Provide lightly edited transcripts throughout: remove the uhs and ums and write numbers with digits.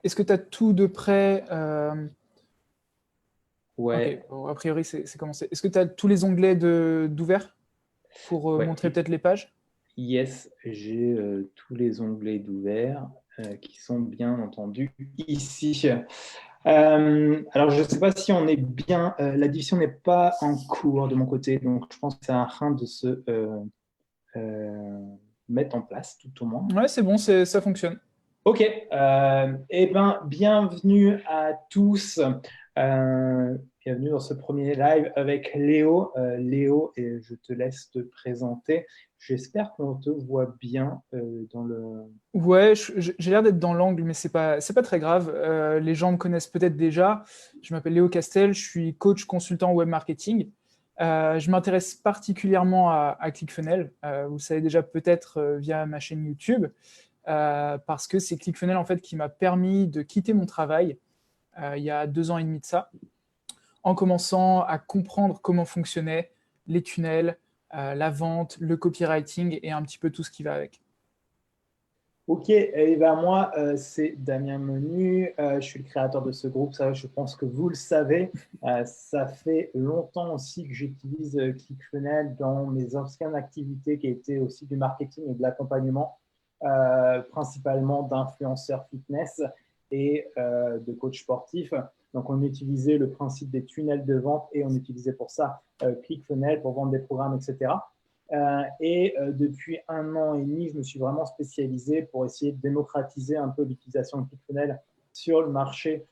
Est-ce que tu as tout de près Ok, Ouais, bon, a priori, c'est commencé. Est-ce que tu as tous les onglets d'ouvert pour ouais. montrer peut-être les pages? Yes, j'ai tous les onglets d'ouvert qui sont bien entendu ici. Alors, je ne sais pas si on est bien. La division n'est pas en cours de mon côté, donc je pense que c'est en train de se euh, mettre en place, tout au moins. Ouais, c'est bon, ça fonctionne. Ok, eh ben, bienvenue à tous. Bienvenue dans ce premier live avec Léo. Léo, et je te laisse te présenter. J'espère qu'on te voit bien dans le. Ouais, j'ai l'air d'être dans l'angle, mais c'est pas très grave. Les gens me connaissent peut-être déjà. Je m'appelle Léo Castel, je suis coach consultant web marketing. Je m'intéresse particulièrement à ClickFunnels. Vous le savez déjà peut-être via ma chaîne YouTube, parce que c'est ClickFunnels en fait qui m'a permis de quitter mon travail il y a 2 ans et demi de ça, en commençant à comprendre comment fonctionnaient les tunnels, la vente, le copywriting et un petit peu tout ce qui va avec. Ok, et ben moi, c'est Damien Menu. Je suis le créateur de ce groupe. Ça, je pense que vous le savez. Ça fait longtemps aussi que j'utilise ClickFunnels dans mes anciennes activités qui étaient aussi du marketing et de l'accompagnement, principalement d'influenceurs fitness et de coach sportif. Donc, on utilisait le principe des tunnels de vente et on utilisait pour ça ClickFunnels pour vendre des programmes, etc. Depuis 1 an et demi, je me suis vraiment spécialisé pour essayer de démocratiser un peu l'utilisation de ClickFunnels sur le marché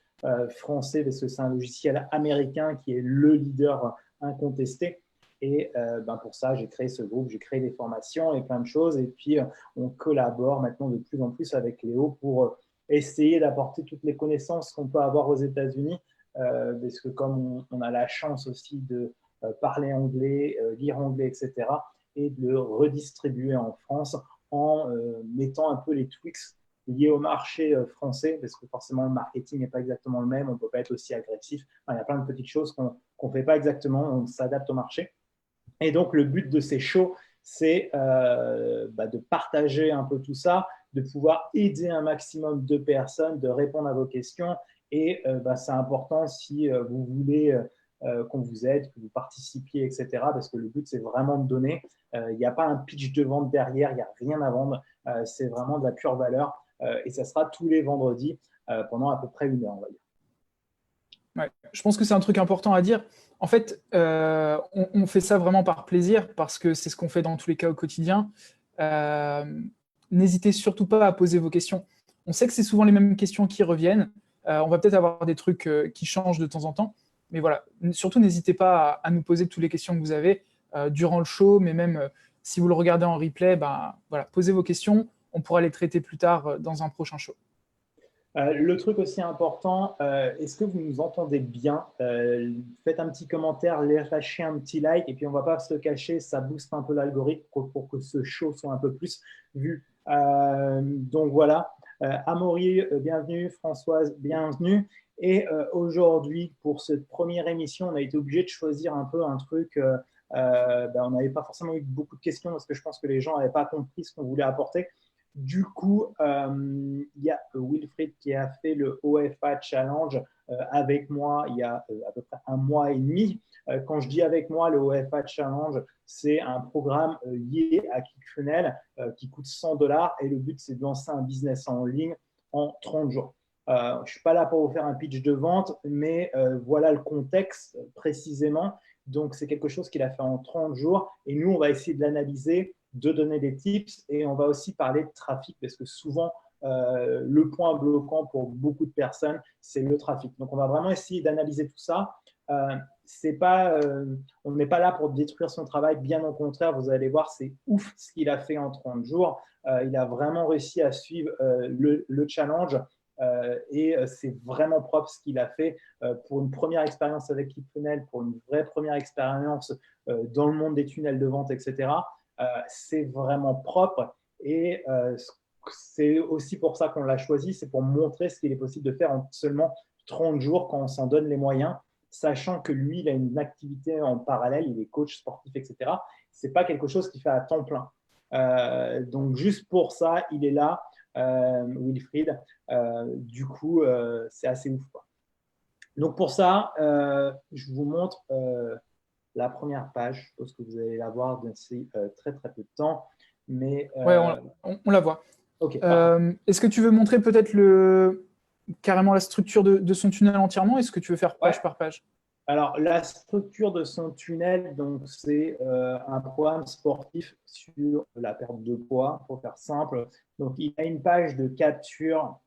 français, parce que c'est un logiciel américain qui est le leader incontesté. Pour ça, j'ai créé ce groupe, j'ai créé des formations et plein de choses. Et puis, on collabore maintenant de plus en plus avec Léo pour essayer d'apporter toutes les connaissances qu'on peut avoir aux États-Unis, parce que comme on a la chance aussi de parler anglais, lire anglais, etc., et de le redistribuer en France en mettant un peu les tweaks liés au marché français, parce que forcément le marketing n'est pas exactement le même, on ne peut pas être aussi agressif. Enfin, il y a plein de petites choses qu'on ne fait pas exactement, on s'adapte au marché. Et donc le but de ces shows, c'est de partager un peu tout ça, de pouvoir aider un maximum de personnes, de répondre à vos questions. Et c'est important si vous voulez qu'on vous aide, que vous participiez, etc. Parce que le but, c'est vraiment de donner. Il n'y a pas un pitch de vente derrière, il n'y a rien à vendre. C'est vraiment de la pure valeur. Et ça sera tous les vendredis pendant à peu près 1 heure, on va dire. Ouais. Je pense que c'est un truc important à dire. En fait, on fait ça vraiment par plaisir, parce que c'est ce qu'on fait dans tous les cas au quotidien. Euh, N'hésitez surtout pas à poser vos questions. On sait que c'est souvent les mêmes questions qui reviennent. On va peut-être avoir des trucs qui changent de temps en temps. Mais voilà, surtout n'hésitez pas à nous poser toutes les questions que vous avez durant le show, mais même si vous le regardez en replay, ben, voilà, posez vos questions. On pourra les traiter plus tard dans un prochain show. Le truc aussi important, est-ce que vous nous entendez bien? Faites un petit commentaire, lâchez un petit like, et puis on ne va pas se cacher, ça booste un peu l'algorithme pour que ce show soit un peu plus vu. Donc voilà, Amaury, bienvenue, Françoise, bienvenue. Et aujourd'hui, pour cette première émission, on a été obligé de choisir un peu un truc. On n'avait pas forcément eu beaucoup de questions parce que je pense que les gens n'avaient pas compris ce qu'on voulait apporter. Du coup, il y a Wilfried qui a fait le OFA Challenge avec moi il y a à peu près 1 mois et demi. Quand je dis avec moi, le OFA Challenge, c'est un programme lié à ClickFunnels qui coûte $100 et le but, c'est de lancer un business en ligne en 30 jours. Je ne suis pas là pour vous faire un pitch de vente, mais voilà le contexte précisément. Donc, c'est quelque chose qu'il a fait en 30 jours et nous, on va essayer de l'analyser, de donner des tips et on va aussi parler de trafic parce que souvent, le point bloquant pour beaucoup de personnes, c'est le trafic. Donc, on va vraiment essayer d'analyser tout ça. C'est pas, on n'est pas là pour détruire son travail, bien au contraire, vous allez voir, c'est ouf ce qu'il a fait en 30 jours. Il a vraiment réussi à suivre le challenge et c'est vraiment propre ce qu'il a fait pour une première expérience avec ClickFunnels, pour une vraie première expérience dans le monde des tunnels de vente, etc. C'est vraiment propre et c'est aussi pour ça qu'on l'a choisi, c'est pour montrer ce qu'il est possible de faire en seulement 30 jours quand on s'en donne les moyens, sachant que lui, il a une activité en parallèle, il est coach sportif, etc. C'est pas quelque chose qu'il fait à temps plein. Donc juste pour ça, il est là. Wilfried. Du coup, c'est assez ouf, quoi. Donc pour ça, je vous montre la première page. Je pense que vous allez la voir d'ici très très peu de temps. Mais Ouais, on la voit. ok, parfait. Est-ce que tu veux montrer peut-être carrément la structure de son tunnel entièrement? Est-ce que tu veux faire Ouais. page par page? Alors, la structure de son tunnel, donc c'est un programme sportif sur la perte de poids, pour faire simple. Donc, il a une page de capture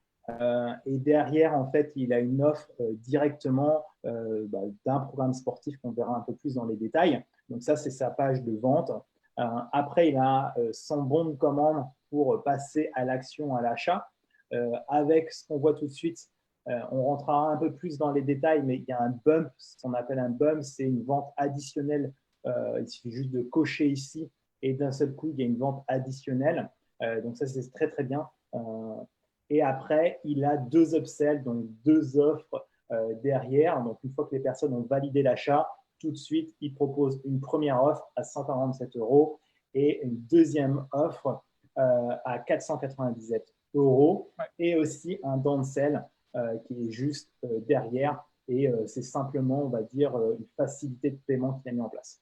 et derrière, en fait, il a une offre directement d'un programme sportif qu'on verra un peu plus dans les détails. Donc, ça, c'est sa page de vente. Après, il a son bon de commande pour passer à l'action, à l'achat. Avec ce qu'on voit tout de suite, on rentrera un peu plus dans les détails, mais il y a un bump, ce qu'on appelle un bump, c'est une vente additionnelle. Il suffit juste de cocher ici et d'un seul coup, il y a une vente additionnelle. Donc ça, c'est très, très bien. Et après, il a deux upsells, donc deux offres derrière. Donc une fois que les personnes ont validé l'achat, tout de suite, il propose une première offre à 147 euros et une deuxième offre à 497 euros Ouais. et aussi un downsell qui est juste derrière. Et c'est simplement, on va dire, une facilité de paiement qu'il a mis en place.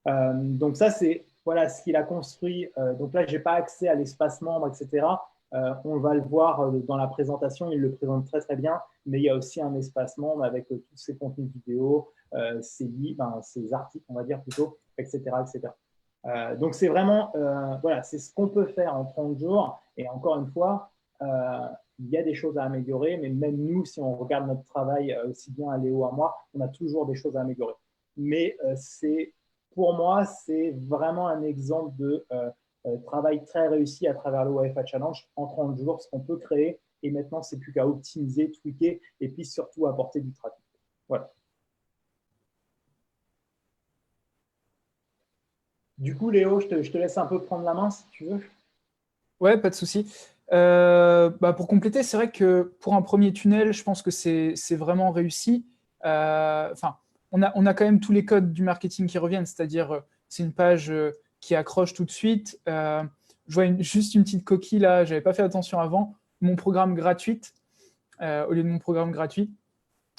Donc ça, c'est voilà, ce qu'il a construit. Donc là, je n'ai pas accès à l'espace membre, etc. On va le voir dans la présentation, il le présente très très bien, mais il y a aussi un espace membre avec tous ses contenus vidéo, ses livres, ses articles, on va dire plutôt, etc. etc. Donc c'est vraiment, voilà, c'est ce qu'on peut faire en 30 jours. Et encore une fois, il y a des choses à améliorer, mais même nous, si on regarde notre travail, aussi bien à Léo à moi, on a toujours des choses à améliorer. Mais pour moi, c'est vraiment un exemple de travail très réussi à travers le UEFA Challenge en 30 jours, ce qu'on peut créer. Et maintenant, c'est plus qu'à optimiser, tweaker et puis surtout apporter du trafic. Voilà. Du coup, Léo, je te laisse un peu prendre la main si tu veux. Ouais, pas de souci. Pour compléter, c'est vrai que pour un premier tunnel, je pense que c'est vraiment réussi. Enfin, on a quand même tous les codes du marketing qui reviennent, c'est-à-dire c'est une page qui accroche tout de suite. Je vois juste une petite coquille là, j'avais pas fait attention avant. Mon programme gratuit au lieu de mon programme gratuit.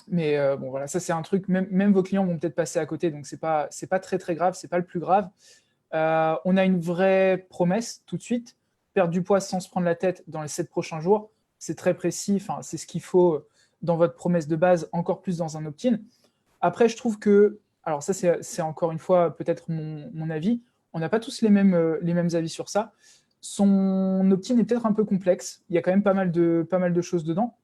Mais bon, voilà, ça c'est un truc, même vos clients vont peut-être passer à côté, donc c'est pas très très grave, c'est pas le plus grave. On a une vraie promesse tout de suite, perdre du poids sans se prendre la tête dans les 7 prochains jours. C'est très précis, c'est ce qu'il faut dans votre promesse de base, encore plus dans un opt-in. Après, je trouve que, alors ça c'est encore une fois peut-être mon avis, on n'a pas tous les mêmes avis sur ça. Son opt-in est peut-être un peu complexe, il y a quand même pas mal de choses dedans.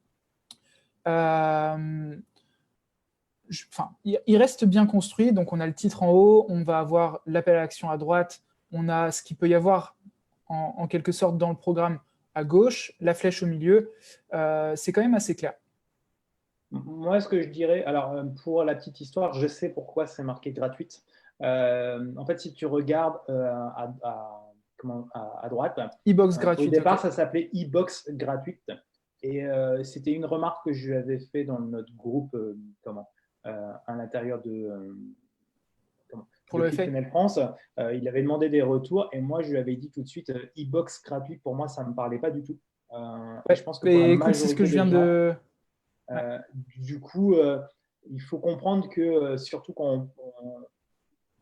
Il reste bien construit, donc on a le titre en haut, on va avoir l'appel à l'action à droite, on a ce qu'il peut y avoir en quelque sorte dans le programme à gauche, la flèche au milieu, c'est quand même assez clair. Moi, ce que je dirais, alors pour la petite histoire, je sais pourquoi c'est marqué gratuite. En fait, si tu regardes à droite, E-box au gratuite, départ, ok. ça s'appelait e-box gratuite. Et c'était une remarque que je lui avais fait dans notre groupe à l'intérieur Pour de le FA. ClickFunnels France. Il avait demandé des retours et moi, je lui avais dit tout de suite e-box gratuite, pour moi, ça ne me parlait pas du tout. Et je Ouais, pense que pour la mais écoute, c'est ce que majorité je des viens gens, de. Ouais. du coup, il faut comprendre que surtout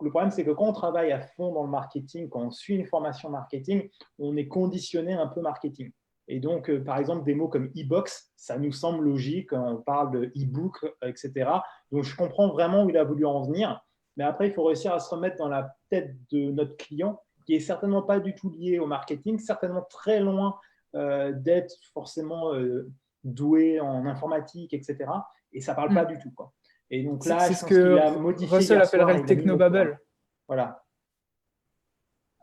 le problème, c'est que quand on travaille à fond dans le marketing, quand on suit une formation marketing, on est conditionné un peu marketing. Et donc, par exemple, des mots comme e-box, ça nous semble logique quand on parle de e-book, etc. Donc, je comprends vraiment où il a voulu en venir. Mais après, il faut réussir à se remettre dans la tête de notre client, qui est certainement pas du tout lié au marketing, certainement très loin d'être forcément doué en informatique, etc. Et ça ne parle pas Hmm. du tout, quoi. Et donc là, C'est je ce pense qu'il que a modifié Russell hier appellerait soir, le il a mis le mot programme. technobabble. Voilà.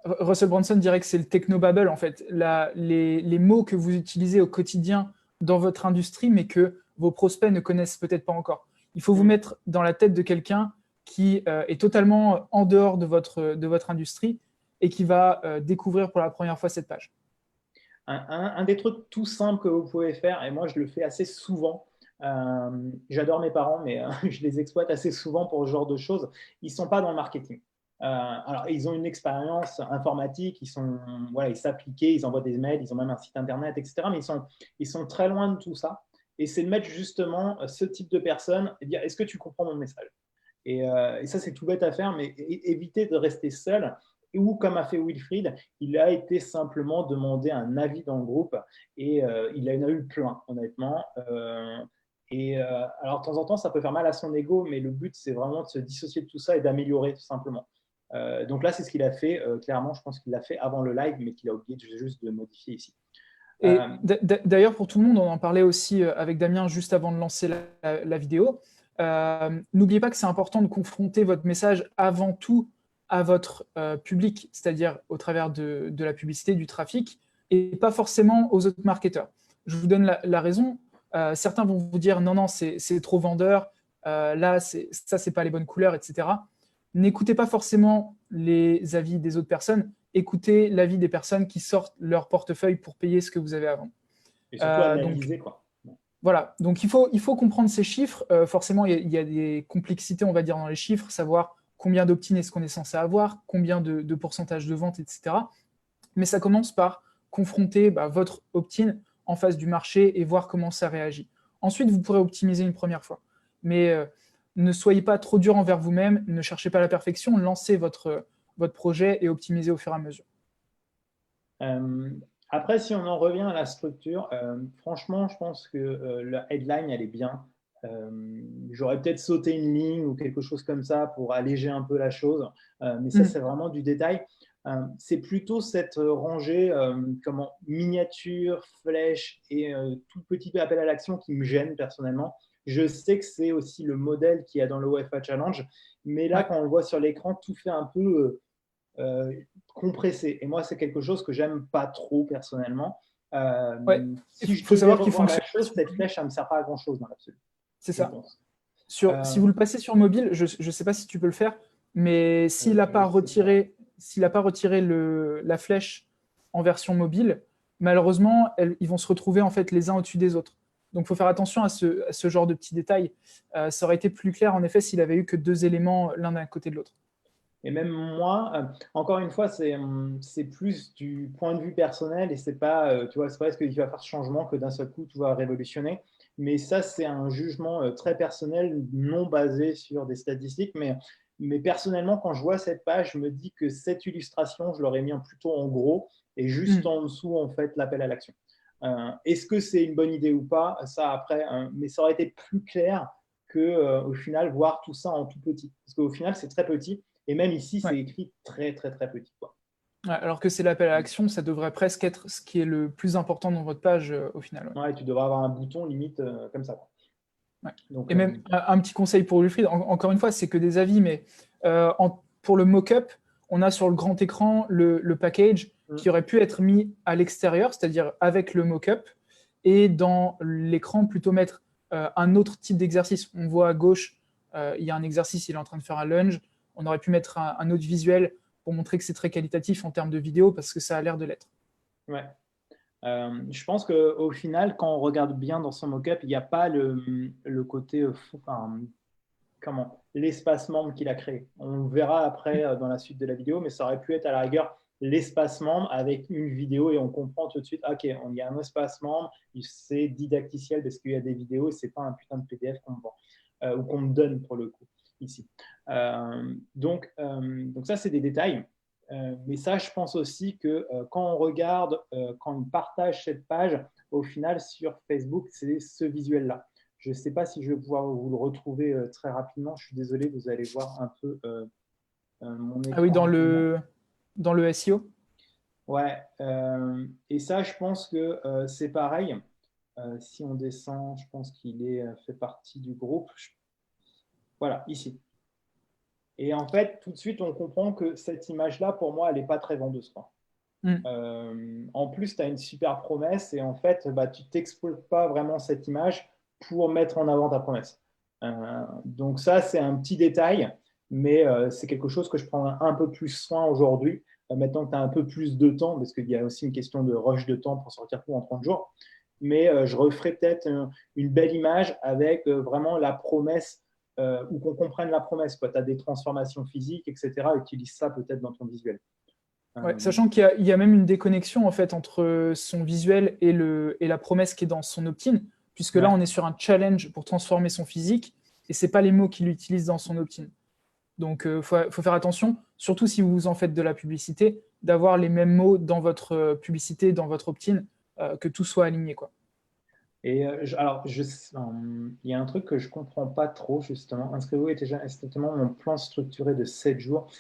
Russell Brunson dirait que c'est le technobabble, en fait. Les mots que vous utilisez au quotidien dans votre industrie, mais que vos prospects ne connaissent peut-être pas encore. Il faut vous mettre dans la tête de quelqu'un qui est totalement en dehors de votre industrie et qui va découvrir pour la première fois cette page. Un des trucs tout simples que vous pouvez faire, et moi je le fais assez souvent, j'adore mes parents, mais je les exploite assez souvent pour ce genre de choses, ils ne sont pas dans le marketing. Alors, ils ont une expérience informatique, ils s'appliquaient, ils envoient des mails, ils ont même un site internet, etc. Mais ils sont très loin de tout ça. Et c'est de mettre justement ce type de personnes et dire, est-ce que tu comprends mon message? Et ça, c'est tout bête à faire, mais éviter de rester seul. Ou comme a fait Wilfried, il a été simplement demander un avis dans le groupe et il en a eu plein, honnêtement. Alors, de temps en temps, ça peut faire mal à son ego, mais le but, c'est vraiment de se dissocier de tout ça et d'améliorer tout simplement. Donc là, c'est ce qu'il a fait. Clairement, je pense qu'il l'a fait avant le live, mais qu'il a oublié juste de modifier ici. Et d'ailleurs, pour tout le monde, on en parlait aussi avec Damien juste avant de lancer la vidéo. N'oubliez pas que c'est important de confronter votre message avant tout à votre public, c'est-à-dire au travers de la publicité, du trafic, et pas forcément aux autres marketeurs. Je vous donne la raison. Certains vont vous dire non, c'est trop vendeur, là, ça, c'est pas les bonnes couleurs, etc. N'écoutez pas forcément les avis des autres personnes, écoutez l'avis des personnes qui sortent leur portefeuille pour payer ce que vous avez à vendre. Et surtout analyser, quoi. Voilà, donc il faut comprendre ces chiffres. Forcément, il y a des complexités, on va dire, dans les chiffres, savoir combien d'opt-in est-ce qu'on est censé avoir, combien de pourcentage de vente, etc. Mais ça commence par confronter votre opt-in en face du marché et voir comment ça réagit. Ensuite, vous pourrez optimiser une première fois. Mais ne soyez pas trop dur envers vous-même, ne cherchez pas la perfection, lancez votre projet et optimisez au fur et à mesure. Après, si on en revient à la structure, franchement, je pense que la headline, elle est bien. J'aurais peut-être sauté une ligne ou quelque chose comme ça pour alléger un peu la chose, mais ça, c'est vraiment du détail. C'est plutôt cette rangée miniature, flèche et tout petit appel à l'action qui me gêne personnellement. Je sais que c'est aussi le modèle qu'il y a dans le OFA Challenge, mais là, quand on le voit sur l'écran, tout fait un peu compressé. Et moi, c'est quelque chose que j'aime pas trop personnellement. Si je faut savoir devais qu'il revoir la fonctionne. chose, cette flèche, ça ne me sert pas à grand-chose dans l'absolu. C'est ça. Si vous le passez sur mobile, je ne sais pas si tu peux le faire, mais s'il n'a pas retiré, la flèche en version mobile, malheureusement, ils vont se retrouver en fait les uns au-dessus des autres. Donc, il faut faire attention à ce genre de petits détails. Ça aurait été plus clair, en effet, s'il avait eu que deux éléments l'un d'un côté de l'autre. Et même moi, encore une fois, c'est plus du point de vue personnel et c'est pas, tu vois, c'est pas parce qu'il va faire ce changement que d'un seul coup tout va révolutionner. Mais ça, c'est un jugement très personnel, non basé sur des statistiques. Mais personnellement, quand je vois cette page, je me dis que cette illustration, je l'aurais mis plutôt en gros et juste en dessous, en fait, l'appel à l'action. Est-ce que c'est une bonne idée ou pas? Ça après, mais ça aurait été plus clair que au final voir tout ça en tout petit, parce qu'au final, c'est très petit. Et même ici, c'est écrit très, très, très petit, quoi. Alors que c'est l'appel à l'action, ça devrait presque être ce qui est le plus important dans votre page au final. Ouais, tu devrais avoir un bouton limite comme ça, quoi. Ouais. Donc, et même un petit conseil pour Wilfried, encore une fois, c'est que des avis, mais pour le mock-up, on a sur le grand écran le package qui aurait pu être mis à l'extérieur, c'est-à-dire avec le mock-up, et dans l'écran, plutôt mettre un autre type d'exercice. On voit à gauche, il y a un exercice, il est en train de faire un lunge. On aurait pu mettre un autre visuel pour montrer que c'est très qualitatif en termes de vidéo, parce que ça a l'air de l'être. Ouais. Je pense qu'au final, quand on regarde bien dans son mock-up, il n'y a pas le côté, l'espace membre qu'il a créé. On le verra après dans la suite de la vidéo, mais ça aurait pu être à la rigueur l'espace membre avec une vidéo et on comprend tout de suite, ok, il y a un espace membre, c'est didacticiel parce qu'il y a des vidéos et ce n'est pas un putain de PDF qu'on me vend ou qu'on me donne pour le coup ici. Donc ça, c'est des détails. Mais ça, je pense aussi que quand on regarde, quand on partage cette page, au final, sur Facebook, c'est ce visuel-là. Je ne sais pas si je vais pouvoir vous le retrouver très rapidement. Je suis désolé, vous allez voir un peu mon écran. Ah oui, dans le SEO. Ouais. Et ça, je pense que c'est pareil. Si on descend, je pense qu'il fait partie du groupe. Voilà, ici. Et en fait, tout de suite, on comprend que cette image-là, pour moi, elle n'est pas très vendeuse, quoi. En plus, tu as une super promesse et en fait, tu t'exposes pas vraiment cette image pour mettre en avant ta promesse. Donc ça, c'est un petit détail, mais c'est quelque chose que je prends un peu plus soin aujourd'hui, maintenant que tu as un peu plus de temps, parce qu'il y a aussi une question de rush de temps pour sortir tout en 30 jours. Mais je referai peut-être une belle image avec vraiment la promesse ou qu'on comprenne la promesse. Tu as des transformations physiques, etc. Utilise ça peut-être dans ton visuel. Ouais, sachant qu'il y a même une déconnexion en fait, entre son visuel et la promesse qui est dans son opt-in, puisque là, Ouais. on est sur un challenge pour transformer son physique, et ce n'est pas les mots qu'il utilise dans son opt-in. Donc, faut faire attention, surtout si vous en faites de la publicité, d'avoir les mêmes mots dans votre publicité, dans votre opt-in, que tout soit aligné, quoi. Et alors, il y a un truc que je ne comprends pas trop, justement. Inscrivez-vous est exactement mon plan structuré de 7 jours.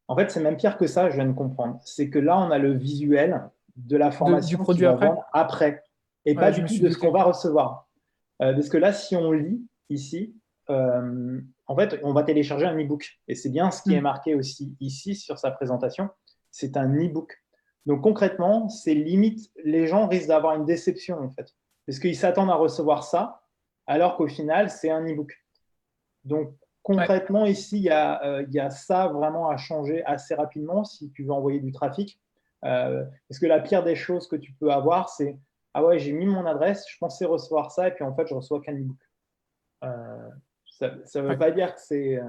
En fait, c'est même pire que ça, je viens de comprendre. C'est que là, on a le visuel de la Du formation qui produit va après. vendre après, et pas Ouais, je du me tout suis de ce qu'on douté. va recevoir. Parce que là, si on lit ici, en fait, on va télécharger un e-book. Et c'est bien ce qui est Hmm. marqué aussi ici sur sa présentation. C'est un e-book. Donc concrètement, c'est limite, les gens risquent d'avoir une déception en fait. Parce qu'ils s'attendent à recevoir ça, alors qu'au final, c'est un e-book. Donc Ouais. concrètement, ici, il y a ça vraiment à changer assez rapidement si tu veux envoyer du trafic. Parce que la pire des choses que tu peux avoir, c'est ah ouais, j'ai mis mon adresse, je pensais recevoir ça, et puis en fait, je reçois qu'un e-book. Ça ne veut Ouais. pas dire que c'est.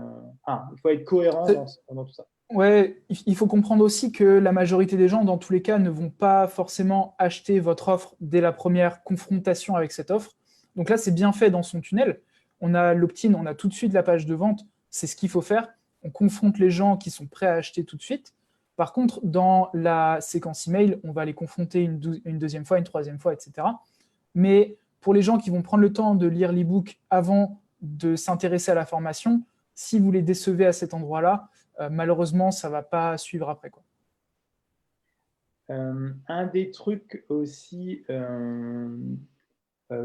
Il faut être cohérent dans tout ça. Ouais, il faut comprendre aussi que la majorité des gens, dans tous les cas, ne vont pas forcément acheter votre offre dès la première confrontation avec cette offre. Donc là, c'est bien fait dans son tunnel. On a l'opt-in, on a tout de suite la page de vente. C'est ce qu'il faut faire. On confronte les gens qui sont prêts à acheter tout de suite. Par contre, dans la séquence email, on va les confronter une deuxième fois, une troisième fois, etc. Mais pour les gens qui vont prendre le temps de lire l'e-book avant de s'intéresser à la formation, si vous les décevez à cet endroit-là, malheureusement, ça ne va pas suivre après, quoi. Un des trucs aussi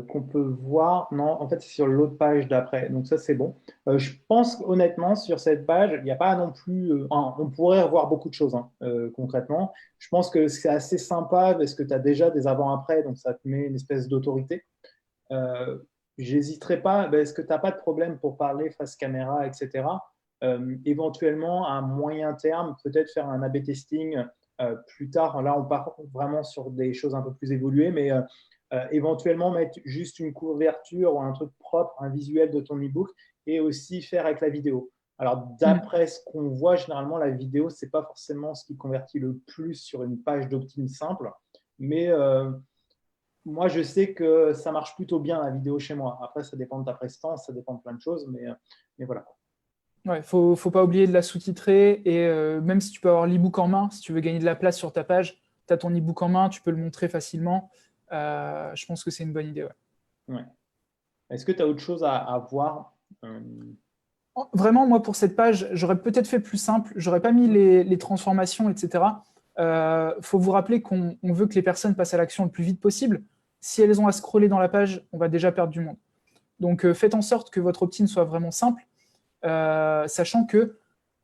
qu'on peut voir, non, en fait, c'est sur l'autre page d'après. Donc ça, c'est bon. Je pense honnêtement, sur cette page, il n'y a pas non plus. On pourrait revoir beaucoup de choses, hein, concrètement. Je pense que c'est assez sympa parce que tu as déjà des avant-après, donc ça te met une espèce d'autorité. Euh, J'hésiterai pas, est-ce que tu n'as pas de problème pour parler face caméra, etc. Éventuellement, à moyen terme, peut-être faire un A/B testing plus tard. Là, on part vraiment sur des choses un peu plus évoluées, mais éventuellement mettre juste une couverture ou un truc propre, un visuel de ton e-book, et aussi faire avec la vidéo. Alors, Mm. d'après ce qu'on voit, généralement, la vidéo, ce n'est pas forcément ce qui convertit le plus sur une page d'opt-in simple, mais moi, je sais que ça marche plutôt bien la vidéo chez moi. Après, ça dépend de ta prestance, ça dépend de plein de choses, mais voilà. Ouais, faut pas oublier de la sous-titrer. Et même si tu peux avoir l'e-book en main, si tu veux gagner de la place sur ta page, tu as ton e-book en main, tu peux le montrer facilement. Je pense que c'est une bonne idée. Ouais. Ouais. Est-ce que tu as autre chose à voir Vraiment, moi, pour cette page, j'aurais peut-être fait plus simple. J'aurais pas mis les transformations, etc. Faut vous rappeler qu'on veut que les personnes passent à l'action le plus vite possible. Si elles ont à scroller dans la page, on va déjà perdre du monde. Donc, faites en sorte que votre opt-in soit vraiment simple, sachant que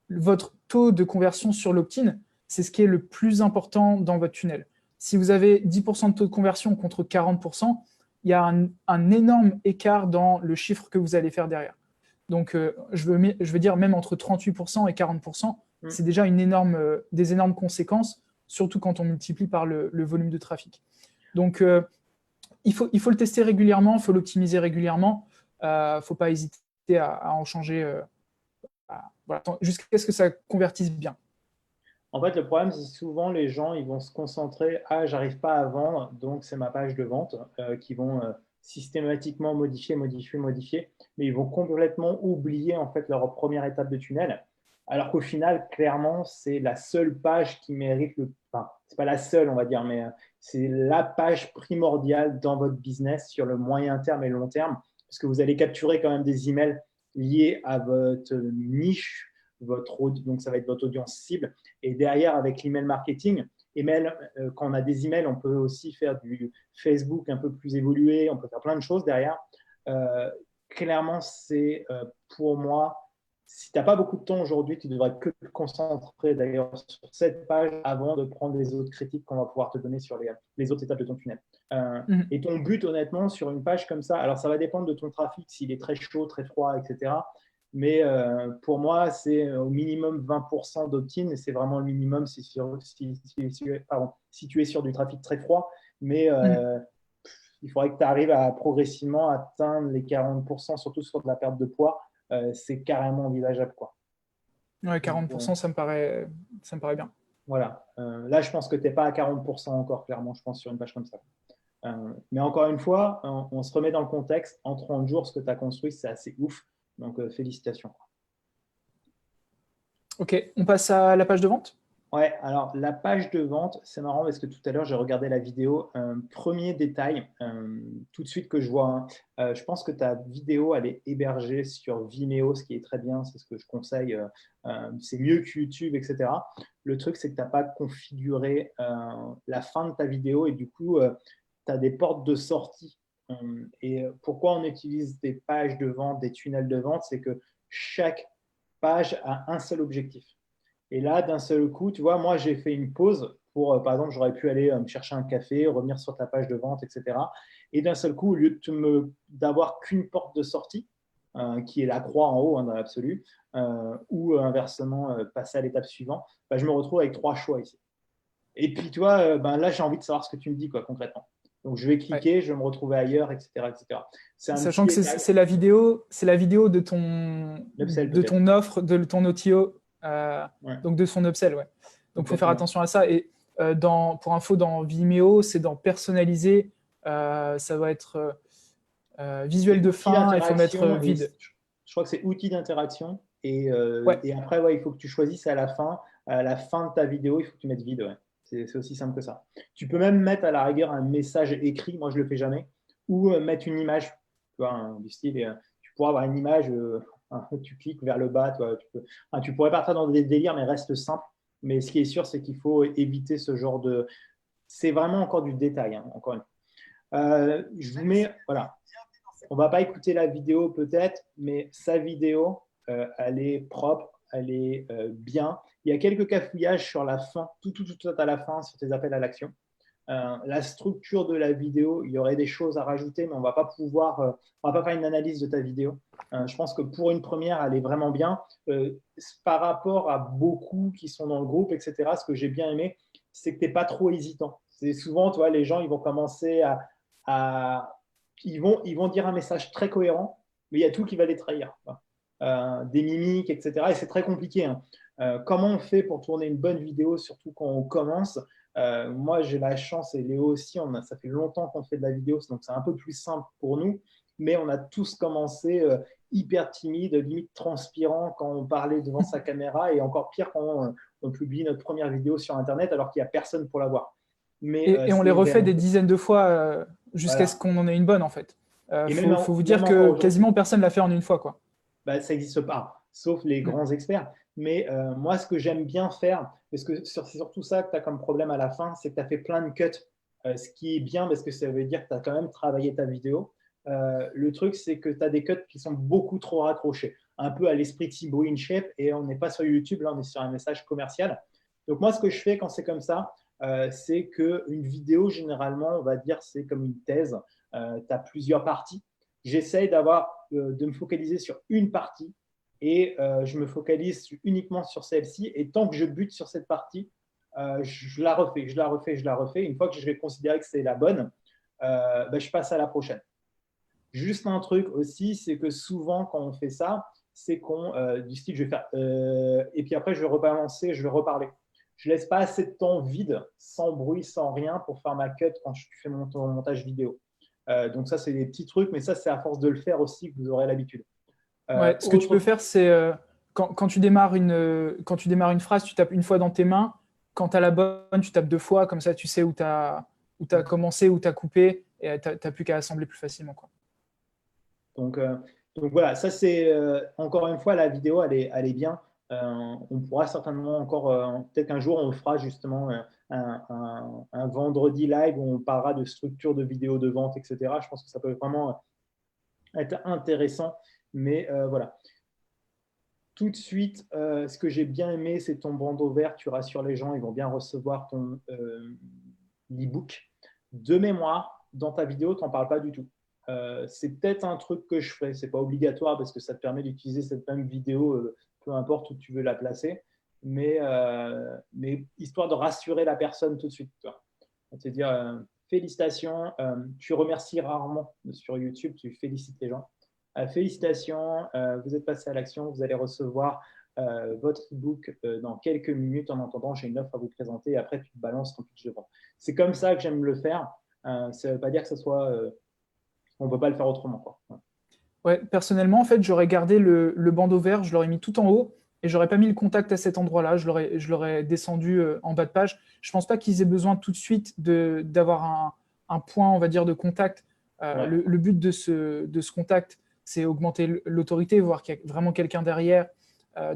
votre taux de conversion sur l'opt-in, c'est ce qui est le plus important dans votre tunnel. Si vous avez 10% de taux de conversion contre 40%, il y a un énorme écart dans le chiffre que vous allez faire derrière. Donc, je veux dire, même entre 38% et 40%, c'est déjà des énormes conséquences, surtout quand on multiplie par le volume de trafic. Donc, il faut le tester régulièrement, il faut l'optimiser régulièrement. Il ne faut pas hésiter à en changer voilà, jusqu'à ce que ça convertisse bien. En fait, le problème, c'est souvent les gens, ils vont se concentrer, ah, j'arrive pas à vendre, donc c'est ma page de vente, qui vont systématiquement modifier, mais ils vont complètement oublier en fait leur première étape de tunnel. Alors qu'au final, clairement, c'est la seule page qui mérite enfin, c'est pas la seule, on va dire, mais c'est la page primordiale dans votre business sur le moyen terme et le long terme, parce que vous allez capturer quand même des emails liés à votre niche, donc ça va être votre audience cible. Et derrière, avec l'email marketing, quand on a des emails, on peut aussi faire du Facebook un peu plus évolué, on peut faire plein de choses derrière. Clairement, c'est pour moi, si tu n'as pas beaucoup de temps aujourd'hui, tu devrais que te concentrer d'ailleurs sur cette page avant de prendre les autres critiques qu'on va pouvoir te donner sur les autres étapes de ton tunnel. Et ton but, honnêtement, sur une page comme ça, alors ça va dépendre de ton trafic, s'il est très chaud, très froid, etc. Mais pour moi, c'est au minimum 20% d'opt-in, et c'est vraiment le minimum si tu es sur du trafic très froid. Mais il faudrait que tu arrives à progressivement atteindre les 40%, surtout sur de la perte de poids, c'est carrément envisageable, quoi. Ouais, Donc, 40%, ça me paraît bien. voilà. Là, je pense que tu n'es pas à 40% encore, clairement, je pense, sur une page comme ça. Mais encore une fois, on se remet dans le contexte. En 30 jours, ce que tu as construit, c'est assez ouf. Donc, félicitations. Ok, on passe à la page de vente. Ouais, alors la page de vente, c'est marrant parce que tout à l'heure, j'ai regardé la vidéo. Premier détail, tout de suite que je vois, hein, je pense que ta vidéo, elle est hébergée sur Vimeo, ce qui est très bien, c'est ce que je conseille. C'est mieux que YouTube, etc. Le truc, c'est que tu n'as pas configuré la fin de ta vidéo et du coup, tu as des portes de sortie. Et pourquoi on utilise des pages de vente, des tunnels de vente, c'est que chaque page a un seul objectif. Et là, d'un seul coup, tu vois, moi, j'ai fait une pause pour, par exemple, j'aurais pu aller me chercher un café, revenir sur ta page de vente, etc. Et d'un seul coup, au lieu d'avoir qu'une porte de sortie, qui est la croix en haut, hein, dans l'absolu, ou inversement, passer à l'étape suivante, bah, je me retrouve avec 3 choix ici. Et puis, tu vois, ben, là, j'ai envie de savoir ce que tu me dis, quoi, concrètement. Donc, je vais Ouais. cliquer, je vais me retrouver ailleurs, etc., etc. C'est un Sachant petit que détail. c'est la vidéo L'upsell, de peut-être. ton offre, de ton OTO, Ouais, donc de son upsell. Ouais. Donc, il faut faire exactement. attention à ça. Et pour info, dans Vimeo, c'est dans personnaliser. Ça va être C'est visuel de outils fin, il faut mettre d'interaction et vide. je crois que c'est outils d'interaction. Ouais, Et après, ouais, il faut que tu choisisses à la fin de ta vidéo, il faut que tu mettes vide. Ouais. C'est aussi simple que ça. Tu peux même mettre à la rigueur un message écrit, moi je ne le fais jamais, ou mettre une image, tu vois, hein, du style, tu pourras avoir une image, tu cliques vers le bas, tu pourrais partir dans des délires, mais reste simple. Mais ce qui est sûr, c'est qu'il faut éviter ce genre de. C'est vraiment encore du détail, hein, encore une fois. Je vous mets, voilà, on va pas écouter la vidéo peut-être, mais sa vidéo, elle est propre, elle est bien. Il y a quelques cafouillages sur la fin, tout à la fin, sur tes appels à l'action. La structure de la vidéo, il y aurait des choses à rajouter, mais on va pas on va pas faire une analyse de ta vidéo. Je pense que pour une première, elle est vraiment bien. Par rapport à beaucoup qui sont dans le groupe, etc., ce que j'ai bien aimé, c'est que tu n'es pas trop hésitant. C'est souvent, tu vois, les gens, ils vont commencer à ils vont dire un message très cohérent, mais il y a tout qui va les trahir. Des mimiques, etc. Et c'est très compliqué, hein. Comment on fait pour tourner une bonne vidéo, surtout quand on commence? Moi, j'ai la chance, et Léo aussi, ça fait longtemps qu'on fait de la vidéo, donc c'est un peu plus simple pour nous, mais on a tous commencé hyper timide, limite transpirant quand on parlait devant sa caméra, et encore pire quand on publie notre première vidéo sur Internet alors qu'il n'y a personne pour la voir. Mais et on les c'est refait vers. des dizaines de fois jusqu'à ce Voilà. qu'on en ait une bonne, en fait. Et Faut vous dire même encore que aujourd'hui, quasiment personne l'a fait en une fois, quoi. bah, ça n'existe pas, sauf les Mm. grands experts. Mais moi, ce que j'aime bien faire, parce que c'est surtout ça que tu as comme problème à la fin, c'est que tu as fait plein de cuts. Ce qui est bien, parce que ça veut dire que tu as quand même travaillé ta vidéo. Le truc, c'est que tu as des cuts qui sont beaucoup trop raccrochés, un peu à l'esprit Thibaut InShape, et on n'est pas sur YouTube, là, on est sur un message commercial. Donc moi, ce que je fais quand c'est comme ça, c'est qu'une vidéo, généralement, on va dire, c'est comme une thèse. Tu as plusieurs parties. J'essaye de me focaliser sur une partie et je me focalise uniquement sur celle-ci. Et tant que je bute sur cette partie, je la refais, je la refais, je la refais. Une fois que je vais considérer que c'est la bonne, je passe à la prochaine. Juste un truc aussi, c'est que souvent, quand on fait ça, c'est du style, je vais faire et puis après, je vais rebalancer, je vais reparler. Je laisse pas assez de temps vide, sans bruit, sans rien, pour faire ma cut quand je fais mon montage vidéo. Donc ça, c'est des petits trucs, mais ça, c'est à force de le faire aussi que vous aurez l'habitude. Ouais, ce que tu peux Autre. faire, c'est quand tu démarres quand tu démarres une phrase, tu tapes une fois dans tes mains. Quand tu as la bonne, tu tapes deux fois, comme ça tu sais où tu as, commencé, où tu as coupé, et tu n'as plus qu'à assembler plus facilement, quoi. Donc, euh, donc voilà, ça c'est encore une fois, la vidéo, elle est bien. On pourra certainement encore, peut-être qu'un jour, on fera justement un vendredi live où on parlera de structure de vidéo de vente, etc. Je pense que ça peut vraiment être intéressant. Mais voilà. Tout de suite, ce que j'ai bien aimé, c'est ton bandeau vert. Tu rassures les gens, ils vont bien recevoir ton e-book. De mémoire, dans ta vidéo, tu n'en parles pas du tout. C'est peut-être un truc que je ferai. Ce n'est pas obligatoire parce que ça te permet d'utiliser cette même vidéo, peu importe où tu veux la placer. Mais histoire de rassurer la personne tout de suite. C'est-à-dire, félicitations. Tu remercies rarement sur YouTube, tu félicites les gens. Félicitations, vous êtes passé à l'action, vous allez recevoir votre e-book dans quelques minutes. En attendant, j'ai une offre à vous présenter et après, tu te balances ton pitch de vente. C'est comme ça que j'aime le faire. Ça ne veut pas dire que ce soit… on ne peut pas le faire autrement, quoi. Ouais, personnellement, en fait, j'aurais gardé le bandeau vert, je l'aurais mis tout en haut et j'aurais pas mis le contact à cet endroit-là. Je l'aurais descendu en bas de page. Je pense pas qu'ils aient besoin tout de suite d'avoir un point, on va dire, de contact. Ouais. Le but de ce contact, c'est augmenter l'autorité, voir qu'il y a vraiment quelqu'un derrière,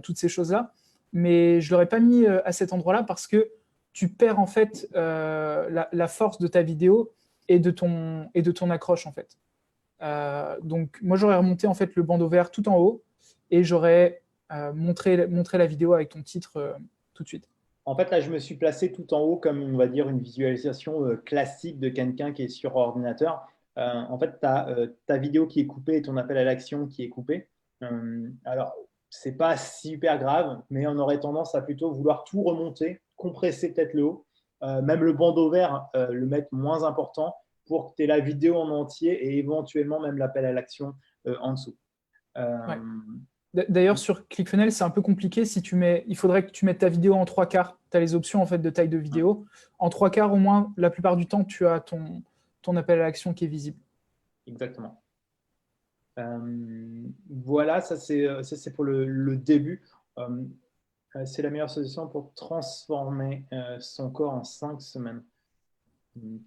toutes ces choses-là. Mais je l'aurais pas mis à cet endroit-là parce que tu perds en fait la force de ta vidéo et de ton accroche en fait. Donc, moi, j'aurais remonté en fait le bandeau vert tout en haut et j'aurais montré la vidéo avec ton titre tout de suite. En fait, là, je me suis placé tout en haut comme, on va dire, une visualisation classique de quelqu'un qui est sur ordinateur. En fait, tu as ta vidéo qui est coupée et ton appel à l'action qui est coupé. Alors, c'est pas super grave, mais on aurait tendance à plutôt vouloir tout remonter, compresser peut-être le haut, même le bandeau vert, le mettre moins important pour que tu aies la vidéo en entier et éventuellement même l'appel à l'action en dessous. Ouais. D'ailleurs, sur ClickFunnels, c'est un peu compliqué. Il faudrait que tu mettes ta vidéo en trois quarts. Tu as les options en fait, de taille de vidéo. En trois quarts, au moins, la plupart du temps, tu as ton appel à l'action qui est visible. Exactement. Voilà, ça c'est pour le début. C'est la meilleure solution pour transformer son corps en 5 semaines.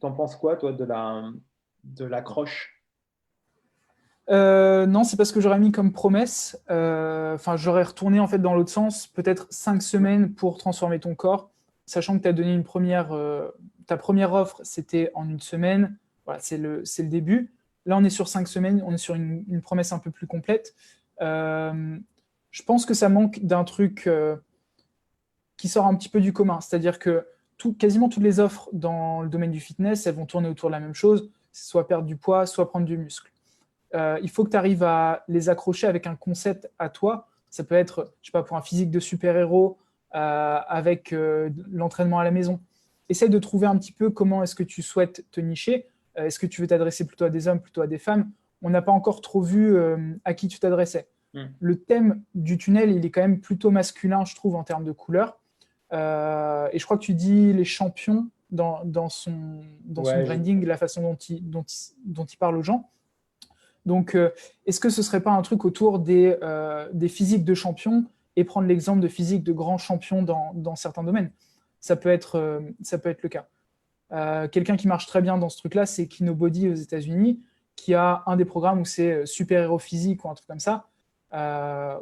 T'en penses quoi, toi, de l'accroche? Non, c'est parce que j'aurais mis comme promesse. Enfin, j'aurais retourné en fait dans l'autre sens, peut-être 5 semaines pour transformer ton corps, sachant que tu as donné ta première offre, c'était en une semaine. Voilà, c'est le début. Là, on est sur 5 semaines, on est sur une promesse un peu plus complète. Je pense que ça manque d'un truc qui sort un petit peu du commun, c'est-à-dire que quasiment toutes les offres dans le domaine du fitness, elles vont tourner autour de la même chose, soit perdre du poids, soit prendre du muscle. Il faut que tu arrives à les accrocher avec un concept à toi. Ça peut être, je sais pas, pour un physique de super-héros, avec l'entraînement à la maison. Essaye de trouver un petit peu comment est-ce que tu souhaites te nicher. Est-ce que tu veux t'adresser plutôt à des hommes, plutôt à des femmes? On n'a pas encore trop vu à qui tu t'adressais. Le thème du tunnel, il est quand même plutôt masculin, je trouve, en termes de couleur. Et je crois que tu dis les champions dans son Ouais, branding, la façon dont il parle aux gens. Donc, est-ce que ce ne serait pas un truc autour des physiques de champions et prendre l'exemple de physiques de grands champions dans certains domaines? Ça peut être le cas. Quelqu'un qui marche très bien dans ce truc-là, c'est Kinobody aux États-Unis, qui a un des programmes où c'est super-héros physique ou un truc comme ça,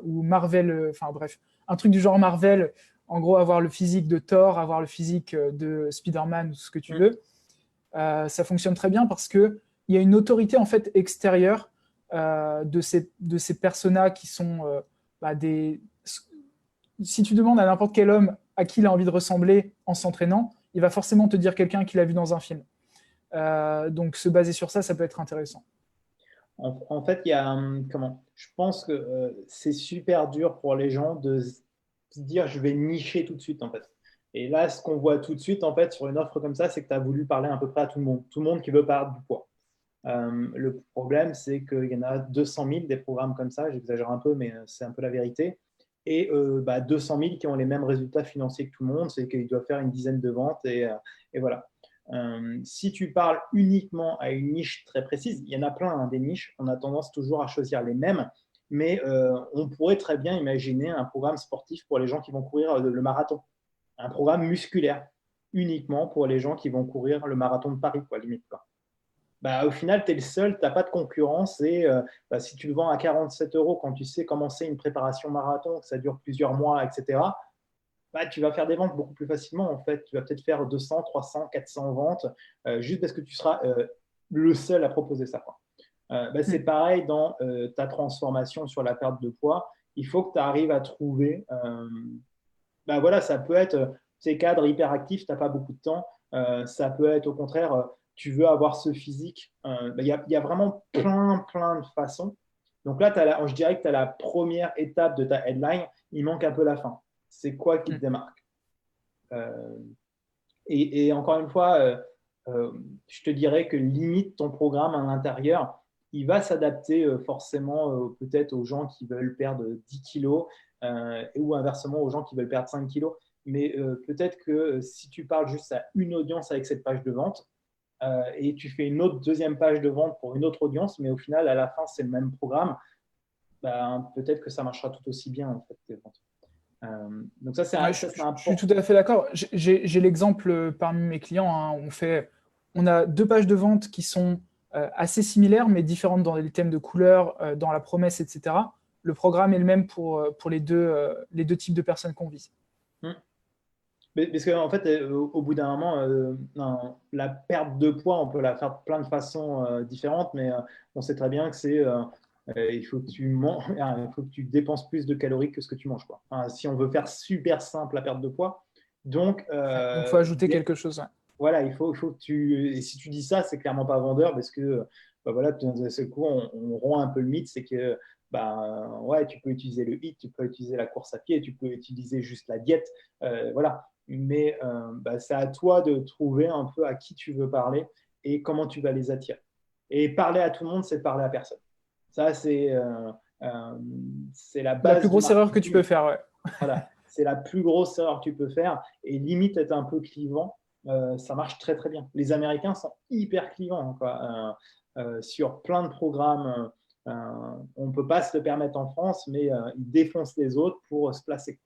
ou Marvel, enfin bref, un truc du genre Marvel, en gros, avoir le physique de Thor, avoir le physique de Spider-Man ou ce que tu veux. Ça fonctionne très bien parce qu'il y a une autorité en fait extérieure de ces personas qui sont des. Si tu demandes à n'importe quel homme à qui il a envie de ressembler en s'entraînant, il va forcément te dire quelqu'un qu'il a vu dans un film. Donc se baser sur ça, ça peut être intéressant. En fait, il y a comment? Je pense que c'est super dur pour les gens de se dire je vais nicher tout de suite en fait. Et là, ce qu'on voit tout de suite en fait sur une offre comme ça, c'est que tu as voulu parler à peu près à tout le monde qui veut perdre du poids. Le problème, c'est qu'il y en a 200 000 des programmes comme ça, j'exagère un peu, mais c'est un peu la vérité. Et 200 000 qui ont les mêmes résultats financiers que tout le monde, c'est qu'ils doivent faire une dizaine de ventes et voilà. Si tu parles uniquement à une niche très précise, il y en a plein des niches, on a tendance toujours à choisir les mêmes, mais on pourrait très bien imaginer un programme sportif pour les gens qui vont courir le marathon, un programme musculaire uniquement pour les gens qui vont courir le marathon de Paris, quoi, limite. Quoi. Au final, tu es le seul, tu n'as pas de concurrence et si tu le vends à 47 euros quand tu sais commencer une préparation marathon, que ça dure plusieurs mois, etc., tu vas faire des ventes beaucoup plus facilement. En fait, tu vas peut-être faire 200, 300, 400 ventes juste parce que tu seras le seul à proposer ça. C'est pareil dans ta transformation sur la perte de poids. Il faut que tu arrives à trouver. Voilà, ça peut être ces cadres hyperactifs, tu n'as pas beaucoup de temps. Ça peut être au contraire, tu veux avoir ce physique. Il y a vraiment plein de façons. Donc là, je dirais que tu as la première étape de ta headline. Il manque un peu la fin. C'est quoi qui te démarque? Et encore une fois, je te dirais que limite ton programme à l'intérieur. il va s'adapter forcément peut-être aux gens qui veulent perdre 10 kilos ou inversement aux gens qui veulent perdre 5 kilos. Mais peut-être que si tu parles juste à une audience avec cette page de vente et tu fais une autre deuxième page de vente pour une autre audience, mais au final, à la fin, c'est le même programme, ben, peut-être que ça marchera tout aussi bien en fait, tes ventes. Donc ça, c'est Ouais, je suis tout à fait d'accord. J'ai l'exemple parmi mes clients, hein, on a 2 pages de vente qui sont assez similaires, mais différentes dans les thèmes de couleurs, dans la promesse, etc. Le programme est le même pour les deux types de personnes qu'on vise. Hum. Parce qu'en fait, au bout d'un moment, la perte de poids, on peut la faire de plein de façons différentes, mais on sait très bien que il faut que il faut que tu dépenses plus de calories que ce que tu manges, quoi. Enfin, si on veut faire super simple la perte de poids. Donc, Ouais, donc, il faut ajouter quelque chose. Ouais. voilà, il faut que et si tu dis ça, c'est clairement pas vendeur parce que bah voilà, d'un seul coup, on rompt un peu le mythe, c'est que bah, ouais, tu peux utiliser le HIIT, tu peux utiliser la course à pied, tu peux utiliser juste la diète, voilà. Mais bah, c'est à toi de trouver un peu à qui tu veux parler et comment tu vas les attirer. Et parler à tout le monde, c'est parler à personne. Ça, c'est la C'est la plus base du grosse erreur que tu marketing. peux faire. Ouais. Voilà, c'est la plus grosse erreur que tu peux faire et limite être un peu clivant, ça marche très très bien. Les Américains sont hyper clivants hein, quoi. Sur plein de programmes. On ne peut pas se le permettre en France, mais ils défoncent les autres pour se placer.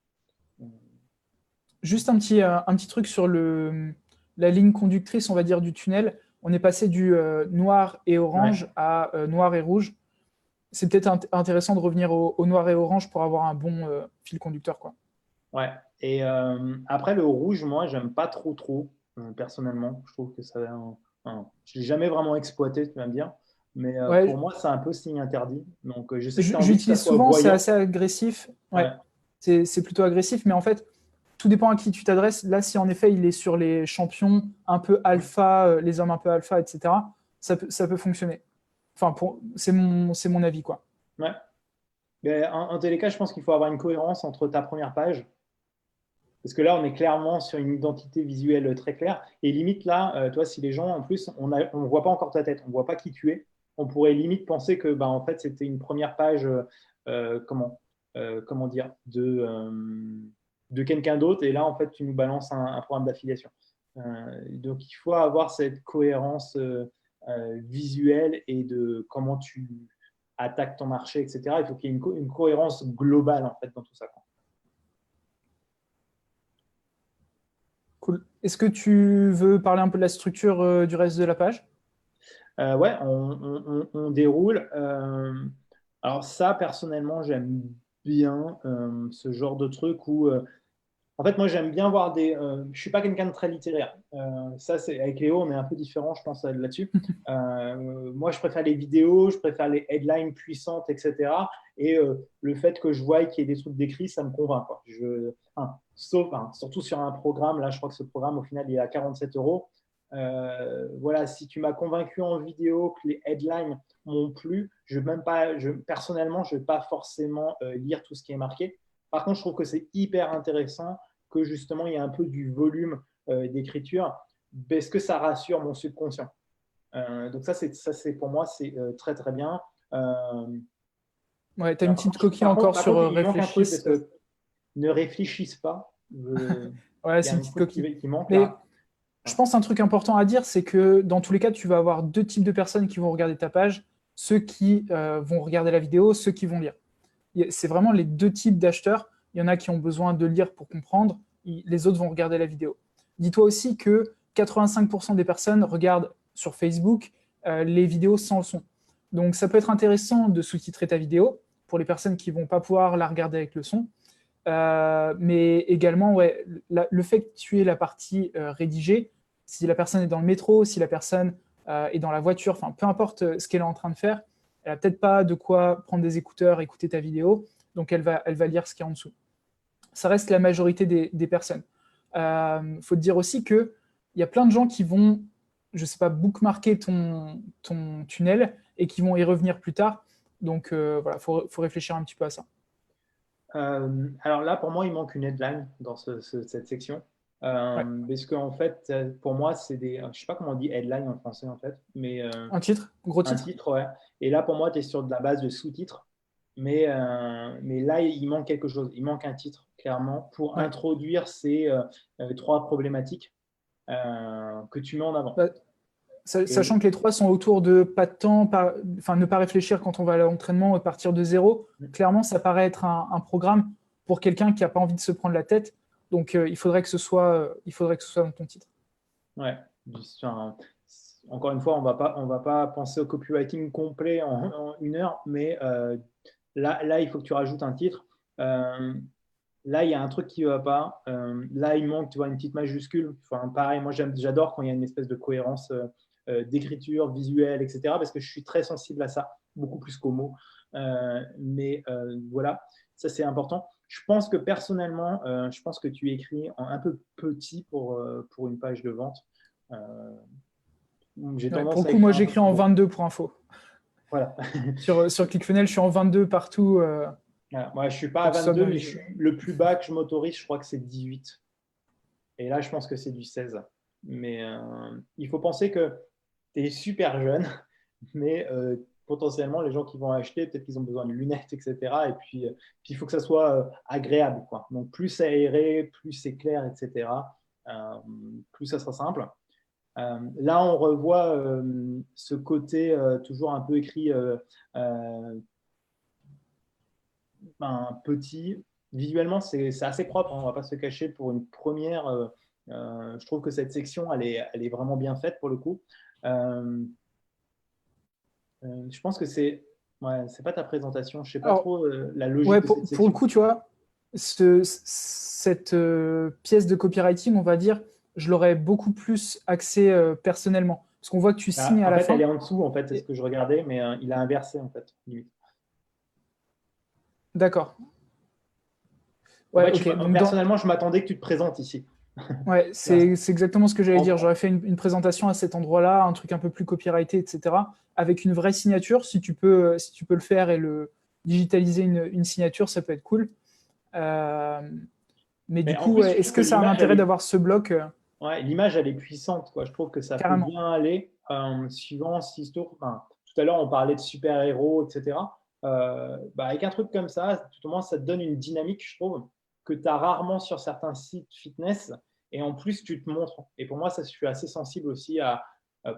Juste un petit truc sur la ligne conductrice, on va dire, du tunnel. On est passé du noir et Ouais, orange à noir et rouge. C'est peut-être intéressant de revenir au noir et orange pour avoir un bon fil conducteur, quoi. ouais. Et après, le rouge, moi, j'aime pas trop, trop, personnellement. Je trouve que ça. Je l'ai jamais vraiment exploité, tu vas me dire. Mais Ouais, pour moi, c'est un peu signe interdit. Donc, je sais que tu as envie que ça j'utilise soit souvent, c'est voyant. assez agressif. Ouais, Ouais. c'est plutôt agressif, mais en fait, tout dépend à qui tu t'adresses. Là, si en effet il est sur les champions un peu alpha, les hommes un peu alpha, etc., ça peut fonctionner. Enfin, c'est mon avis, quoi. Ouais. Mais en tous les cas, je pense qu'il faut avoir une cohérence entre ta première page, parce que là, on est clairement sur une identité visuelle très claire. Et limite, là, toi, si les gens, en plus, on ne voit pas encore ta tête, on ne voit pas qui tu es, on pourrait limite penser que, bah, en fait, c'était une première page, comment dire, de quelqu'un d'autre. Et là, en fait, tu nous balances un programme d'affiliation. Donc, il faut avoir cette cohérence visuelle et de comment tu attaques ton marché, etc. Il faut qu'il y ait une cohérence globale, en fait, dans tout ça, quoi. Cool. Est-ce que tu veux parler un peu de la structure du reste de la page? Ouais, on déroule. Alors ça, personnellement, j'aime bien ce genre de truc où, en fait, moi, j'aime bien voir je suis pas quelqu'un de très littéraire. Ça, c'est avec Léo, on est un peu différent, je pense, là-dessus. Moi, je préfère les vidéos, je préfère les headlines puissantes, etc. Et le fait que je voie qu'il y ait des trucs décrits, ça me convainc, quoi. Surtout sur un programme, là, je crois que ce programme, au final, il est à 47 euros. Voilà, si tu m'as convaincu en vidéo que les headlines m'ont plu, personnellement, je ne vais pas forcément lire tout ce qui est marqué. Par contre, je trouve que c'est hyper intéressant que justement il y ait un peu du volume d'écriture parce que ça rassure mon subconscient. Donc ça c'est pour moi c'est très très bien. Ouais, tu as une petite coquille encore Par sur contre, il manque un truc parce réfléchisse. que ne réfléchissent pas. Ouais, Il y c'est a une un petite truc coquille. qui manque Mais là. je pense un truc important à dire, c'est que dans tous les cas, tu vas avoir deux types de personnes qui vont regarder ta page, ceux qui vont regarder la vidéo, ceux qui vont lire. C'est vraiment les deux types d'acheteurs. Il y en a qui ont besoin de lire pour comprendre, les autres vont regarder la vidéo. Dis-toi aussi que 85% des personnes regardent sur Facebook les vidéos sans le son. Donc ça peut être intéressant de sous-titrer ta vidéo pour les personnes qui ne vont pas pouvoir la regarder avec le son. Mais également, ouais, le fait que tu aies la partie rédigée, si la personne est dans le métro, si la personne est dans la voiture, enfin peu importe ce qu'elle est en train de faire, elle n'a peut-être pas de quoi prendre des écouteurs, écouter ta vidéo, donc elle va lire ce qu'il y a en dessous. Ça reste la majorité des personnes. Faut te dire aussi qu'il y a plein de gens qui vont, je sais pas, bookmarker ton tunnel et qui vont y revenir plus tard. Donc voilà, faut réfléchir un petit peu à ça. Alors là, pour moi, il manque une headline dans cette section. Ouais. Parce qu'en fait, pour moi, c'est des. Je ne sais pas comment on dit headline en français, en fait, mais Un titre, gros un titre. titre, ouais. Et là, pour moi, tu es sur de la base de sous-titres. Mais là, il manque quelque chose. Il manque un titre, clairement, pour Ouais. introduire ces trois problématiques que tu mets en avant. Bah, sachant Et que les trois sont autour de pas de temps, enfin, ne pas réfléchir quand on va à l'entraînement et partir de zéro, clairement, ça paraît être un programme pour quelqu'un qui n'a pas envie de se prendre la tête. Donc, il faudrait que ce soit dans ton titre. ouais, enfin, encore une fois, on va pas penser au copywriting complet en 1 heure, mais là, il faut que tu rajoutes un titre. Euh, Là, il y a un truc qui ne va pas. Là, il manque, tu vois, une petite majuscule. Enfin, pareil, moi, j'adore quand il y a une espèce de cohérence d'écriture, visuelle, etc., parce que je suis très sensible à ça, beaucoup plus qu'aux mots. Voilà, ça, c'est important. Je pense que personnellement, je pense que tu écris un peu petit pour une page de vente. Euh, j'ai Ouais, pour tendance le à coup, moi, écrire un peu j'écris plus en gros. 22 pour info. Voilà. Sur ClickFunnels, je suis en 22 partout. Voilà. Moi, je ne suis pas à Pour que ce soit 22, bien mais visible. le plus bas que je m'autorise, je crois que c'est 18. Et là, je pense que c'est du 16. Mais il faut penser que tu es super jeune, mais potentiellement, les gens qui vont acheter, peut-être qu'ils ont besoin de lunettes, etc. Et puis il faut que ça soit agréable, quoi. Donc, plus c'est aéré, plus c'est clair, etc., plus ça sera simple. Là, on revoit ce côté toujours un peu écrit petit. Visuellement, c'est assez propre, hein, on ne va pas se cacher pour une première. Je trouve que cette section, elle est vraiment bien faite pour le coup. Euh, je pense que c'est pas ta présentation. Je sais pas Alors, trop la logique ouais, de cette pour le section. coup, tu vois, cette pièce de copywriting, on va dire, je l'aurais beaucoup plus axée personnellement. Parce qu'on voit que tu signes à En la fait, elle est fin. en dessous, en fait, c'est ce Et- que je regardais, mais il a inversé, en fait, limite. D'accord. En Ouais, fait, ok. Donc, personnellement, je m'attendais que tu te présentes ici. ouais, Là, c'est exactement ce que j'allais dire. en- J'aurais fait une présentation à cet endroit-là, un truc un peu plus copyrighté, etc. Avec une vraie signature. Si tu peux le faire et le digitaliser une signature, ça peut être cool. Euh, mais mais du en coup, plus, je ouais, est-ce trouve que que ça a un l'image, elle intérêt est d'avoir ce bloc ouais, l'image, elle est puissante, quoi. Je trouve que ça peut carrément? bien aller suivant si enfin, tout à l'heure, on parlait de super-héros, etc. Avec un truc comme ça, tout au moins, ça te donne une dynamique, je trouve, que tu as rarement sur certains sites fitness. Et en plus, tu te montres. Et pour moi, ça, je suis assez sensible aussi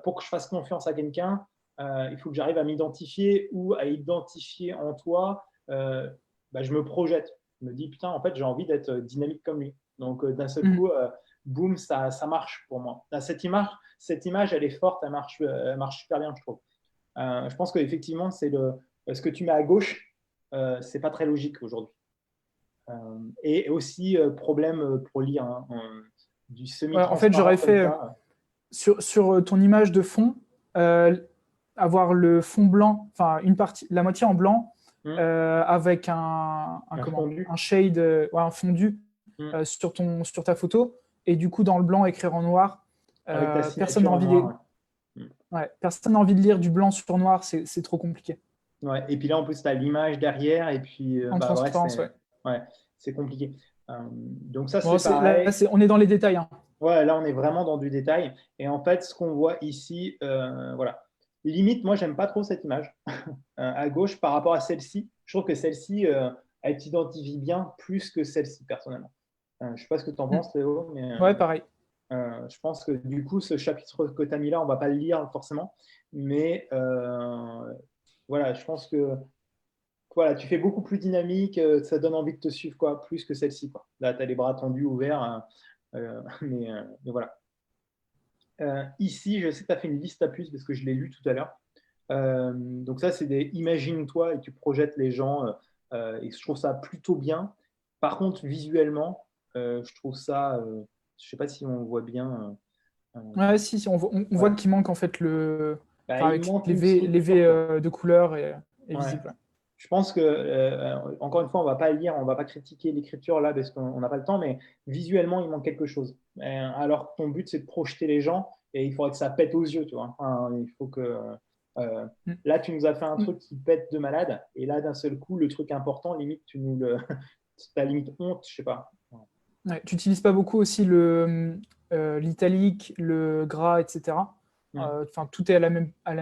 pour que je fasse confiance à quelqu'un, il faut que j'arrive à m'identifier ou à identifier en toi. Je me projette. Je me dis, putain, en fait, j'ai envie d'être dynamique comme lui. Donc, d'un seul Mm. coup, boum, ça marche pour moi. Là, cette image, elle est forte, elle marche super bien, je trouve. Je pense qu'effectivement, ce que tu mets à gauche, c'est pas très logique aujourd'hui. Et aussi, problème pour lire, hein, du Ouais, en fait, j'aurais semi-transparent comme fait ça. sur ton image de fond, euh, avoir le fond blanc, enfin une partie, la moitié en blanc, Hum, avec un comment, fondu. un shade, ouais, un fondu Hum, sur ta photo, et du coup dans le blanc écrire en noir. avec ta Personne n'a signature en envie noir. Ouais. ouais, personne n'a envie de lire du blanc sur noir, c'est trop compliqué. Ouais. Et puis là, en plus, tu as l'image derrière, et puis, En ouais, transparence, ouais. c'est compliqué. Donc, ça, Bon, c'est pareil. on est dans les détails, hein. Ouais, là, on est vraiment dans du détail. Et en fait, ce qu'on voit ici, voilà. Limite, moi, j'aime pas trop cette image à gauche par rapport à celle-ci. Je trouve que celle-ci, elle t'identifie bien plus que celle-ci, personnellement. Je ne sais pas ce que tu en Mm. penses, Léo, mais Ouais, pareil. je pense que du coup, ce chapitre que tu as mis là, on ne va pas le lire forcément. Mais voilà, je pense que voilà, tu fais beaucoup plus dynamique, ça donne envie de te suivre quoi, plus que celle-ci. Quoi. Là, tu as les bras tendus, ouverts, mais voilà. Ici, je sais que tu as fait une liste à puces parce que je l'ai lu tout à l'heure. Donc ça, c'est des imagine-toi et tu projettes les gens et je trouve ça plutôt bien. Par contre, visuellement, je trouve ça, je sais pas si on voit bien. Ouais, si, on voit Ouais. qu'il manque en fait enfin, Il avec manque les une V, structure, quoi. de couleur et Ouais. visible. Ouais. Je pense que, encore une fois, on va pas lire, on va pas critiquer l'écriture là parce qu'on n'a pas le temps, mais visuellement, il manque quelque chose. Alors que ton but, c'est de projeter les gens et il faudrait que ça pète aux yeux, tu vois. Enfin, il faut que. euh, Mm. Là, tu nous as fait un Mm. truc qui pète de malade et là, d'un seul coup, le truc important, limite, tu nous le. T'as limite honte, je sais pas. Ouais, tu n'utilises pas beaucoup aussi l'italique, le gras, etc. Enfin, tout est à la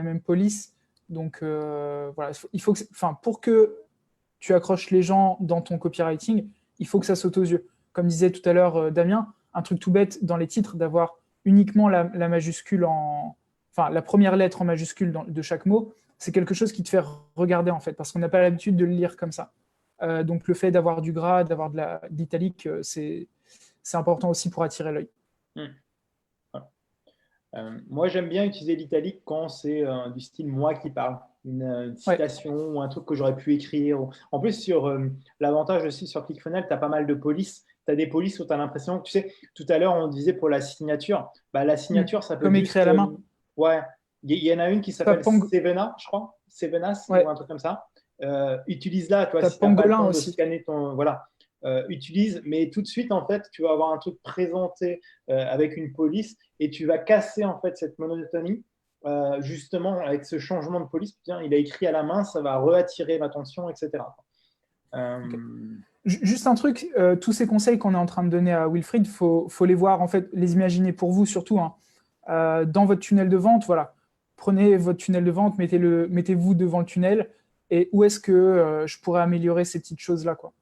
même police. Donc, voilà, il faut que, enfin, pour que tu accroches les gens dans ton copywriting, il faut que ça saute aux yeux. Comme disait tout à l'heure Damien, un truc tout bête dans les titres, d'avoir uniquement la majuscule enfin, la première lettre en majuscule de chaque mot, c'est quelque chose qui te fait regarder, en fait, parce qu'on n'a pas l'habitude de le lire comme ça. Donc, le fait d'avoir du gras, d'avoir de l'italique, c'est important aussi pour attirer l'œil. Hmm. Moi, j'aime bien utiliser l'italique quand c'est du style moi qui parle, une Ouais, citation ou un truc que j'aurais pu écrire. En plus, l'avantage aussi sur ClickFunnels, tu as pas mal de polices. Tu as des polices où tu as l'impression, tu sais, tout à l'heure, on disait pour la signature, bah, la signature, ça peut être comme écrit juste. à la main. Ouais, il y en a une qui T'as s'appelle Sevena, je crois, Sevenas ou ouais, un truc comme ça. Utilise-la, toi, t'as si tu n'as pas le pangolin temps de aussi. scanner ton. Voilà. Utilise, mais tout de suite, en fait, tu vas avoir un truc présenté avec une police et tu vas casser en fait cette monotonie. Justement, avec ce changement de police, tiens, il a écrit à la main, ça va reattirer l'attention, etc. Euh, Ok. Juste un truc, tous ces conseils qu'on est en train de donner à Wilfried, faut les voir, en fait, les imaginer pour vous surtout. Hein. Dans votre tunnel de vente, voilà, prenez votre tunnel de vente, mettez-vous devant le tunnel, et où est-ce que je pourrais améliorer ces petites choses-là, quoi.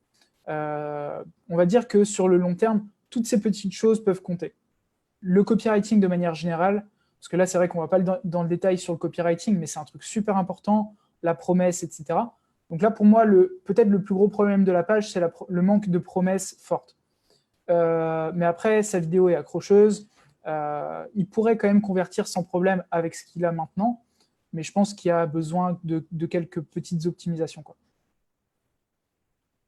On va dire que sur le long terme, toutes ces petites choses peuvent compter. Le copywriting de manière générale, parce que là, c'est vrai qu'on ne va pas dans le détail sur le copywriting, mais c'est un truc super important, la promesse, etc. Donc là, pour moi, peut-être le plus gros problème de la page, c'est le manque de promesses fortes. Mais après, sa vidéo est accrocheuse. Il pourrait quand même convertir sans problème avec ce qu'il a maintenant, mais je pense qu'il y a besoin de quelques petites optimisations, quoi.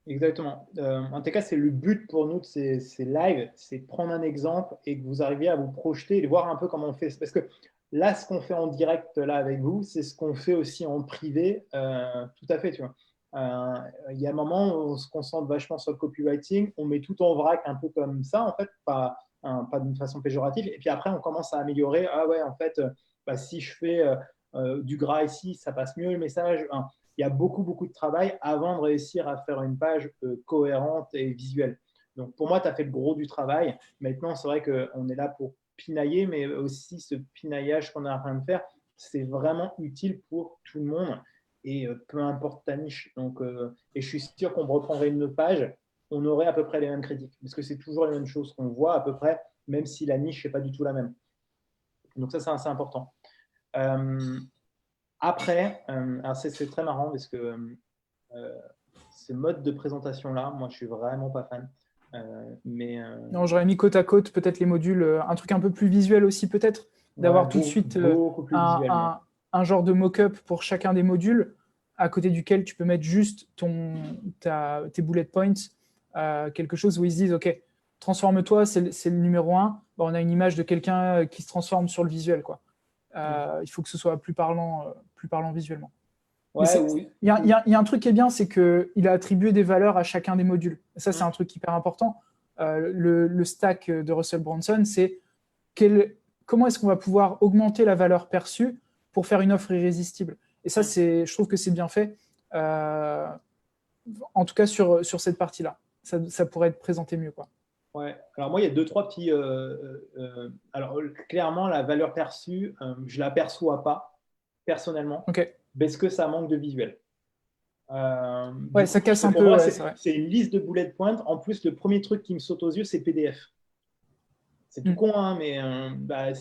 Exactement. En tout cas, c'est le but pour nous de ces lives, c'est de prendre un exemple et que vous arriviez à vous projeter et de voir un peu comment on fait. Parce que là, ce qu'on fait en direct là avec vous, c'est ce qu'on fait aussi en privé, tout à fait. Tu vois. Il y a un moment où on se concentre vachement sur le copywriting, on met tout en vrac un peu comme ça, en fait, pas d'une façon péjorative. Et puis après, on commence à améliorer. Ah ouais, en fait, bah, si je fais du gras ici, ça passe mieux le message. Il y a beaucoup, beaucoup de travail avant de réussir à faire une page cohérente et visuelle. Donc, pour moi, tu as fait le gros du travail. Maintenant, c'est vrai qu'on est là pour pinailler, mais aussi ce pinaillage qu'on est en train de faire, c'est vraiment utile pour tout le monde et peu importe ta niche. Donc, et je suis sûr qu'on reprendrait une page, on aurait à peu près les mêmes critiques parce que c'est toujours les mêmes choses qu'on voit à peu près, même si la niche n'est pas du tout la même. Donc, ça, c'est assez important. Euh, Après, alors c'est très marrant parce que ce mode de présentation-là, moi, je suis vraiment pas fan. Non, j'aurais mis côte à côte peut-être les modules, un truc un peu plus visuel aussi peut-être, Ouais, d'avoir tout de suite beaucoup plus un, visuel, moi. un genre de mock-up pour chacun des modules, à côté duquel tu peux mettre juste tes bullet points, quelque chose où ils se disent, OK, transforme-toi, c'est le numéro un. Bon, on a une image de quelqu'un qui se transforme sur le visuel, quoi. Il faut que ce soit plus parlant visuellement. Mais Ouais, oui. il y a un truc qui est bien, c'est qu'il a attribué des valeurs à chacun des modules. Et ça, c'est un truc hyper important. Le stack de Russell Brunson, c'est comment est-ce qu'on va pouvoir augmenter la valeur perçue pour faire une offre irrésistible. Et ça, je trouve que c'est bien fait, en tout cas sur cette partie-là. Ça pourrait être présenté mieux, quoi. Ouais. Alors moi, il y a deux, trois petits. Alors clairement, la valeur perçue, je la perçois pas personnellement, Ok. parce que ça manque de visuel. Ouais, Du ça coup, casse un pour peu, moi, ouais, c'est vrai. c'est une liste de bullet points. En plus, le premier truc qui me saute aux yeux, c'est PDF. C'est tout Mm. con, hein, mais bah,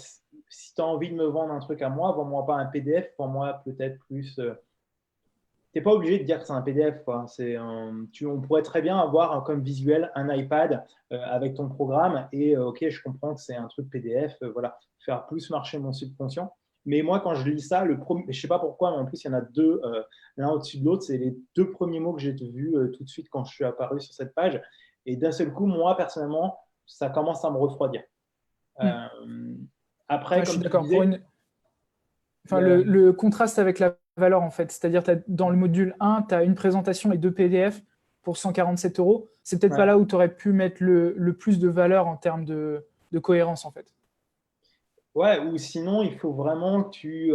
si tu as envie de me vendre un truc à moi, vends-moi pas un PDF, vends-moi peut-être plus. Tu n'es pas obligé de dire que c'est un PDF. Quoi. On pourrait très bien avoir comme visuel un iPad avec ton programme et ok, je comprends que c'est un truc PDF, voilà, faire plus marcher mon subconscient. Mais moi, quand je lis ça, je ne sais pas pourquoi, mais en plus, il y en a deux, l'un au-dessus de l'autre. C'est les deux premiers mots que j'ai vus tout de suite quand je suis apparu sur cette page. Et d'un seul coup, moi, personnellement, ça commence à me refroidir. Mm. Après, Ouais, je suis comme tu d'accord. disais, il Enfin, y a, le contraste avec la valeur, en fait. C'est-à-dire, dans le module 1, tu as une présentation et deux PDF pour 147 euros. C'est peut-être pas ouais. là où tu aurais pu mettre le plus de valeur en termes de cohérence, en fait. Ouais, ou sinon, il faut vraiment que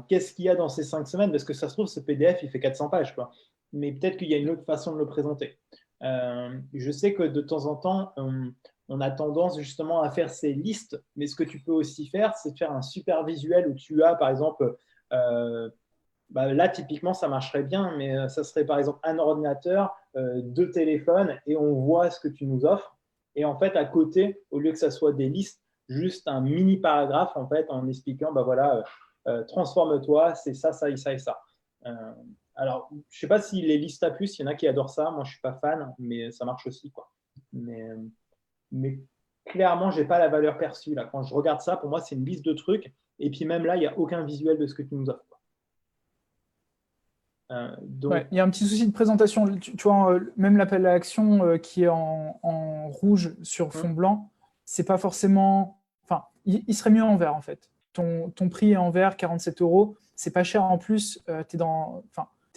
qu'est-ce qu'il y a dans ces 5 semaines? Parce que ça se trouve, ce PDF, il fait 400 pages, quoi. Mais peut-être qu'il y a une autre façon de le présenter. Je sais que de temps en temps, on a tendance justement à faire ces listes, mais ce que tu peux aussi faire, c'est de faire un super visuel où tu as, par exemple, là, typiquement, ça marcherait bien, mais ça serait par exemple un ordinateur, deux téléphones, et on voit ce que tu nous offres. Et en fait, à côté, au lieu que ça soit des listes, juste un mini paragraphe en fait, en expliquant, voilà, transforme-toi, c'est ça, ça et ça et ça. Euh, alors, je ne sais pas si les listes à plus, il y en a qui adorent ça. Moi, je ne suis pas fan, mais ça marche aussi, quoi. Mais clairement, je n'ai pas la valeur perçue. Là. Quand je regarde ça, pour moi, c'est une liste de trucs. Et puis même là, il n'y a aucun visuel de ce que tu nous offres. Ouais, Donc, il y a un petit souci de présentation. Tu vois, même l'appel à l'action qui est en rouge sur fond blanc, c'est pas forcément. Enfin, il serait mieux en vert en fait. Ton prix est en vert, 47 euros. C'est pas cher en plus. Tu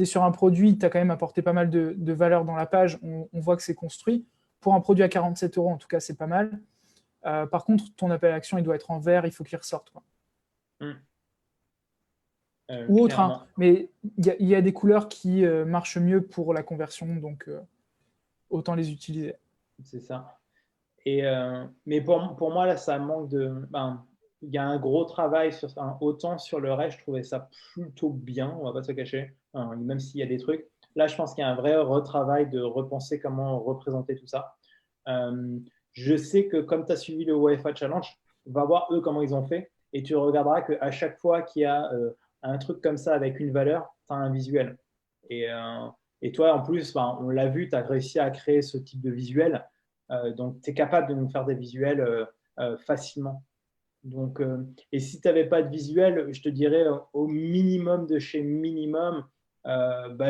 es sur un produit, tu as quand même apporté pas mal de valeur dans la page. On voit que c'est construit. Pour un produit à 47 euros, en tout cas, c'est pas mal. Par contre, ton appel à l'action, il doit être en vert. Il faut qu'il ressorte, quoi. Ou autre, hein. Mais il y a des couleurs qui marchent mieux pour la conversion, donc autant les utiliser. C'est ça. Mais pour moi, là, ça manque de. Il y a un gros travail sur ça. Autant sur le reste, je trouvais ça plutôt bien, on va pas se cacher, même s'il y a des trucs. Là, je pense qu'il y a un vrai retravail de repenser comment représenter tout ça. Je sais que comme tu as suivi le UEFA Challenge, va voir eux comment ils ont fait et tu regarderas qu'à chaque fois qu'il y a un truc comme ça avec une valeur, tu as un visuel. Et toi, en plus, on l'a vu, tu as réussi à créer ce type de visuel. Donc, tu es capable de nous faire des visuels facilement. Donc, et si tu n'avais pas de visuel, je te dirais au minimum de chez minimum,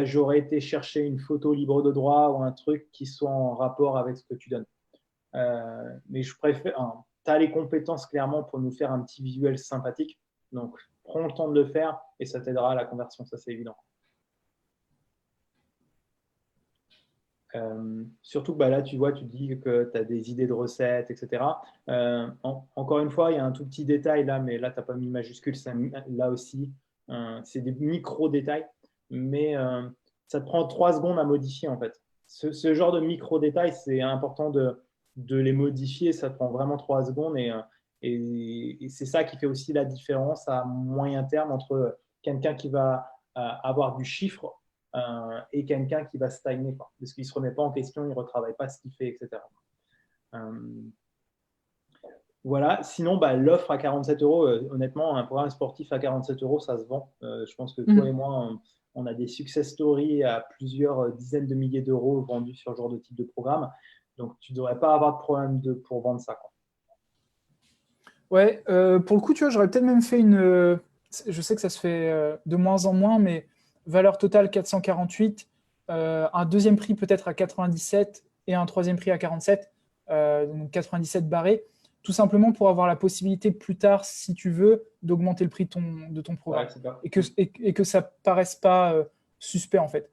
j'aurais été chercher une photo libre de droit ou un truc qui soit en rapport avec ce que tu donnes. Mais je préfère. Tu as les compétences clairement pour nous faire un petit visuel sympathique. Donc, prends le temps de le faire et ça t'aidera à la conversion, ça c'est évident. Surtout que là, tu vois, tu dis que tu as des idées de recettes, etc. Encore une fois, il y a un tout petit détail là, mais là, tu n'as pas mis majuscule, là aussi, c'est des micro-détails, mais ça te prend 3 secondes à modifier en fait. Ce genre de micro-détails, c'est important de les modifier, ça te prend vraiment 3 secondes et c'est ça qui fait aussi la différence à moyen terme entre quelqu'un qui va avoir du chiffre et quelqu'un qui va stagner, quoi, parce qu'il ne se remet pas en question, il ne retravaille pas ce qu'il fait, etc. Voilà, sinon l'offre à 47 euros, honnêtement, un programme sportif à 47 euros, ça se vend. Je pense que toi et moi, on a des success stories à plusieurs dizaines de milliers d'euros vendus sur ce genre de type de programme. Donc, tu ne devrais pas avoir de problème pour vendre ça, quoi. Ouais, pour le coup, tu vois, j'aurais peut-être même fait une. Je sais que ça se fait de moins en moins, mais valeur totale 448, un deuxième prix peut-être à 97 et un troisième prix à 47, donc 97 barré, tout simplement pour avoir la possibilité plus tard, si tu veux, d'augmenter le prix de ton programme. Ouais, et que ça ne paraisse pas suspect en fait.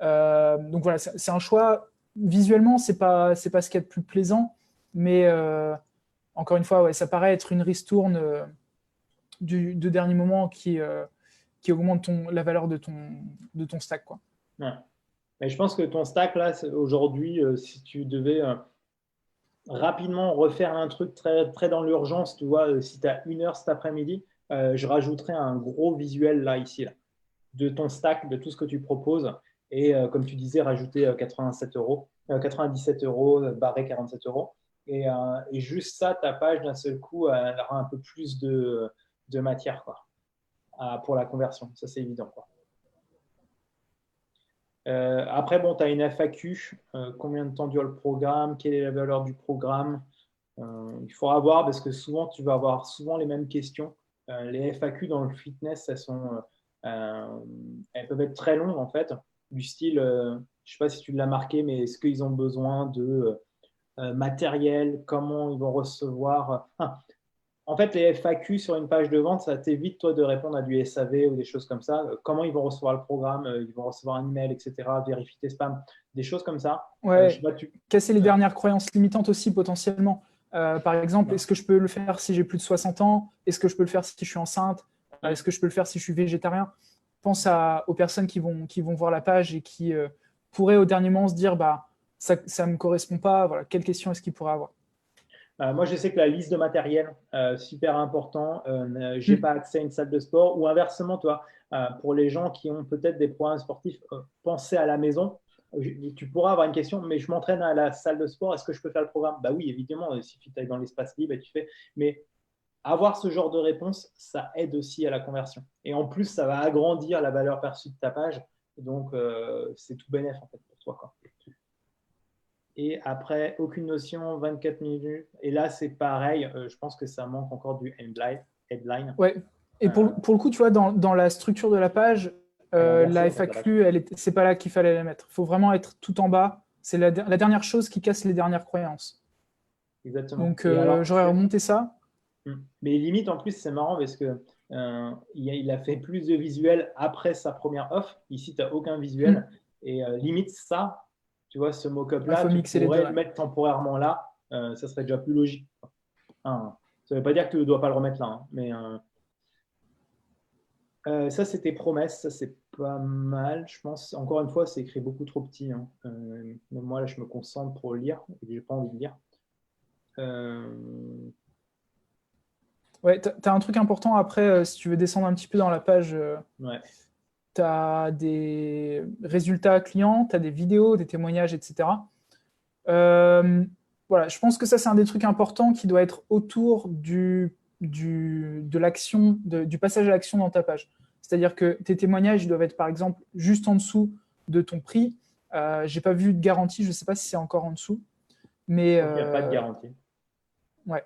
Donc voilà, c'est un choix. Visuellement, c'est pas ce qu'il y a de plus plaisant, mais encore une fois, ouais, ça paraît être une ristourne de dernier moment qui augmente la valeur de ton stack, quoi. Ouais. Mais je pense que ton stack, là, aujourd'hui, si tu devais rapidement refaire un truc très, très dans l'urgence, tu vois, si tu as 1 heure cet après-midi, je rajouterais un gros visuel là, ici, là, de ton stack, de tout ce que tu proposes. Et comme tu disais, rajouter 97 euros, 97 euros, barré 47 euros. Et juste ça, ta page, d'un seul coup, elle aura un peu plus de matière, quoi, pour la conversion. Ça, c'est évident, quoi. Après, bon, tu as une FAQ. Combien de temps dure le programme? Quelle est la valeur du programme? Il faudra voir parce que souvent, tu vas avoir souvent les mêmes questions. Les FAQ dans le fitness, elles peuvent être très longues en fait, du style, je ne sais pas si tu l'as marqué, mais est-ce qu'ils ont besoin de matériel? Comment ils vont recevoir? En fait, les FAQ sur une page de vente, ça t'évite, toi, de répondre à du SAV ou des choses comme ça. Comment ils vont recevoir le programme? Ils vont recevoir un email, etc. Vérifier tes spams, des choses comme ça. Ouais, casser les dernières croyances limitantes aussi, potentiellement. Par exemple, est-ce que je peux le faire si j'ai plus de 60 ans? Est-ce que je peux le faire si je suis enceinte? Est-ce que je peux le faire si je suis végétarien? Pense aux personnes qui vont voir la page et qui pourraient au dernier moment se dire ça ne me correspond pas, voilà, quelle question est-ce qu'il pourrait avoir? Moi, je sais que la liste de matériel, super important. J'ai pas accès à une salle de sport. Ou inversement, toi, pour les gens qui ont peut-être des programmes sportifs, pensez à la maison. Tu pourras avoir une question, mais je m'entraîne à la salle de sport, est-ce que je peux faire le programme? Bah oui, évidemment, il suffit d'aller dans l'espace libre et tu fais. Mais avoir ce genre de réponse, ça aide aussi à la conversion. Et en plus, ça va agrandir la valeur perçue de ta page. Donc, c'est tout bénéf en fait pour toi, quoi. Et après, aucune notion, 24 minutes. Et là, c'est pareil. Je pense que ça manque encore du headline. Ouais. Et pour le coup, tu vois, dans la structure de la page, la FAQ, c'est pas là qu'il fallait la mettre. Il faut vraiment être tout en bas. C'est la dernière chose qui casse les dernières croyances. Exactement. Donc, j'aurais remonté ça. Mais limite, en plus, c'est marrant parce que il a fait plus de visuels après sa première off. Ici, tu n'as aucun visuel. Et limite, ça, tu vois, ce mock-up-là, tu pourrais le mettre temporairement là. Ça serait déjà plus logique. Ça ne veut pas dire que tu ne dois pas le remettre là. Mais ça, c'était promesse. Ça, c'est pas mal. Je pense, encore une fois, c'est écrit beaucoup trop petit. Moi, là, je me concentre pour lire et j'ai pas envie de lire. Ouais, tu as un truc important après, si tu veux descendre un petit peu dans la page, ouais. tu as des résultats clients, tu as des vidéos, des témoignages, etc. Voilà, je pense que ça, c'est un des trucs importants qui doit être autour de l'action, du passage à l'action dans ta page. C'est-à-dire que tes témoignages doivent être, par exemple, juste en dessous de ton prix. J'ai pas vu de garantie, je ne sais pas si c'est encore en dessous. Mais il n'y a pas de garantie. Ouais.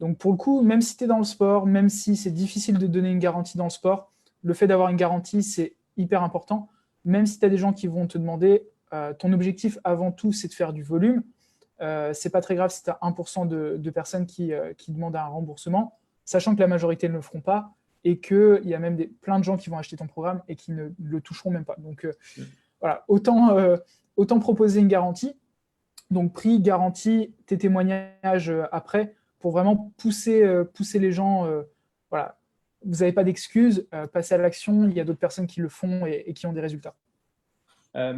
Donc pour le coup, même si tu es dans le sport, même si c'est difficile de donner une garantie dans le sport, le fait d'avoir une garantie, c'est hyper important. Même si tu as des gens qui vont te demander, ton objectif avant tout, c'est de faire du volume. C'est pas très grave si tu as 1% de personnes qui demandent un remboursement, sachant que la majorité ne le feront pas et qu'il y a même plein de gens qui vont acheter ton programme et qui ne le toucheront même pas. Donc voilà, autant proposer une garantie. Donc prix, garantie, tes témoignages après, pour vraiment pousser les gens. Voilà, vous n'avez pas d'excuses, passez à l'action, il y a d'autres personnes qui le font et qui ont des résultats.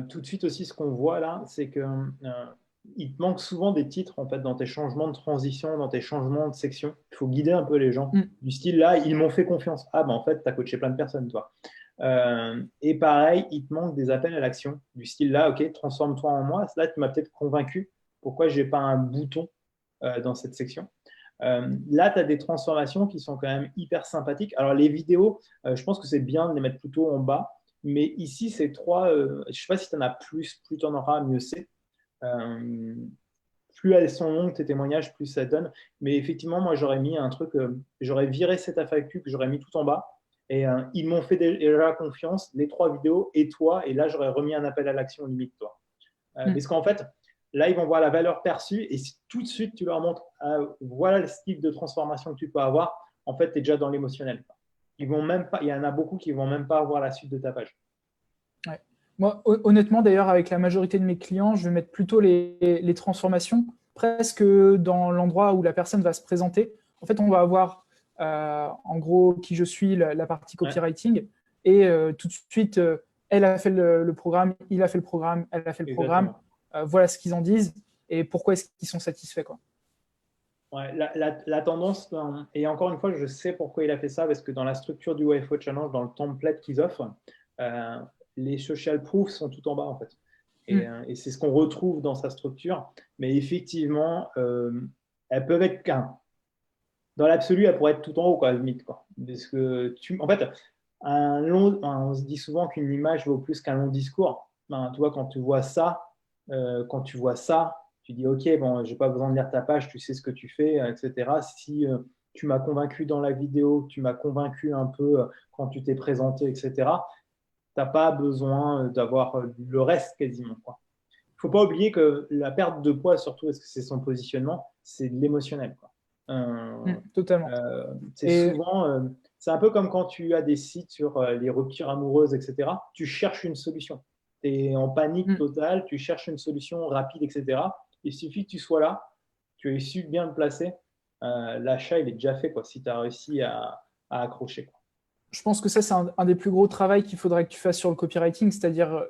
Tout de suite aussi, ce qu'on voit là, c'est que il te manque souvent des titres en fait dans tes changements de transition, dans tes changements de section. Il faut guider un peu les gens. Du style là, ils m'ont fait confiance. Ah ben en fait, tu as coaché plein de personnes toi. Et pareil, il te manque des appels à l'action. Du style là, ok, transforme-toi en moi. Là, tu m'as peut-être convaincu. Pourquoi j'ai pas un bouton dans cette section? Là, tu as des transformations qui sont quand même hyper sympathiques. Alors les vidéos, je pense que c'est bien de les mettre plutôt en bas. Mais ici, ces trois, je ne sais pas si tu en as plus tu en auras, mieux c'est. Plus elles sont longues, tes témoignages, plus ça donne. Mais effectivement, moi, j'aurais mis un truc, j'aurais viré cette FAQ que j'aurais mis tout en bas. Et ils m'ont fait déjà confiance, les trois vidéos et toi. Et là, j'aurais remis un appel à l'action limite toi. Parce qu'en fait, là, ils vont voir la valeur perçue. Et si tout de suite, tu leur montres, voilà le style de transformation que tu peux avoir, en fait, tu es déjà dans l'émotionnel. Ils vont même pas, il y en a beaucoup qui ne vont même pas voir la suite de ta page. Ouais. Moi, honnêtement, d'ailleurs, avec la majorité de mes clients, je vais mettre plutôt les transformations presque dans l'endroit où la personne va se présenter. En fait, on va avoir en gros qui je suis, la partie copywriting, et tout de suite, elle a fait le programme, il a fait le programme, elle a fait le programme. Voilà ce qu'ils en disent et pourquoi est-ce qu'ils sont satisfaits, quoi. Ouais, la tendance, et encore une fois, je sais pourquoi il a fait ça, parce que dans la structure du WFO Challenge, dans le template qu'ils offrent, les social proofs sont tout en bas, en fait. Et c'est ce qu'on retrouve dans sa structure. Mais effectivement, elles peuvent être dans l'absolu, elles pourraient être tout en haut, quoi, limite, quoi. Parce que en fait, on se dit souvent qu'une image vaut plus qu'un long discours. Tu vois, quand tu vois ça, tu dis ok, bon, j'ai pas besoin de lire ta page, tu sais ce que tu fais, etc. Si tu m'as convaincu dans la vidéo, tu m'as convaincu un peu quand tu t'es présenté, etc. T'as pas besoin d'avoir le reste quasiment, quoi. Il faut pas oublier que la perte de poids, surtout parce que c'est son positionnement, c'est de l'émotionnel, quoi. Totalement. Souvent, c'est un peu comme quand tu as des sites sur les ruptures amoureuses, etc. Tu cherches une solution. Tu es en panique totale, tu cherches une solution rapide, etc. Il suffit que tu sois là, tu aies su bien te placer. L'achat, il est déjà fait, quoi, si tu as réussi à accrocher, quoi. Je pense que ça, c'est un des plus gros travaux qu'il faudrait que tu fasses sur le copywriting, c'est-à-dire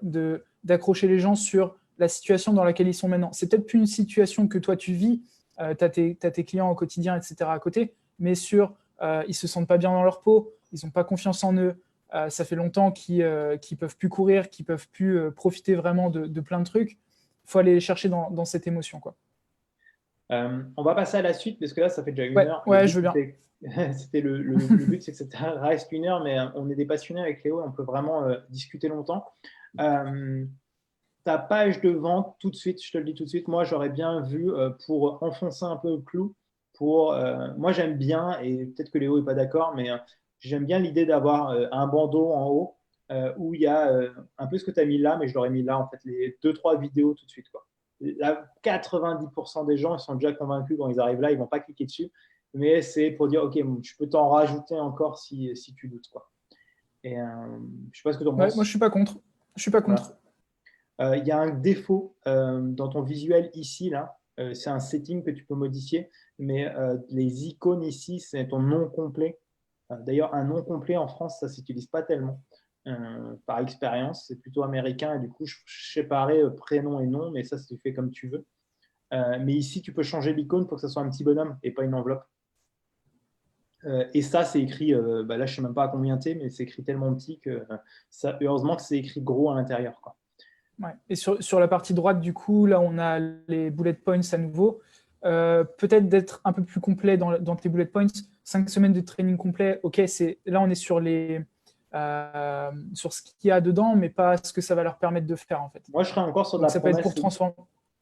d'accrocher les gens sur la situation dans laquelle ils sont maintenant. C'est peut-être plus une situation que toi tu vis, tu as tes clients au quotidien, etc. à côté, mais ils se sentent pas bien dans leur peau, ils n'ont pas confiance en eux, ça fait longtemps qu'ils peuvent plus courir, qu'ils peuvent plus profiter vraiment de plein de trucs. Il faut aller les chercher dans cette émotion, quoi. On va passer à la suite parce que là, ça fait déjà une Ouais, heure. Le ouais, but, je veux bien. le but, c'est que ça reste une heure, mais on est des passionnés avec Léo, on peut vraiment discuter longtemps. Ta page de vente, tout de suite, je te le dis tout de suite, moi, j'aurais bien vu pour enfoncer un peu le clou. Moi, j'aime bien, et peut-être que Léo n'est pas d'accord, mais j'aime bien l'idée d'avoir un bandeau en haut où il y a un peu ce que tu as mis là, mais je l'aurais mis là, en fait, les 2-3 vidéos tout de suite, quoi. Là, 90% des gens ils sont déjà convaincus quand ils arrivent là, ils ne vont pas cliquer dessus. Mais c'est pour dire, OK, je peux t'en rajouter encore si tu doutes, quoi. Et je ne sais pas ce que tu en Ouais, penses. moi, je suis pas contre. Je suis pas contre. Voilà. Il y a un défaut dans ton visuel ici, là. C'est un setting que tu peux modifier, mais les icônes ici, c'est ton nom complet. D'ailleurs, un nom complet en France, ça ne s'utilise pas tellement. Par expérience, c'est plutôt américain et du coup, je séparais prénom et nom, mais ça, c'est fait comme tu veux. Mais ici, tu peux changer l'icône pour que ça soit un petit bonhomme et pas une enveloppe. Et ça, c'est écrit, là, je ne sais même pas à combien t'es, mais c'est écrit tellement petit que heureusement que c'est écrit gros à l'intérieur, quoi. Ouais. Et sur la partie droite, du coup, là, on a les bullet points à nouveau. Peut-être d'être un peu plus complet dans tes bullet points. 5 semaines de training complet, ok, là, on est sur ce qu'il y a dedans, mais pas ce que ça va leur permettre de faire, en fait. Moi, je serais encore sur de Donc, la ça peut être promesse. pour transformer.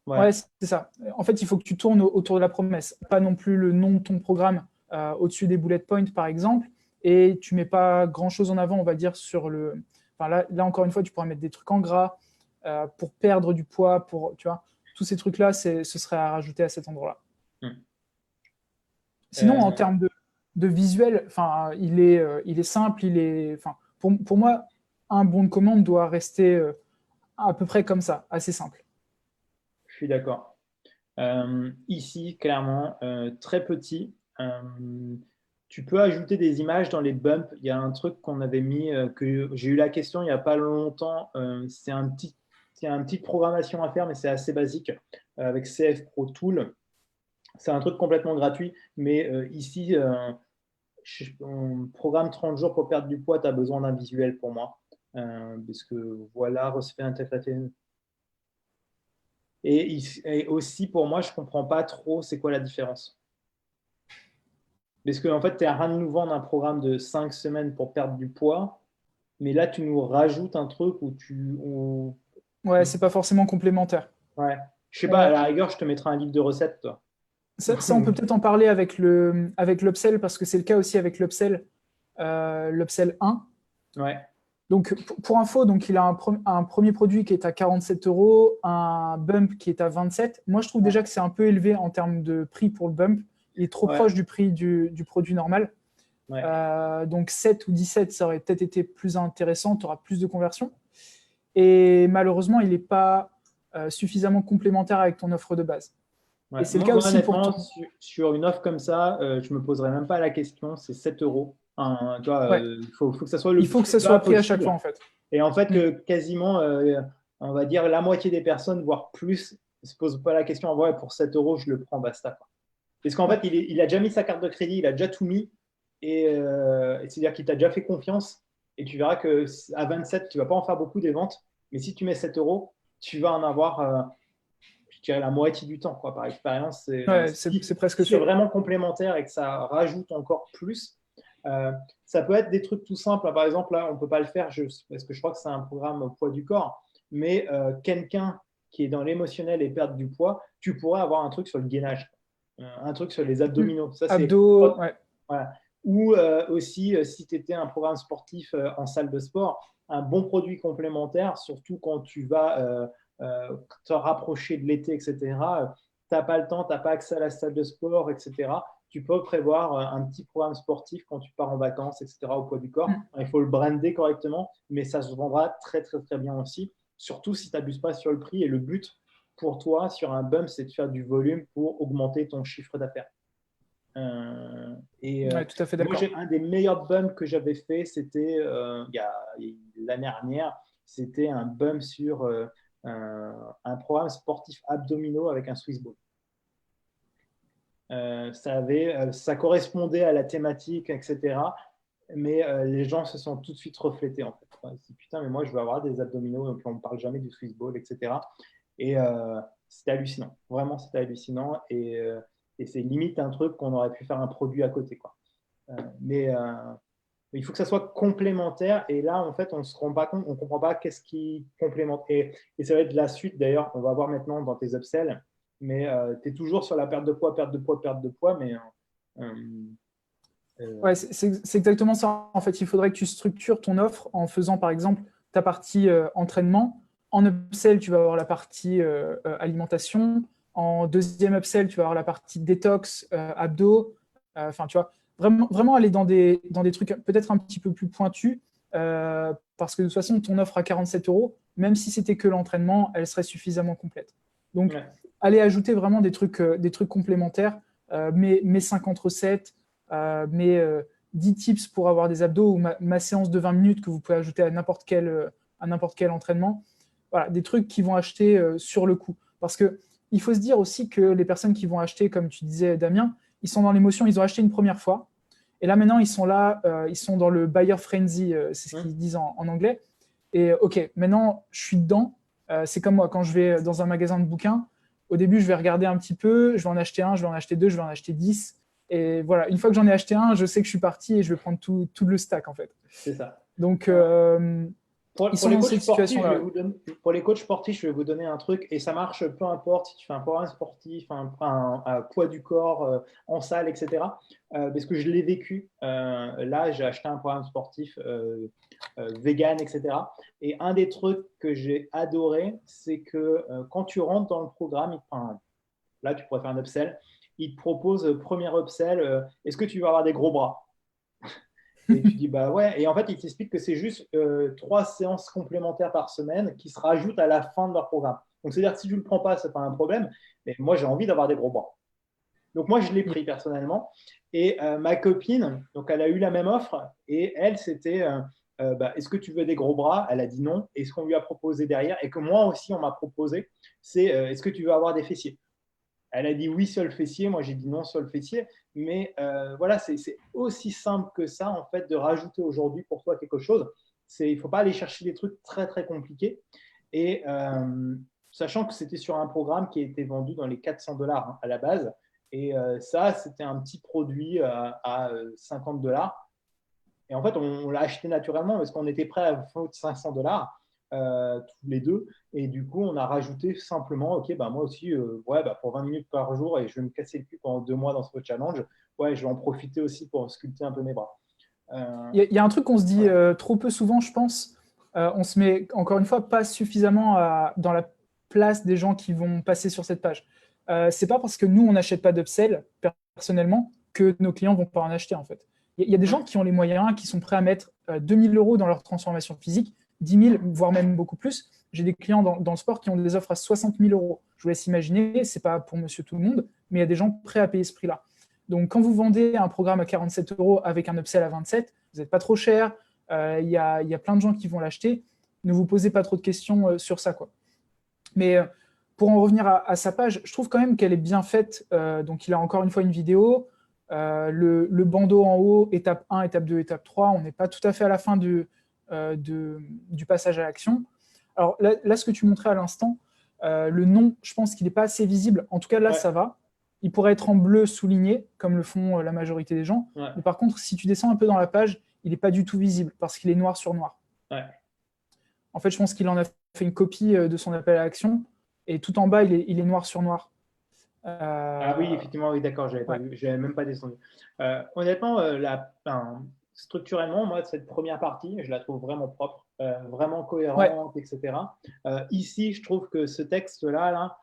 Ouais. Ouais, c'est ça. En fait, il faut que tu tournes autour de la promesse, pas non plus le nom de ton programme au-dessus des bullet points, par exemple, et tu mets pas grand-chose en avant, on va dire, Enfin, là, encore une fois, tu pourrais mettre des trucs en gras pour perdre du poids, tu vois. Tous ces trucs-là, ce serait à rajouter à cet endroit-là. Hmm. Sinon, en termes de visuel, enfin, il est simple, enfin, pour moi, un bon de commande doit rester à peu près comme ça, assez simple. Je suis d'accord. Ici, clairement, très petit. Tu peux ajouter des images dans les bumps. Il y a un truc qu'on avait mis, que j'ai eu la question il n'y a pas longtemps. C'est une petite programmation à faire, mais c'est assez basique avec CF Pro Tool. C'est un truc complètement gratuit, mais ici, on programme 30 jours pour perdre du poids, tu as besoin d'un visuel pour moi. Parce que voilà, recevez un TFAT. Et aussi, pour moi, je ne comprends pas trop c'est quoi la différence. Parce qu'en fait, tu es en train de nous vendre un programme de 5 semaines pour perdre du poids, mais là, tu nous rajoutes un truc où Ouais, c'est pas forcément complémentaire. Ouais. Je sais pas, à Euh, la rigueur, je te mettrai un livre de recettes, toi. ça, on peut peut-être en parler avec l'upsell, parce que c'est le cas aussi avec l'upsell 1. Ouais. Donc, pour info, donc, il a un premier produit qui est à 47 €, un bump qui est à 27. Moi, je trouve déjà que c'est un peu élevé en termes de prix pour le bump. Il est trop Ouais. proche du prix du produit normal. Ouais. Donc, 7 ou 17, ça aurait peut-être été plus intéressant, tu auras plus de conversion. Et malheureusement, il n'est pas suffisamment complémentaire avec ton offre de base. Ouais. Et c'est le Moi, cas aussi pour honnêtement, ton. sur une offre comme ça, je me poserais même pas la question, c'est 7 euros. Tu vois, Ouais, faut que ça soit le il faut que plus ça bas soit pris à chaque possible. fois, en fait. Et en fait, Mm. quasiment, on va dire la moitié des personnes, voire plus, ne se posent pas la question, ouais, pour 7 euros, je le prends, basta, quoi. Parce qu'en Ouais. fait, il a déjà mis sa carte de crédit, il a déjà tout mis, et c'est-à-dire qu'il t'a déjà fait confiance, et tu verras qu'à 27, tu ne vas pas en faire beaucoup des ventes, mais si tu mets 7 euros, tu vas en avoir, je dirais, la moitié du temps, quoi, par expérience. Ouais, Si c'est presque c'est sûr. vraiment complémentaire et que ça rajoute encore plus, euh, ça peut être des trucs tout simples. Par exemple, là, on ne peut pas le faire parce que je crois que c'est un programme au poids du corps, mais quelqu'un qui est dans l'émotionnel et perdre du poids, tu pourrais avoir un truc sur le gainage, un truc sur les Mm. abdominaux. Ça, c'est Abdos, ouais. voilà. Ou aussi, si tu étais un programme sportif en salle de sport, un bon produit complémentaire, surtout quand tu vas te rapprocher de l'été, etc. Tu n'as pas le temps, tu n'as pas accès à la salle de sport, etc. Tu peux prévoir un petit programme sportif quand tu pars en vacances, etc. au poids du corps. Mm. Il faut le brander correctement, mais ça se vendra très, très, très bien aussi. Surtout si tu n'abuses pas sur le prix. Et le but pour toi sur un bump, c'est de faire du volume pour augmenter ton chiffre d'affaires. Ouais, tout à fait Moi, d'accord. j'ai un des meilleurs bumps que j'avais fait, c'était l'année dernière. C'était un bump sur un programme sportif abdominaux avec un Swiss ball. Ça correspondait à la thématique, etc. Mais les gens se sont tout de suite reflétés en fait. Ils se disent, putain, mais moi je veux avoir des abdominaux, et puis on ne parle jamais du Swiss ball, etc. Et c'était hallucinant. Vraiment, c'était hallucinant. Et c'est limite un truc qu'on aurait pu faire un produit à côté, quoi. Mais il faut que ça soit complémentaire. Et là, en fait, on ne se rend pas compte, on ne comprend pas qu'est-ce qui complémente. Et ça va être la suite, d'ailleurs, on va voir maintenant dans tes upsells. Mais tu es toujours sur la perte de poids, perte de poids, perte de poids. Mais Ouais, c'est exactement ça. En fait, il faudrait que tu structures ton offre en faisant, par exemple, ta partie entraînement. En upsell, tu vas avoir la partie alimentation. En deuxième upsell, tu vas avoir la partie détox, abdos. Enfin, tu vois, vraiment aller dans des trucs peut-être un petit peu plus pointus. Parce que de toute façon, ton offre à 47 euros, même si c'était que l'entraînement, elle serait suffisamment complète. Donc, aller ajouter vraiment des trucs complémentaires, mes 50 recettes, mes 10 tips pour avoir des abdos ou ma séance de 20 minutes que vous pouvez ajouter à n'importe quel entraînement. Voilà, des trucs qui vont acheter sur le coup. Parce qu'il faut se dire aussi que les personnes qui vont acheter, comme tu disais, Damien, ils sont dans l'émotion, ils ont acheté une première fois. Et là, maintenant, ils sont là, ils sont dans le buyer frenzy, c'est ce qu'ils disent en anglais. Et OK, maintenant, je suis dedans. C'est comme moi, quand je vais dans un magasin de bouquins, au début, je vais regarder un petit peu, je vais en acheter un, je vais en acheter deux, je vais en acheter 10. Et voilà, une fois que j'en ai acheté un, je sais que je suis parti et je vais prendre tout le stack, en fait. C'est ça. Donc, Pour ils sont les dans coachs cette sportifs, situation-là. Pour les coachs sportifs, je vais vous donner un truc et ça marche peu importe si tu fais un programme sportif, un poids du corps en salle, etc. Parce que je l'ai vécu. Là, j'ai acheté un programme sportif vegan, etc. Et un des trucs que j'ai adoré, c'est que quand tu rentres dans le programme, là, tu pourrais faire un upsell. Il te propose, premier upsell, est-ce que tu veux avoir des gros bras? Et tu dis, bah ouais. Et en fait, ils t'expliquent que c'est juste 3 séances complémentaires par semaine qui se rajoutent à la fin de leur programme. Donc, c'est-à-dire que si tu ne le prends pas, ce n'est pas un problème. Mais moi, j'ai envie d'avoir des gros bras. Donc, moi, je l'ai pris personnellement. Et ma copine, donc, elle a eu la même offre. Et elle, c'était, bah, est-ce que tu veux des gros bras? Elle a dit non. Et ce qu'on lui a proposé derrière, et que moi aussi, on m'a proposé, c'est est-ce que tu veux avoir des fessiers? Elle a dit oui sur le fessier, moi j'ai dit non sur le fessier, mais voilà, c'est aussi simple que ça en fait de rajouter aujourd'hui pour toi quelque chose. Il ne faut pas aller chercher des trucs très très compliqués. Et sachant que c'était sur un programme qui a été vendu dans les 400 $ à la base, et ça c'était un petit produit à 50 $. Et en fait, on l'a acheté naturellement parce qu'on était prêt à foutre 500 $ tous les deux. Et du coup, on a rajouté simplement, OK, bah, moi aussi, ouais, bah, pour 20 minutes par jour et je vais me casser le cul pendant 2 mois dans ce challenge, ouais, je vais en profiter aussi pour sculpter un peu mes bras. Il y a un truc qu'on se dit trop peu souvent, je pense. On se met, encore une fois, pas suffisamment dans la place des gens qui vont passer sur cette page. C'est pas parce que nous, on n'achète pas d'upsell, personnellement, que nos clients vont pas en acheter, en fait. Il y a des gens qui ont les moyens, qui sont prêts à mettre 2000 € dans leur transformation physique, 10 000, voire même beaucoup plus. J'ai des clients dans le sport qui ont des offres à 60 000 €. Je vous laisse imaginer, c'est pas pour monsieur tout le monde, mais il y a des gens prêts à payer ce prix-là. Donc, quand vous vendez un programme à 47 € avec un upsell à 27, vous n'êtes pas trop cher, il y a plein de gens qui vont l'acheter. Ne vous posez pas trop de questions sur ça, quoi. Mais pour en revenir à sa page, je trouve quand même qu'elle est bien faite. Donc, il a encore une fois une vidéo. Le bandeau en haut, étape 1, étape 2, étape 3. On n'est pas tout à fait à la fin du passage à l'action. Alors là, ce que tu montrais à l'instant, le nom, je pense qu'il n'est pas assez visible. En tout cas, là, ça va. Il pourrait être en bleu souligné, comme le font la majorité des gens. Ouais. Mais par contre, si tu descends un peu dans la page, il n'est pas du tout visible parce qu'il est noir sur noir. Ouais. En fait, je pense qu'il en a fait une copie de son appel à l'action. Et tout en bas, il est noir sur noir. Ah oui, effectivement, oui, d'accord, je n'avais même pas descendu. Honnêtement, structurellement, moi, cette première partie, je la trouve vraiment propre, vraiment cohérente, etc. Ici, je trouve que ce texte-là,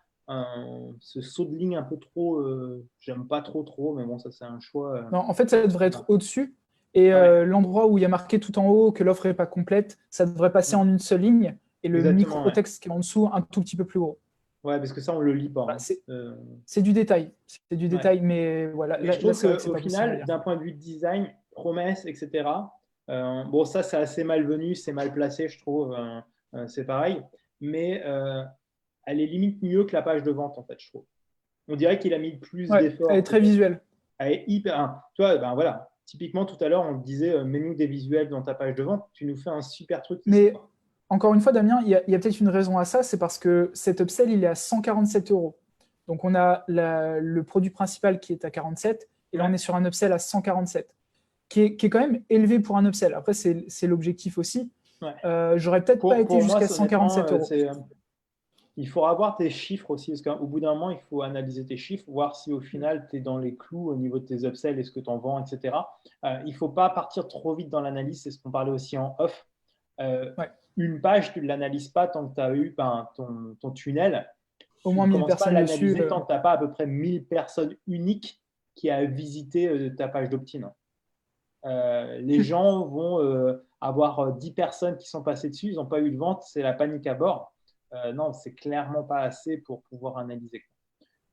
ce saut de ligne un peu trop, j'aime pas trop, mais bon, ça c'est un choix. Non, en fait, ça devrait être au-dessus. Et l'endroit où il y a marqué tout en haut que l'offre n'est pas complète, ça devrait passer en une seule ligne. Et le micro-texte qui est en dessous, un tout petit peu plus gros. Ouais, parce que ça, on ne le lit pas. Voilà, c'est du détail. C'est du détail, mais voilà. Mais je trouve qu'au final, d'un point de vue de design, promesse, etc., bon, ça, c'est assez malvenu, c'est mal placé, je trouve. C'est pareil. mais elle est limite mieux que la page de vente, en fait, je trouve. On dirait qu'il a mis plus Ouais, elle est d'efforts. très visuelle. Elle est hyper. Tu vois, ben voilà. Typiquement, tout à l'heure, on te disait mets-nous des visuels dans ta page de vente. Tu nous fais un super truc ici. Mais encore une fois, Damien, il y a peut-être une raison à ça, c'est parce que cet upsell, il est à 147 euros. Donc, on a le produit principal qui est à 47, et là, on est sur un upsell à 147, qui est quand même élevé pour un upsell. Après, c'est l'objectif aussi. Ouais. J'aurais peut-être pas été Pour moi, jusqu'à 147 euros. Il faut avoir tes chiffres aussi, parce qu'au bout d'un moment, il faut analyser tes chiffres, voir si au final, tu es dans les clous au niveau de tes upsells et ce que tu en vends, etc. Il ne faut pas partir trop vite dans l'analyse, c'est ce qu'on parlait aussi en off. Ouais. Une page, tu ne l'analyses pas tant que tu as eu ton tunnel. Au Tu moins ne 1000 commences pas à personnes dessus. l'analyser tant que tu n'as pas à peu près 1000 personnes uniques qui a visité ta page d'opt-in. Les gens vont avoir 10 personnes qui sont passées dessus, ils n'ont pas eu de vente, c'est la panique à bord. Non, c'est clairement pas assez pour pouvoir analyser.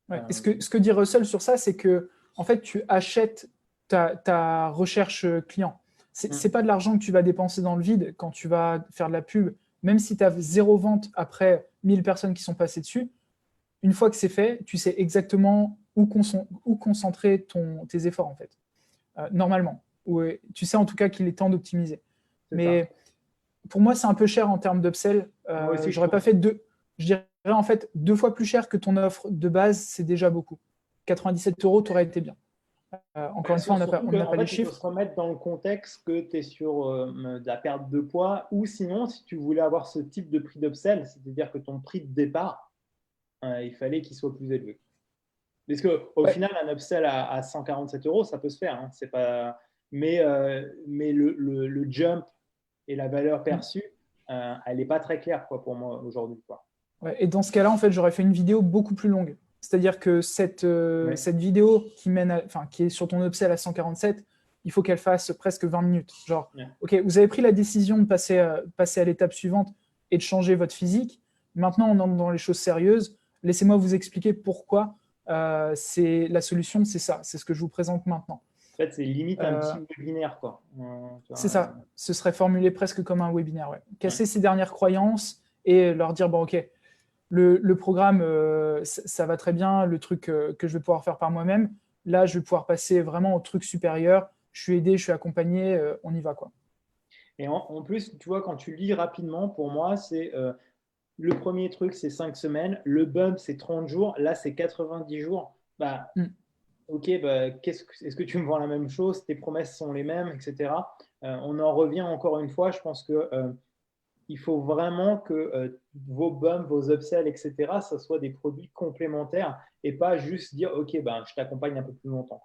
Ouais. Et ce que dit Russell sur ça, c'est que en fait, tu achètes ta recherche client. C'est pas de l'argent que tu vas dépenser dans le vide quand tu vas faire de la pub. Même si tu as 0 vente après 1000 personnes qui sont passées dessus, une fois que c'est fait, tu sais exactement où concentrer tes efforts, en fait. Normalement. Ouais, tu sais en tout cas qu'il est temps d'optimiser. Mais pour moi, c'est un peu cher en termes d'upsell. J'aurais pas fait je dirais en fait 2 fois plus cher que ton offre de base, c'est déjà beaucoup. 97 euros, tu aurais été bien. Encore une fois, on n'a pas les chiffres. Il faut se remettre dans le contexte que tu es sur de la perte de poids, ou sinon, si tu voulais avoir ce type de prix d'upsell, c'est-à-dire que ton prix de départ, il fallait qu'il soit plus élevé. Parce qu'au final, un upsell à 147 euros, ça peut se faire. Hein, c'est pas... mais le jump et la valeur perçue, elle n'est pas très claire pour moi aujourd'hui. Ouais, et dans ce cas-là, en fait, j'aurais fait une vidéo beaucoup plus longue. C'est-à-dire que cette vidéo qui est sur ton upsell à 147, il faut qu'elle fasse presque 20 minutes. Genre, OK, vous avez pris la décision de passer à l'étape suivante et de changer votre physique. Maintenant, on entre dans les choses sérieuses. Laissez-moi vous expliquer pourquoi c'est la solution, c'est ça. C'est ce que je vous présente maintenant. En fait, c'est limite un petit webinaire, quoi. C'est ça. Ce serait formulé presque comme un webinaire. Ouais. Casser ses dernières croyances et leur dire, bon, OK, le programme, ça va très bien, le truc que je vais pouvoir faire par moi-même. Là, je vais pouvoir passer vraiment au truc supérieur. Je suis aidé, je suis accompagné, on y va, quoi. Et en plus, tu vois, quand tu lis rapidement, pour moi, c'est le premier truc, c'est 5 semaines. Le bump, c'est 30 jours. Là, c'est 90 jours. Ok, est-ce que tu me vends la même chose? Tes promesses sont les mêmes, etc. On en revient encore une fois. Je pense que il faut vraiment que vos bumps, vos upsells, etc., ce soit des produits complémentaires et pas juste dire, OK, je t'accompagne un peu plus longtemps.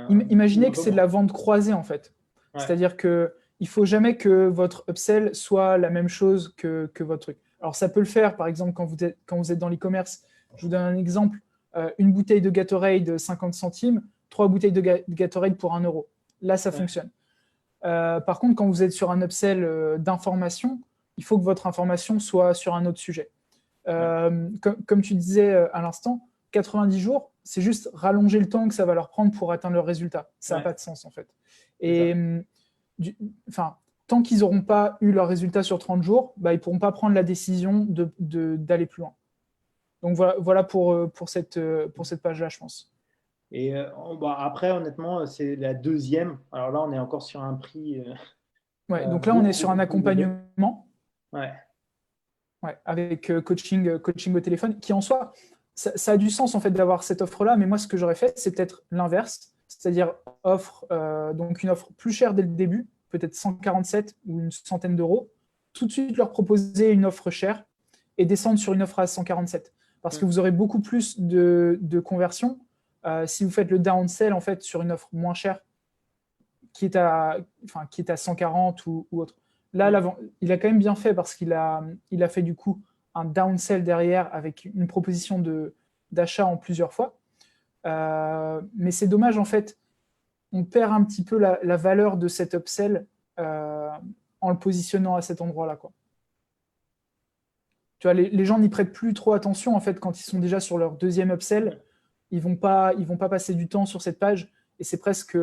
Imaginez que c'est de la vente croisée, en fait. Ouais. C'est-à-dire qu'il ne faut jamais que votre upsell soit la même chose que votre truc. Alors, ça peut le faire, par exemple, quand vous êtes dans l'e-commerce. Je vous donne un exemple. Une bouteille de Gatorade 50 centimes, 3 bouteilles de Gatorade pour 1 euro. Là, ça fonctionne. Par contre, quand vous êtes sur un upsell d'information, il faut que votre information soit sur un autre sujet. Comme tu disais à l'instant, 90 jours, c'est juste rallonger le temps que ça va leur prendre pour atteindre leur résultat. Ça n'a pas de sens, en fait. Et tant qu'ils n'auront pas eu leur résultat sur 30 jours, ils ne pourront pas prendre la décision d'aller plus loin. Donc voilà pour cette page-là, je pense. Et après, honnêtement, c'est la deuxième. Alors là, on est encore sur un prix. Donc là, on est sur un accompagnement. Ouais, avec coaching au téléphone, qui en soi, ça a du sens en fait d'avoir cette offre-là, mais moi, ce que j'aurais fait, c'est peut-être l'inverse, c'est-à-dire donc une offre plus chère dès le début, peut-être 147 ou une centaine d'euros, tout de suite leur proposer une offre chère et descendre sur une offre à 147, parce que vous aurez beaucoup plus de conversion si vous faites le downsell en fait sur une offre moins chère qui est à 140 ou autre. Là, il a quand même bien fait parce qu'il a fait du coup un downsell derrière avec une proposition d'achat en plusieurs fois. Mais c'est dommage, en fait, on perd un petit peu la valeur de cet upsell en le positionnant à cet endroit-là, quoi. Tu vois, les gens n'y prêtent plus trop attention, en fait, quand ils sont déjà sur leur deuxième upsell. Ils vont pas passer du temps sur cette page et c'est presque...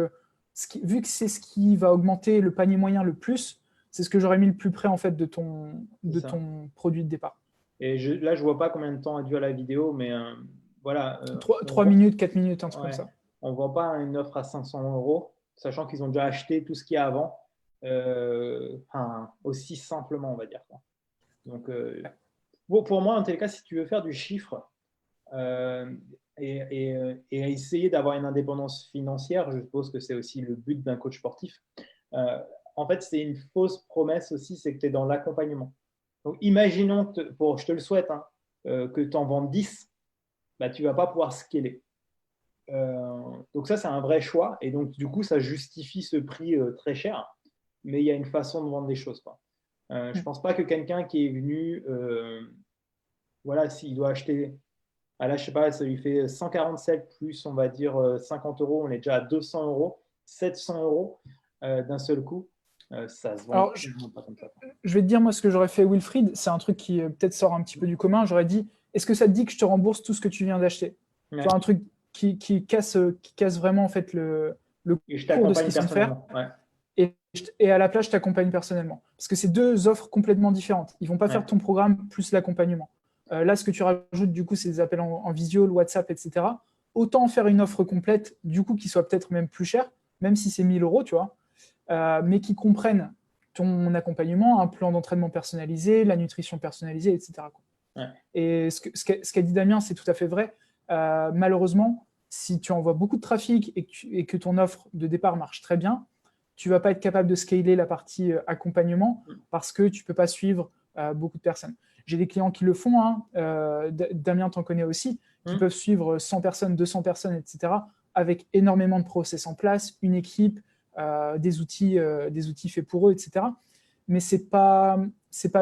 vu que c'est ce qui va augmenter le panier moyen le plus, c'est ce que j'aurais mis le plus près en fait de C'est ça. ton produit de départ. Et là, je vois pas combien de temps a duré la vidéo, mais voilà. 3 minutes, 4 minutes, un truc comme Ouais, ça. on ne vend pas une offre à 500 €, sachant qu'ils ont déjà acheté tout ce qu'il y a avant, aussi simplement, on va dire. Donc, bon, pour moi, en tous les cas, si tu veux faire du chiffre euh, et essayer d'avoir une indépendance financière, je suppose que c'est aussi le but d'un coach sportif. Euh, En fait, c'est une fausse promesse aussi, c'est que tu es dans l'accompagnement. Donc, imaginons, je te le souhaite, hein, que tu en vendes 10, bah, tu ne vas pas pouvoir scaler. Donc ça, c'est un vrai choix. Et donc, du coup, ça justifie ce prix très cher. Mais il y a une façon de vendre les choses, quoi. Je ne pense pas que quelqu'un qui est venu, voilà, s'il doit acheter, là, je sais pas, ça lui fait 147 plus, on va dire, 50 €, on est déjà à 200 €, 700 € d'un seul coup. Ça se vend Alors, pas comme ça, quoi. je vais te dire, moi, ce que j'aurais fait, Wilfried, c'est un truc qui peut-être sort un petit peu du commun. J'aurais dit, est-ce que ça te dit que je te rembourse tout ce que tu viens d'acheter? Tu Ouais. vois, un truc qui casse vraiment en fait le Et je cours de ce t'accompagne qu'ils sont faire. personnellement. Ouais. Et à la place, je t'accompagne personnellement. Parce que c'est deux offres complètement différentes. Ils vont pas Ouais. faire ton programme plus l'accompagnement. Là, ce que tu rajoutes, du coup, c'est des appels en visio, le WhatsApp, etc. Autant faire une offre complète, du coup, qui soit peut-être même plus chère, même si c'est 1 000 €, tu vois, mais qui comprennent ton accompagnement, un plan d'entraînement personnalisé, la nutrition personnalisée, etc., quoi. Ouais. Et ce qu'a dit Damien, c'est tout à fait vrai. Malheureusement, si tu envoies beaucoup de trafic et que ton offre de départ marche très bien, tu ne vas pas être capable de scaler la partie accompagnement parce que tu ne peux pas suivre beaucoup de personnes. J'ai des clients qui le font, hein, Damien t'en connaît aussi, qui peuvent suivre 100 personnes, 200 personnes, etc., avec énormément de process en place, une équipe, des outils faits pour eux, etc. Mais ce n'est pas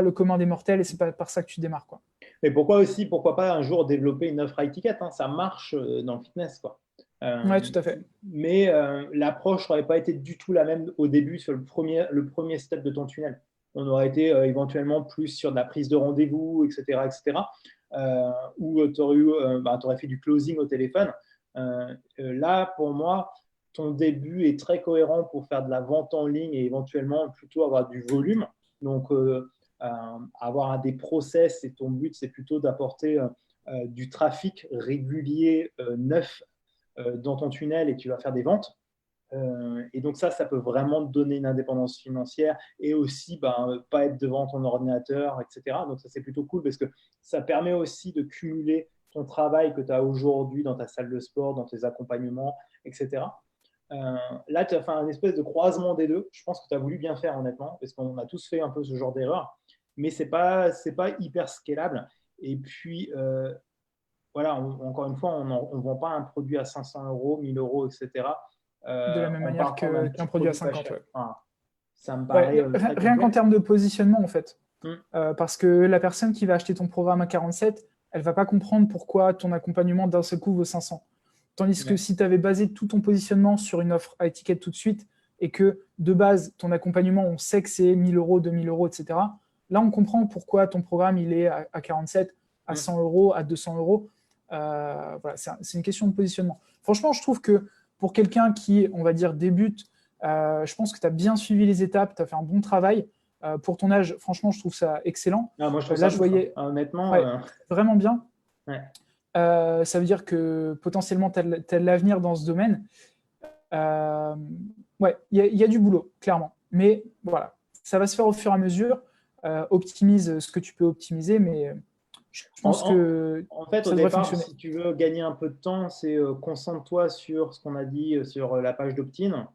le commun des mortels et ce n'est pas par ça que tu démarres, quoi. Mais pourquoi pas un jour développer une offre high ticket, hein, ça marche dans le fitness, quoi. Ouais, tout à fait. Mais l'approche n'aurait pas été du tout la même au début sur le premier step de ton tunnel. On aurait été éventuellement plus sur de la prise de rendez-vous, etc., etc. Où tu aurais fait du closing au téléphone. Là, pour moi, ton début est très cohérent pour faire de la vente en ligne et éventuellement plutôt avoir du volume. Donc, avoir des process, et ton but, c'est plutôt d'apporter du trafic régulier, neuf, dans ton tunnel, et tu vas faire des ventes. Et donc ça peut vraiment te donner une indépendance financière et aussi pas être devant ton ordinateur, etc. Donc ça, c'est plutôt cool parce que ça permet aussi de cumuler ton travail que tu as aujourd'hui dans ta salle de sport, dans tes accompagnements, etc. Là, tu as fait un espèce de croisement des deux. Je pense que tu as voulu bien faire, honnêtement, parce qu'on a tous fait un peu ce genre d'erreur, mais c'est pas hyper scalable. Et puis, voilà, encore une fois, on ne vend pas un produit à 500 €, 1 000 €, etc. De la même En manière partant d'un qu'un petit produit à produit pas 50, cher. ouais. Enfin, ça me paraît Ouais, très rien qu'en complexe. termes de positionnement, en fait. Hum, Parce que la personne qui va acheter ton programme à 47, elle va pas comprendre pourquoi ton accompagnement d'un seul coup vaut 500. Tandis que ouais. si tu avais basé tout ton positionnement sur une offre à étiquette tout de suite et que de base, ton accompagnement, on sait que c'est 1 000 €, 2 000 €, etc., là, on comprend pourquoi ton programme, il est à 47, à 100 €, à 200 €. Voilà, c'est une question de positionnement. Franchement, je trouve que pour quelqu'un qui, on va dire, débute, je pense que tu as bien suivi les étapes, tu as fait un bon travail. Pour ton âge, franchement, je trouve ça excellent. Ah, moi, je trouve Là, ça je ouf, hein. voyais, Honnêtement, ouais, vraiment bien. ouais. Ça veut dire que potentiellement, tu as de l'avenir dans ce domaine. Euh, ouais, il y a du boulot, clairement. Mais voilà, ça va se faire au fur et à mesure. Optimise ce que tu peux optimiser, mais je En, pense en- que En fait, au ça devrait départ, fonctionner. si tu veux gagner un peu de temps, c'est concentre-toi sur ce qu'on a dit sur la page d'opt-in,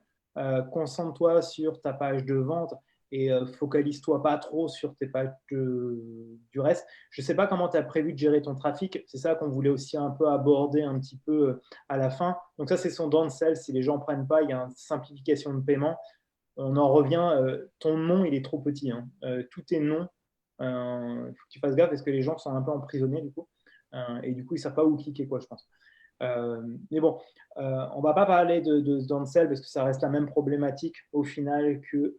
concentre-toi sur ta page de vente et focalise-toi pas trop sur tes pages du reste. Je ne sais pas comment tu as prévu de gérer ton trafic, c'est ça qu'on voulait aussi un peu aborder un petit peu à la fin. Donc ça, c'est son downsell. Si les gens ne prennent pas, il y a une simplification de paiement. On en revient, ton nom, il est trop petit, hein. Tout est nom. Il faut que tu fasses gaffe parce que les gens sont un peu emprisonnés du coup. Et du coup, ils ne savent pas où cliquer, quoi, je pense. Mais bon, on ne va pas parler de downsell parce que ça reste la même problématique au final que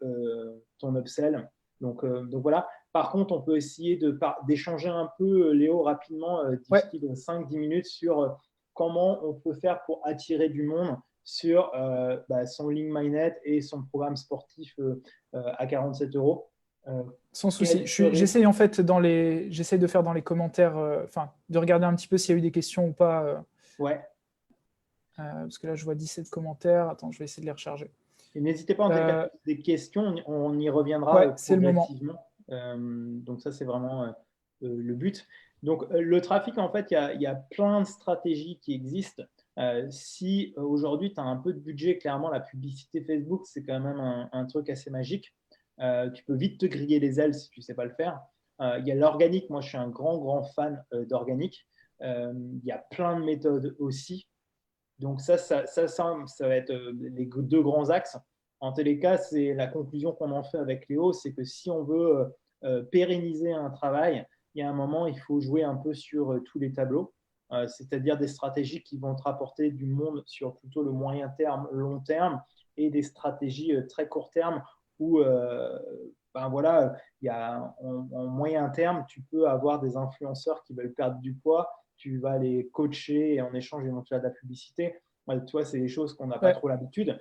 ton upsell. Donc voilà. Par contre, on peut essayer d'échanger un peu, Léo, rapidement, du Ouais, style 5-10 minutes sur comment on peut faire pour attirer du monde sur son Link MyNet et son programme sportif à 47 €. Sans souci. J'essaye en fait j'essaye de faire dans les commentaires, de regarder un petit peu s'il y a eu des questions ou pas. Ouais. Parce que là, je vois 17 commentaires. Attends, je vais essayer de les recharger. Et n'hésitez pas en à poser des questions, on y reviendra ouais, progressivement. Donc ça, c'est vraiment le but. Donc le trafic, en fait, il y a plein de stratégies qui existent. Si aujourd'hui, tu as un peu de budget, clairement, la publicité Facebook, c'est quand même un truc assez magique. Tu peux vite te griller les ailes si tu ne sais pas le faire. Il y a l'organique. Moi, je suis un grand fan d'organique. Il y a plein de méthodes aussi. Donc ça va être les deux grands axes. En tous les cas, c'est la conclusion qu'on en fait avec Léo, c'est que si on veut pérenniser un travail, il y a un moment, il faut jouer un peu sur tous les tableaux, c'est-à-dire des stratégies qui vont te rapporter du monde sur plutôt le moyen terme, long terme, et des stratégies très court terme où en moyen terme, tu peux avoir des influenceurs qui veulent perdre du poids, tu vas les coacher et en échange, ils vont te faire de la publicité. Tu vois, c'est des choses qu'on n'a pas trop l'habitude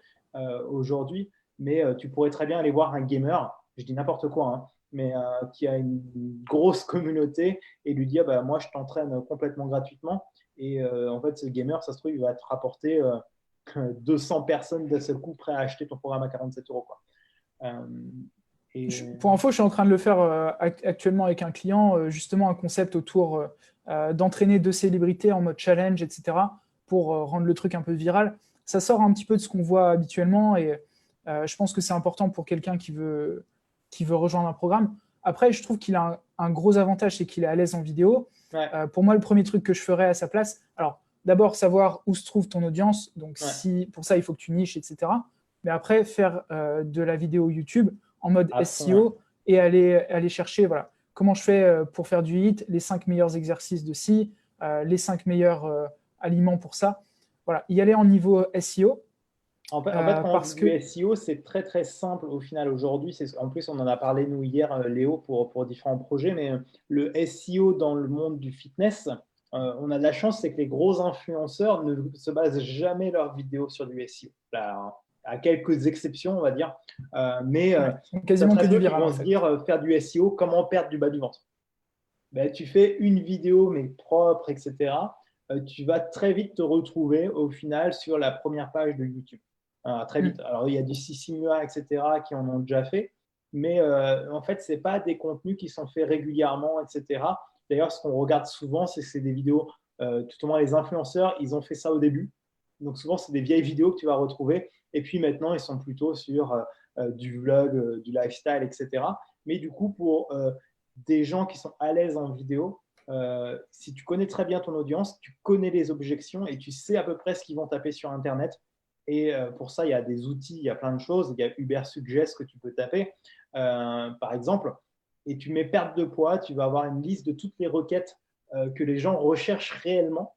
aujourd'hui, mais tu pourrais très bien aller voir un gamer, je dis n'importe quoi, hein, mais qui a une grosse communauté et lui dire moi, je t'entraîne complètement gratuitement. Et en fait, ce gamer, ça se trouve, il va te rapporter 200 personnes d'un seul coup prêts à acheter ton programme à 47 €. Pour info, je suis en train de le faire actuellement avec un client, justement un concept autour d'entraîner deux célébrités en mode challenge, etc., pour rendre le truc un peu viral. Ça sort un petit peu de ce qu'on voit habituellement et je pense que c'est important pour quelqu'un qui veut rejoindre un programme. Après, je trouve qu'il a un gros avantage, c'est qu'il est à l'aise en vidéo. Ouais. Pour moi, le premier truc que je ferais à sa place, alors d'abord savoir où se trouve ton audience, donc pour ça, il faut que tu niches, etc. Mais après, faire de la vidéo YouTube en mode SEO et aller chercher, voilà, comment je fais pour faire du hit, les 5 meilleurs exercices de ci, les 5 meilleurs aliments pour ça. Voilà, y aller en niveau SEO. En fait, quand on dit du SEO, c'est très très simple au final aujourd'hui. En plus, on en a parlé nous hier, Léo, pour différents projets, mais le SEO dans le monde du fitness, on a de la chance, c'est que les gros influenceurs ne se basent jamais leurs vidéos sur du SEO. Là, à quelques exceptions, on va dire. Mais quasiment que du viral. Ils vont en se fait. dire faire du SEO, comment perdre du bas du ventre. Tu fais une vidéo, mais propre, etc. Tu vas très vite te retrouver au final sur la première page de YouTube. Très vite. Alors, il y a du Sissimua, etc., qui en ont déjà fait. Mais en fait, ce n'est pas des contenus qui sont faits régulièrement, etc. D'ailleurs, ce qu'on regarde souvent, c'est des vidéos, tout au moins les influenceurs, ils ont fait ça au début. Donc, souvent, c'est des vieilles vidéos que tu vas retrouver. Et puis maintenant, ils sont plutôt sur du vlog, du lifestyle, etc. Mais du coup, pour des gens qui sont à l'aise en vidéo, si tu connais très bien ton audience, tu connais les objections et tu sais à peu près ce qu'ils vont taper sur Internet. Et pour ça, il y a des outils, il y a plein de choses. Il y a Uber Suggest que tu peux taper, par exemple. Et tu mets perte de poids, tu vas avoir une liste de toutes les requêtes que les gens recherchent réellement.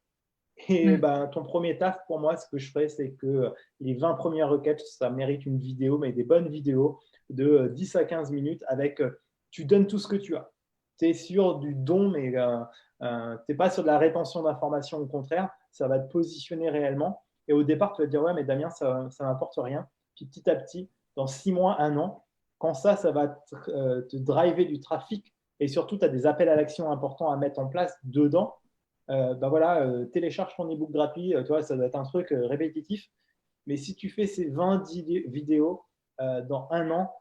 Et ton premier taf, pour moi, ce que je ferais, c'est que les 20 premières requêtes, ça mérite une vidéo, mais des bonnes vidéos de 10 à 15 minutes avec tu donnes tout ce que tu as. Tu es sur du don, mais tu n'es pas sur de la rétention d'informations. Au contraire, ça va te positionner réellement. Et au départ, tu vas te dire, ouais, mais Damien, ça ne m'apporte rien. Puis petit à petit, dans 6 mois, 1 an, quand ça va te driver du trafic et surtout, tu as des appels à l'action importants à mettre en place dedans, télécharge ton ebook gratuit. Tu vois, ça doit être un truc répétitif. Mais si tu fais ces 20 vidéos dans 1 an,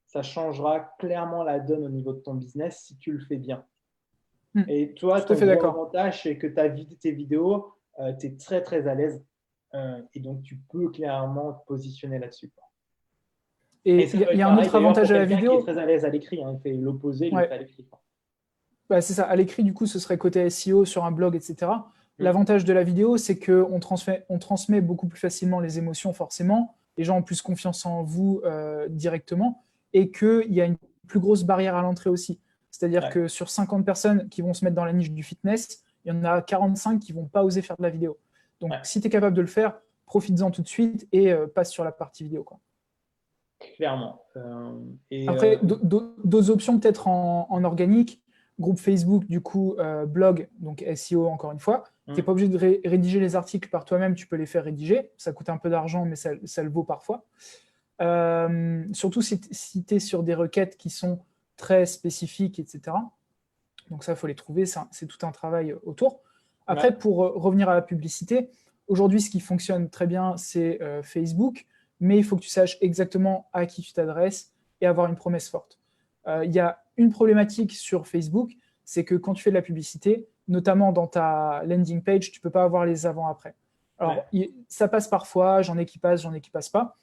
ça changera clairement la donne au niveau de ton business si tu le fais bien. Et toi, ton gros avantage, c'est que tes vidéos, tu es très, très à l'aise. Et donc, tu peux clairement te positionner là-dessus. Et il y a un autre avantage à la vidéo. Qui est très à l'aise à l'écrit. Il fait l'opposé, il le fait à l'écrit. C'est ça. À l'écrit, du coup, ce serait côté SEO sur un blog, etc. L'avantage de la vidéo, c'est qu'on transmet beaucoup plus facilement les émotions, forcément. Les gens ont plus confiance en vous directement et qu'il y a une plus grosse barrière à l'entrée aussi. C'est-à-dire que sur 50 personnes qui vont se mettre dans la niche du fitness, il y en a 45 qui ne vont pas oser faire de la vidéo. Donc, si tu es capable de le faire, profites-en tout de suite et passe sur la partie vidéo. Clairement. Après, d'autres options peut-être en organique. Groupe Facebook, du coup, blog, donc SEO encore une fois. Tu n'es pas obligé de rédiger les articles par toi-même, tu peux les faire rédiger. Ça coûte un peu d'argent, mais ça le vaut parfois. Surtout si tu es sur des requêtes qui sont très spécifiques, etc. Donc ça, il faut les trouver, c'est tout un travail autour. Après, pour revenir à la publicité, aujourd'hui, ce qui fonctionne très bien, c'est Facebook, mais il faut que tu saches exactement à qui tu t'adresses et avoir une promesse forte. Il y a une problématique sur Facebook, c'est que quand tu fais de la publicité, notamment dans ta landing page, tu ne peux pas avoir les avant-après. Alors, ça passe parfois, j'en ai qui passent pas.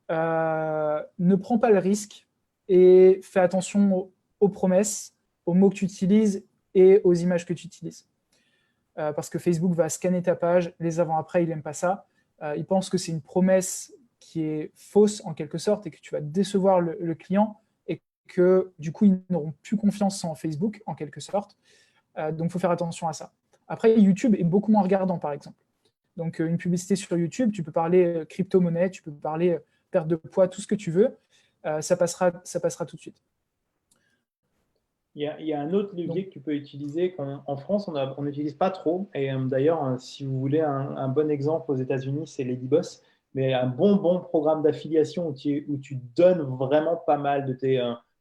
Ne prends pas le risque et fais attention aux promesses, aux mots que tu utilises et aux images que tu utilises. Parce que Facebook va scanner ta page, les avant-après, il n'aime pas ça. Il pense que c'est une promesse qui est fausse en quelque sorte et que tu vas décevoir le client et que du coup, ils n'auront plus confiance en Facebook en quelque sorte. Donc, il faut faire attention à ça. Après, YouTube est beaucoup moins regardant, par exemple. Donc, une publicité sur YouTube, tu peux parler crypto-monnaie, tu peux parler perte de poids, tout ce que tu veux, ça passera tout de suite. Il y a un autre levier que tu peux utiliser qu'en France, on n'utilise pas trop. Et d'ailleurs, si vous voulez un bon exemple aux États-Unis, c'est Ladyboss. Mais un bon programme d'affiliation où tu donnes vraiment pas mal de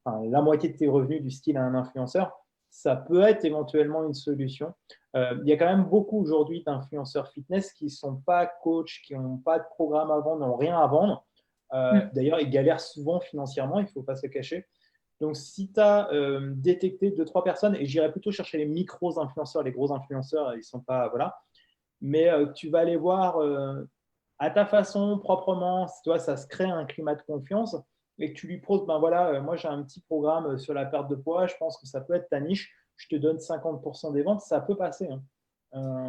la moitié de tes revenus du style à un influenceur, ça peut être éventuellement une solution. Il y a quand même beaucoup aujourd'hui d'influenceurs fitness qui ne sont pas coachs, qui n'ont pas de programme à vendre, n'ont rien à vendre. D'ailleurs, ils galèrent souvent financièrement, il ne faut pas se cacher. Donc, si tu as détecté 2-3 personnes, et j'irais plutôt chercher les micros-influenceurs, les gros influenceurs, ils ne sont pas. Voilà. Mais tu vas aller voir à ta façon, proprement, toi, ça se crée un climat de confiance et que tu lui poses, ben voilà, moi j'ai un petit programme sur la perte de poids, je pense que ça peut être ta niche, je te donne 50% des ventes, ça peut passer.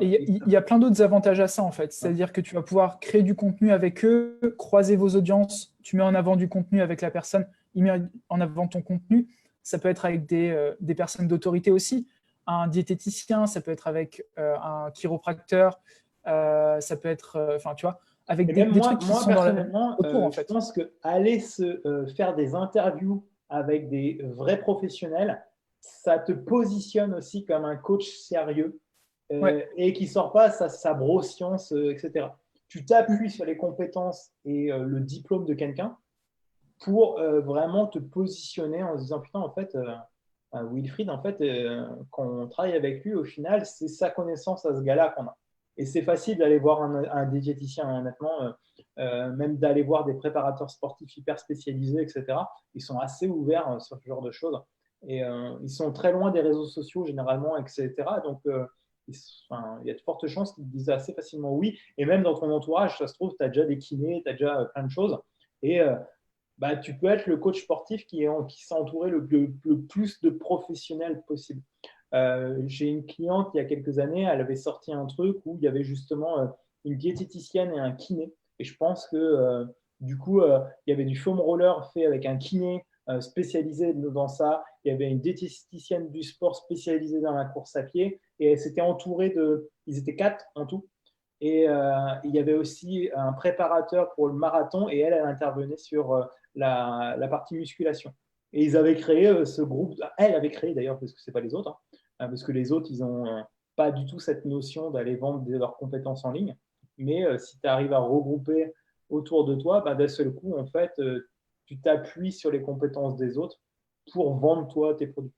Et il y a plein d'autres avantages à ça, en fait. C'est-à-dire que tu vas pouvoir créer du contenu avec eux, croiser vos audiences, tu mets en avant du contenu avec la personne, il met en avant ton contenu. Ça peut être avec des personnes d'autorité aussi, un diététicien, ça peut être avec un chiropracteur, ça peut être, enfin, tu vois, avec des trucs qui sont autour, en fait. Je pense qu'aller faire des interviews avec des vrais professionnels, ça te positionne aussi comme un coach sérieux et qui ne sort pas sa broscience, etc. Tu t'appuies sur les compétences et le diplôme de quelqu'un pour vraiment te positionner en se disant putain, en fait, Wilfried, en fait, quand on travaille avec lui, au final, c'est sa connaissance à ce gars-là qu'on a. Et c'est facile d'aller voir un diététicien, honnêtement, même d'aller voir des préparateurs sportifs hyper spécialisés, etc. Ils sont assez ouverts sur ce genre de choses. Et ils sont très loin des réseaux sociaux, généralement, etc. Donc, il y a de fortes chances qu'ils disent assez facilement oui. Et même dans ton entourage, ça se trouve, tu as déjà des kinés, tu as déjà plein de choses. Et tu peux être le coach sportif qui s'est entouré le plus de professionnels possible. J'ai une cliente il y a quelques années, elle avait sorti un truc où il y avait justement une diététicienne et un kiné. Et je pense que du coup, il y avait du foam roller fait avec un kiné spécialisé dans ça. Il y avait une diététicienne du sport spécialisée dans la course à pied. Et elle s'était entourée ils étaient 4 en tout. Et il y avait aussi un préparateur pour le marathon et elle intervenait sur la partie musculation. Et ils avaient créé ce groupe. Elle avait créé d'ailleurs, parce que ce n'est pas les autres, parce que les autres, ils n'ont pas du tout cette notion d'aller vendre leurs compétences en ligne. Mais si tu arrives à regrouper autour de toi, d'un seul coup, en fait, tu t'appuies sur les compétences des autres pour vendre toi tes produits.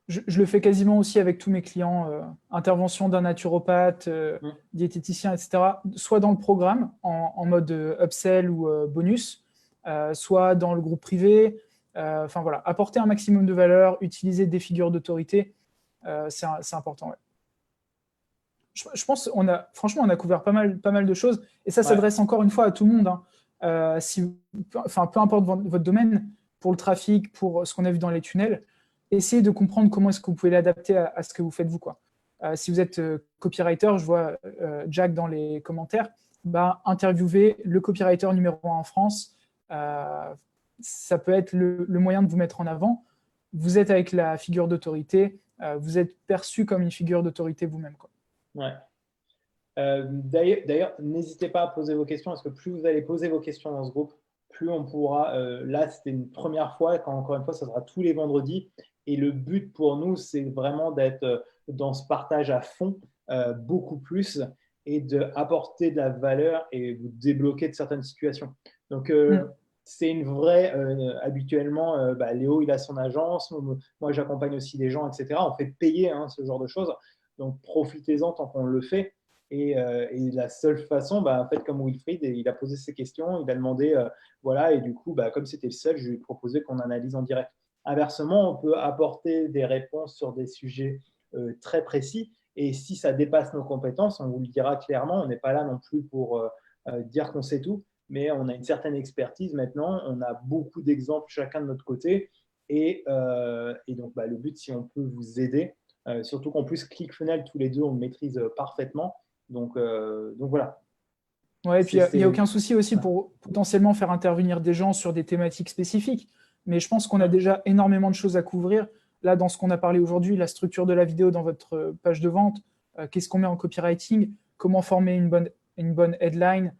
Je le fais quasiment aussi avec tous mes clients, intervention d'un naturopathe, diététicien, etc. Soit dans le programme, en mode upsell ou bonus, soit dans le groupe privé. Enfin voilà, apporter un maximum de valeur, utiliser des figures d'autorité, c'est important. Ouais. Je pense franchement, on a couvert pas mal de choses. Et ça s'adresse encore une fois à tout le monde. Hein. Peu importe votre domaine, pour le trafic, pour ce qu'on a vu dans les tunnels, essayez de comprendre comment est-ce que vous pouvez l'adapter à ce que vous faites vous. Si vous êtes copywriter, je vois Jack dans les commentaires, interviewez le copywriter numéro 1 en France. Ça peut être le moyen de vous mettre en avant. Vous êtes avec la figure d'autorité, vous êtes perçu comme une figure d'autorité vous-même. Ouais. D'ailleurs, n'hésitez pas à poser vos questions, parce que plus vous allez poser vos questions dans ce groupe, plus on pourra. Là, c'était une première fois, encore une fois, ça sera tous les vendredis. Et le but pour nous, c'est vraiment d'être dans ce partage à fond, beaucoup plus, et d'apporter de la valeur et vous débloquer de certaines situations. Donc, c'est une vraie, habituellement, Léo, il a son agence, moi j'accompagne aussi des gens, etc. On fait payer ce genre de choses. Donc, profitez-en tant qu'on le fait. Et la seule façon, en fait, comme Wilfried, il a posé ses questions, il a demandé, voilà, et du coup, comme c'était le seul, je lui ai proposé qu'on analyse en direct. Inversement, on peut apporter des réponses sur des sujets très précis, et si ça dépasse nos compétences, on vous le dira clairement, on n'est pas là non plus pour dire qu'on sait tout, mais on a une certaine expertise maintenant, on a beaucoup d'exemples chacun de notre côté, et donc le but, si on peut vous aider, surtout qu'en plus, ClickFunnels, tous les deux, on le maîtrise parfaitement. Donc voilà. Ouais, et puis il n'y a aucun souci aussi pour potentiellement faire intervenir des gens sur des thématiques spécifiques. Mais je pense qu'on a déjà énormément de choses à couvrir. Là, dans ce qu'on a parlé aujourd'hui, la structure de la vidéo dans votre page de vente, qu'est-ce qu'on met en copywriting, comment former une bonne headline,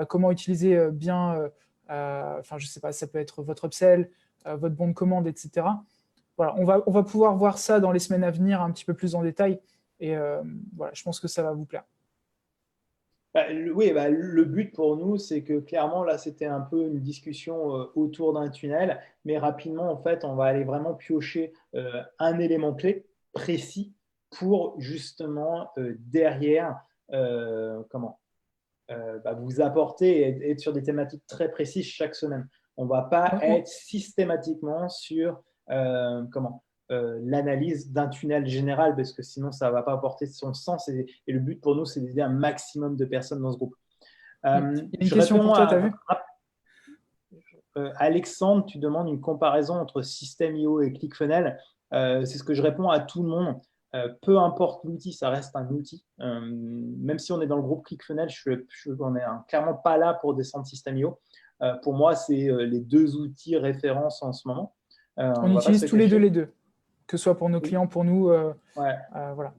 comment utiliser bien, je sais pas, ça peut être votre upsell, votre bon de commande, etc. Voilà, on va pouvoir voir ça dans les semaines à venir un petit peu plus en détail. Et voilà, je pense que ça va vous plaire. Oui, le but pour nous, c'est que clairement, là, c'était un peu une discussion autour d'un tunnel, mais rapidement, en fait, on va aller vraiment piocher un élément clé précis pour justement derrière, vous apporter et être sur des thématiques très précises chaque semaine. On ne va pas être systématiquement sur l'analyse d'un tunnel général, parce que sinon, ça ne va pas apporter son sens. Et le but pour nous, c'est d'aider un maximum de personnes dans ce groupe. Il y a une question pour toi, tu as vu Alexandre, tu demandes une comparaison entre System.io et ClickFunnels. C'est ce que je réponds à tout le monde. Peu importe l'outil, ça reste un outil. Même si on est dans le groupe ClickFunnels, on n'est clairement pas là pour descendre System.io. Pour moi, c'est les deux outils références en ce moment. On utilise tous les deux, que ce soit pour nos clients, pour nous. Voilà.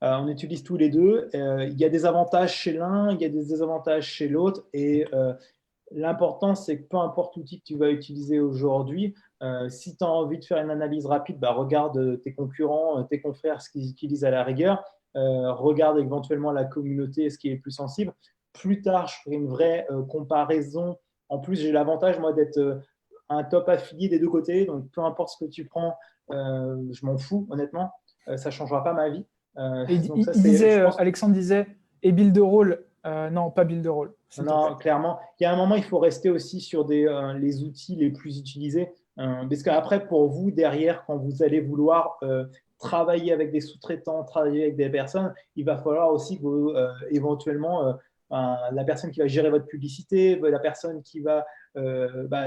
On utilise tous les deux. Il y a des avantages chez l'un, il y a des désavantages chez l'autre. Et l'important, c'est que peu importe l'outil que tu vas utiliser aujourd'hui, si tu as envie de faire une analyse rapide, regarde tes concurrents, tes confrères, ce qu'ils utilisent à la rigueur. Regarde éventuellement la communauté, ce qui est plus sensible. Plus tard, je ferai une vraie comparaison. En plus, j'ai l'avantage, moi, d'être un top affilié des deux côtés. Donc, peu importe ce que tu prends, je m'en fous, honnêtement. Ça ne changera pas ma vie. Alexandre disait, et build de rôle. Non, pas build de rôle. Non, clairement. Il y a un moment, il faut rester aussi sur les outils les plus utilisés. Parce qu'après, pour vous, derrière, quand vous allez vouloir travailler avec des sous-traitants, travailler avec des personnes, il va falloir aussi que vous, éventuellement, la personne qui va gérer votre publicité, la personne qui va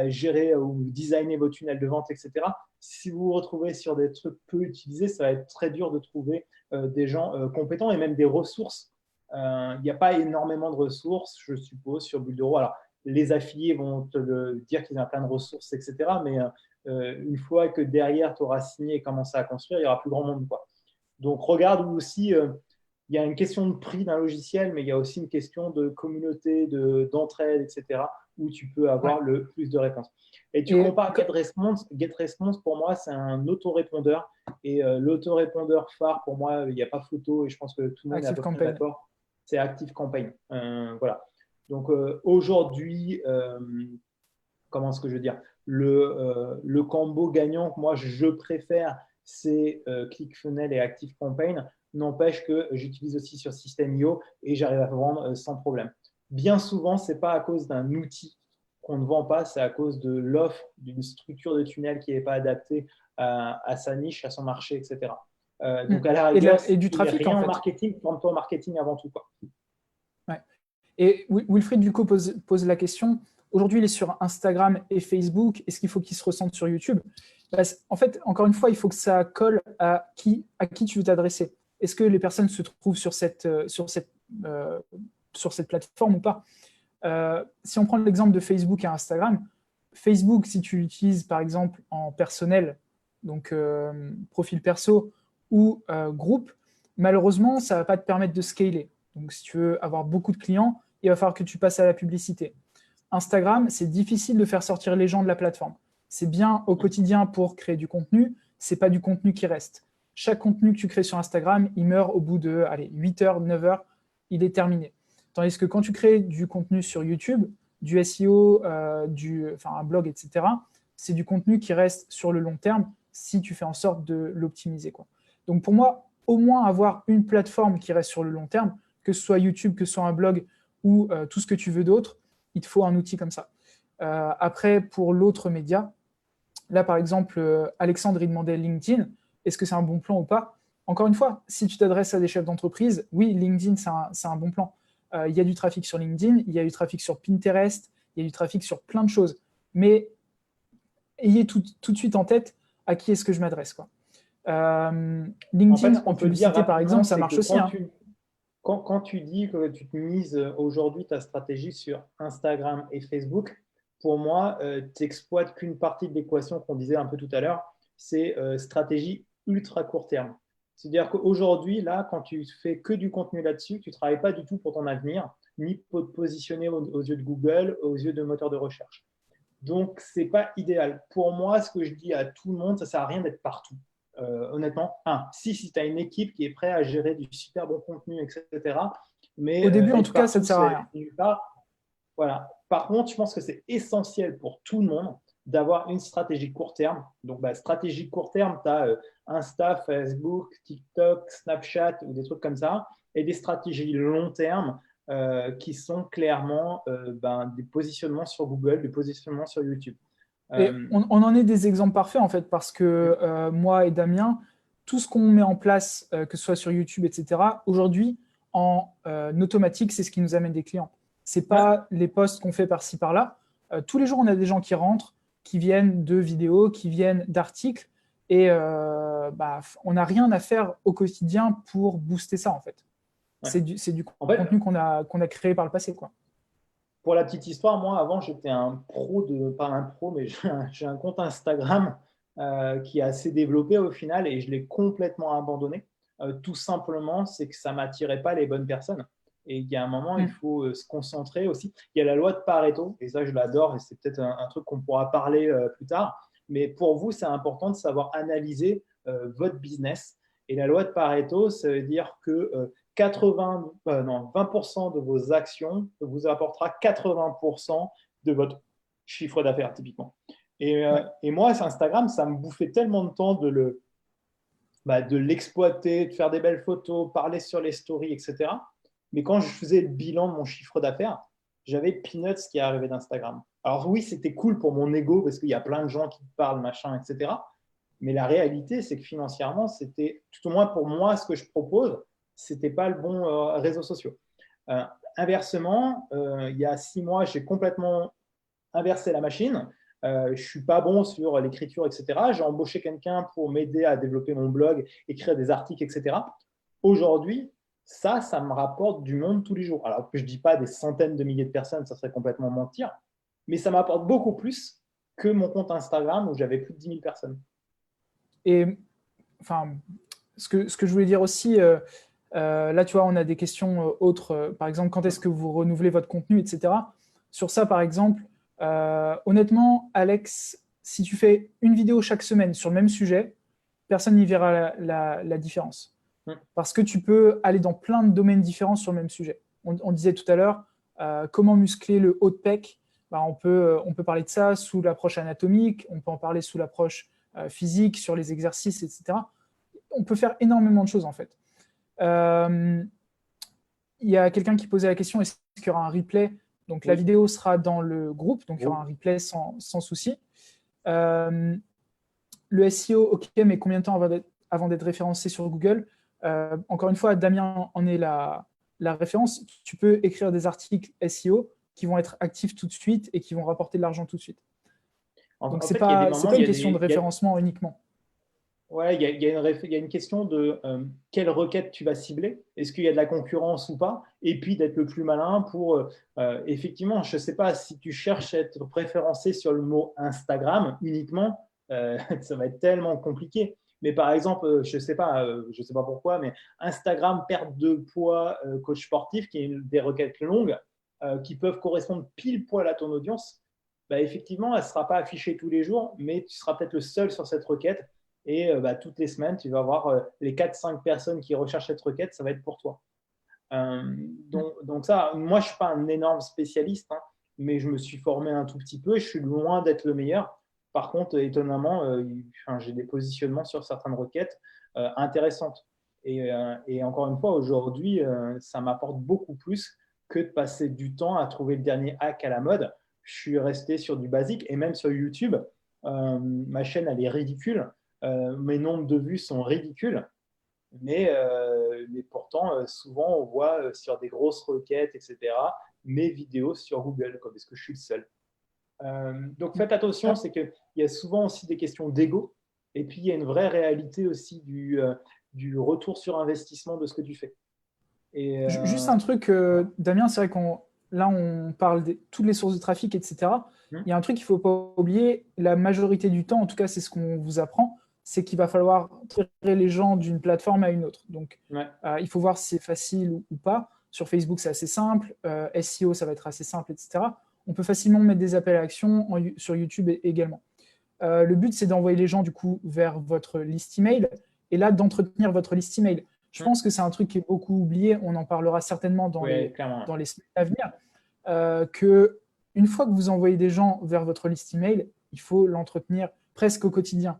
gérer ou designer vos tunnels de vente, etc. Si vous vous retrouvez sur des trucs peu utilisés, ça va être très dur de trouver des gens compétents et même des ressources. Il n'y a pas énormément de ressources, je suppose, sur Buildero. Alors, les affiliés vont te le dire qu'ils ont plein de ressources, etc. Mais une fois que derrière, tu auras signé et commencé à construire, il n'y aura plus grand monde, quoi. Donc, regarde aussi, il y a une question de prix d'un logiciel, mais il y a aussi une question de communauté, d'entraide, etc., où tu peux avoir le plus de réponses. Et tu compares GetResponse. GetResponse, pour moi, c'est un autorépondeur. Et l'autorépondeur phare, pour moi, il n'y a pas photo, et je pense que tout le monde est à peu près d'accord. C'est ActiveCampaign. Voilà. Donc aujourd'hui, comment est-ce que je veux dire, le combo gagnant que moi je préfère, c'est ClickFunnels et ActiveCampaign. N'empêche que j'utilise aussi sur System.io et j'arrive à vendre sans problème. Bien souvent, ce n'est pas à cause d'un outil qu'on ne vend pas, c'est à cause de l'offre, d'une structure de tunnel qui n'est pas adaptée à sa niche, à son marché, etc. Donc, à la rigueur, et du trafic, rien en marketing, vends-toi en marketing avant tout, quoi. Ouais. Et Wilfried, du coup, pose la question. Aujourd'hui, il est sur Instagram et Facebook. Est-ce qu'il faut qu'il se ressente sur YouTube? En fait, encore une fois, il faut que ça colle à qui tu veux t'adresser. Est-ce que les personnes se trouvent sur cette plateforme ou pas? Si on prend l'exemple de Facebook et Instagram, Facebook, si tu l'utilises par exemple en personnel, donc profil perso ou groupe, malheureusement, ça ne va pas te permettre de scaler. Donc, si tu veux avoir beaucoup de clients, il va falloir que tu passes à la publicité. Instagram, c'est difficile de faire sortir les gens de la plateforme. C'est bien au quotidien pour créer du contenu, ce n'est pas du contenu qui reste. Chaque contenu que tu crées sur Instagram, il meurt au bout de 8 heures, 9 heures, il est terminé. Tandis que quand tu crées du contenu sur YouTube, du SEO, un blog, etc., c'est du contenu qui reste sur le long terme si tu fais en sorte de l'optimiser, quoi. Donc pour moi, au moins avoir une plateforme qui reste sur le long terme, que ce soit YouTube, que ce soit un blog ou tout ce que tu veux d'autre, il te faut un outil comme ça. Après, pour l'autre média, là par exemple, Alexandre il demandait LinkedIn, est-ce que c'est un bon plan ou pas? Encore une fois, si tu t'adresses à des chefs d'entreprise, oui, LinkedIn, c'est un bon plan. Il y a du trafic sur LinkedIn, il y a du trafic sur Pinterest, il y a du trafic sur plein de choses. Mais ayez tout de suite en tête à qui est-ce que je m'adresse, quoi. LinkedIn en publicité, par exemple, ça marche aussi. Quand tu dis que tu te mises aujourd'hui ta stratégie sur Instagram et Facebook, pour moi, tu n'exploites qu'une partie de l'équation qu'on disait un peu tout à l'heure, c'est stratégie ultra court terme. C'est-à-dire qu'aujourd'hui, là, quand tu fais que du contenu là-dessus, tu ne travailles pas du tout pour ton avenir, ni pour te positionner aux yeux de Google, aux yeux de moteurs de recherche. Donc, ce n'est pas idéal. Pour moi, ce que je dis à tout le monde, ça ne sert à rien d'être partout. Honnêtement, si tu as une équipe qui est prête à gérer du super bon contenu, etc. Mais au début, en tout cas, ça ne sert à rien. Voilà. Par contre, je pense que c'est essentiel pour tout le monde d'avoir une stratégie court terme. Donc, stratégie court terme, tu as Insta, Facebook, TikTok, Snapchat ou des trucs comme ça, et des stratégies long terme qui sont clairement des positionnements sur Google, des positionnements sur YouTube. Et on en est des exemples parfaits, en fait, parce que moi et Damien, tout ce qu'on met en place, que ce soit sur YouTube, etc., aujourd'hui, en automatique, c'est ce qui nous amène des clients. Ce n'est pas les posts qu'on fait par-ci, par-là. Tous les jours, on a des gens qui rentrent, qui viennent de vidéos, qui viennent d'articles, et on n'a rien à faire au quotidien pour booster ça, en fait. Ouais. C'est du contenu qu'on a créé par le passé, quoi. Pour la petite histoire, moi, avant, j'étais pas un pro, mais j'ai un compte Instagram qui est assez développé au final et je l'ai complètement abandonné. Tout simplement, c'est que ça ne m'attirait pas les bonnes personnes. Et il y a un moment, il faut se concentrer aussi. Il y a la loi de Pareto, et ça, je l'adore, et c'est peut-être un truc qu'on pourra parler plus tard. Mais pour vous, c'est important de savoir analyser votre business. Et la loi de Pareto, ça veut dire que 20% de vos actions vous apportera 80% de votre chiffre d'affaires, typiquement. Et moi, Instagram, ça me bouffait tellement de temps de l'exploiter, de faire des belles photos, parler sur les stories, etc. Mais quand je faisais le bilan de mon chiffre d'affaires, j'avais peanuts qui arrivait d'Instagram. Alors oui, c'était cool pour mon ego parce qu'il y a plein de gens qui parlent, machin, etc. Mais la réalité, c'est que financièrement, c'était, tout au moins pour moi, ce que je propose, c'était pas le bon réseau social. Inversement, il y a 6 mois, j'ai complètement inversé la machine. Je suis pas bon sur l'écriture, etc. J'ai embauché quelqu'un pour m'aider à développer mon blog, écrire des articles, etc. Aujourd'hui, ça me rapporte du monde tous les jours. Alors que je dis pas des centaines de milliers de personnes, ça serait complètement mentir, mais ça m'apporte beaucoup plus que mon compte Instagram où j'avais plus de 10 000 personnes. Et enfin, ce que je voulais dire aussi, là, tu vois, on a des questions autres. Par exemple, quand est-ce que vous renouvelez votre contenu, etc. Sur ça, par exemple, honnêtement, Alex, si tu fais une vidéo chaque semaine sur le même sujet, personne n'y verra la différence. Parce que tu peux aller dans plein de domaines différents sur le même sujet. On disait tout à l'heure, comment muscler le haut de pec. On peut parler de ça sous l'approche anatomique, on peut en parler sous l'approche physique, sur les exercices, etc. On peut faire énormément de choses, en fait. Il y a quelqu'un qui posait la question, est-ce qu'il y aura un replay? Donc, la vidéo sera dans le groupe, donc il y aura un replay sans souci. Le SEO, OK, mais combien de temps avant d'être référencé sur Google? Encore une fois, Damien en est la référence. Tu peux écrire des articles SEO qui vont être actifs tout de suite et qui vont rapporter de l'argent tout de suite. Donc, ce n'est pas une question de référencement uniquement. Ouais, il y a une question de quelle requête tu vas cibler. Est-ce qu'il y a de la concurrence ou pas? Et puis d'être le plus malin pour, effectivement, je ne sais pas, si tu cherches à être référencé sur le mot Instagram uniquement, ça va être tellement compliqué. Mais par exemple, je ne sais pas pourquoi, mais Instagram, perte de poids, coach sportif, qui est des requêtes longues qui peuvent correspondre pile poil à ton audience, effectivement, elle ne sera pas affichée tous les jours, mais tu seras peut-être le seul sur cette requête. Et toutes les semaines, tu vas avoir les 4-5 personnes qui recherchent cette requête, ça va être pour toi. Donc ça, moi, je ne suis pas un énorme spécialiste, hein, mais je me suis formé un tout petit peu et je suis loin d'être le meilleur. Par contre, étonnamment, j'ai des positionnements sur certaines requêtes intéressantes. Et encore une fois, aujourd'hui, ça m'apporte beaucoup plus que de passer du temps à trouver le dernier hack à la mode. Je suis resté sur du basique et même sur YouTube, ma chaîne, elle est ridicule. Mes nombres de vues sont ridicules. Mais pourtant, souvent, on voit sur des grosses requêtes, etc., mes vidéos sur Google, parce que je suis le seul. Donc, faites attention, c'est qu'il y a souvent aussi des questions d'ego. Et puis, il y a une vraie réalité aussi du retour sur investissement de ce que tu fais. Et, Juste un truc, Damien, c'est vrai là, on parle de toutes les sources de trafic, etc. Il y a un truc qu'il ne faut pas oublier, la majorité du temps, en tout cas, c'est ce qu'on vous apprend, c'est qu'il va falloir tirer les gens d'une plateforme à une autre. Donc, il faut voir si c'est facile ou pas. Sur Facebook, c'est assez simple. SEO, ça va être assez simple, etc. On peut facilement mettre des appels à action sur YouTube également. Le but, c'est d'envoyer les gens, du coup, vers votre liste email et là, d'entretenir votre liste email. Je pense que c'est un truc qui est beaucoup oublié. On en parlera certainement dans les semaines à venir. Que une fois que vous envoyez des gens vers votre liste email, il faut l'entretenir presque au quotidien,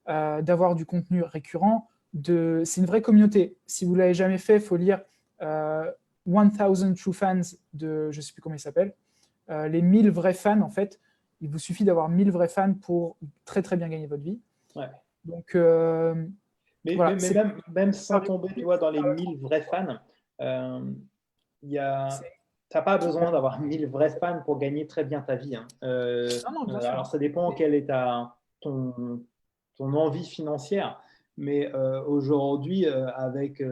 d'avoir du contenu récurrent. C'est une vraie communauté. Si vous ne l'avez jamais fait, il faut lire 1000 True Fans de, je ne sais plus comment il s'appelle, les 1000 vrais fans, en fait. Il vous suffit d'avoir 1000 vrais fans pour très, très bien gagner votre vie. Donc, mais même sans tomber, tu vois, dans les 1000 vrais fans, tu n'as pas besoin d'avoir 1000 vrais fans pour gagner très bien ta vie. Hein. Alors, ça dépend quelle est ton envie financière. Mais aujourd'hui, avec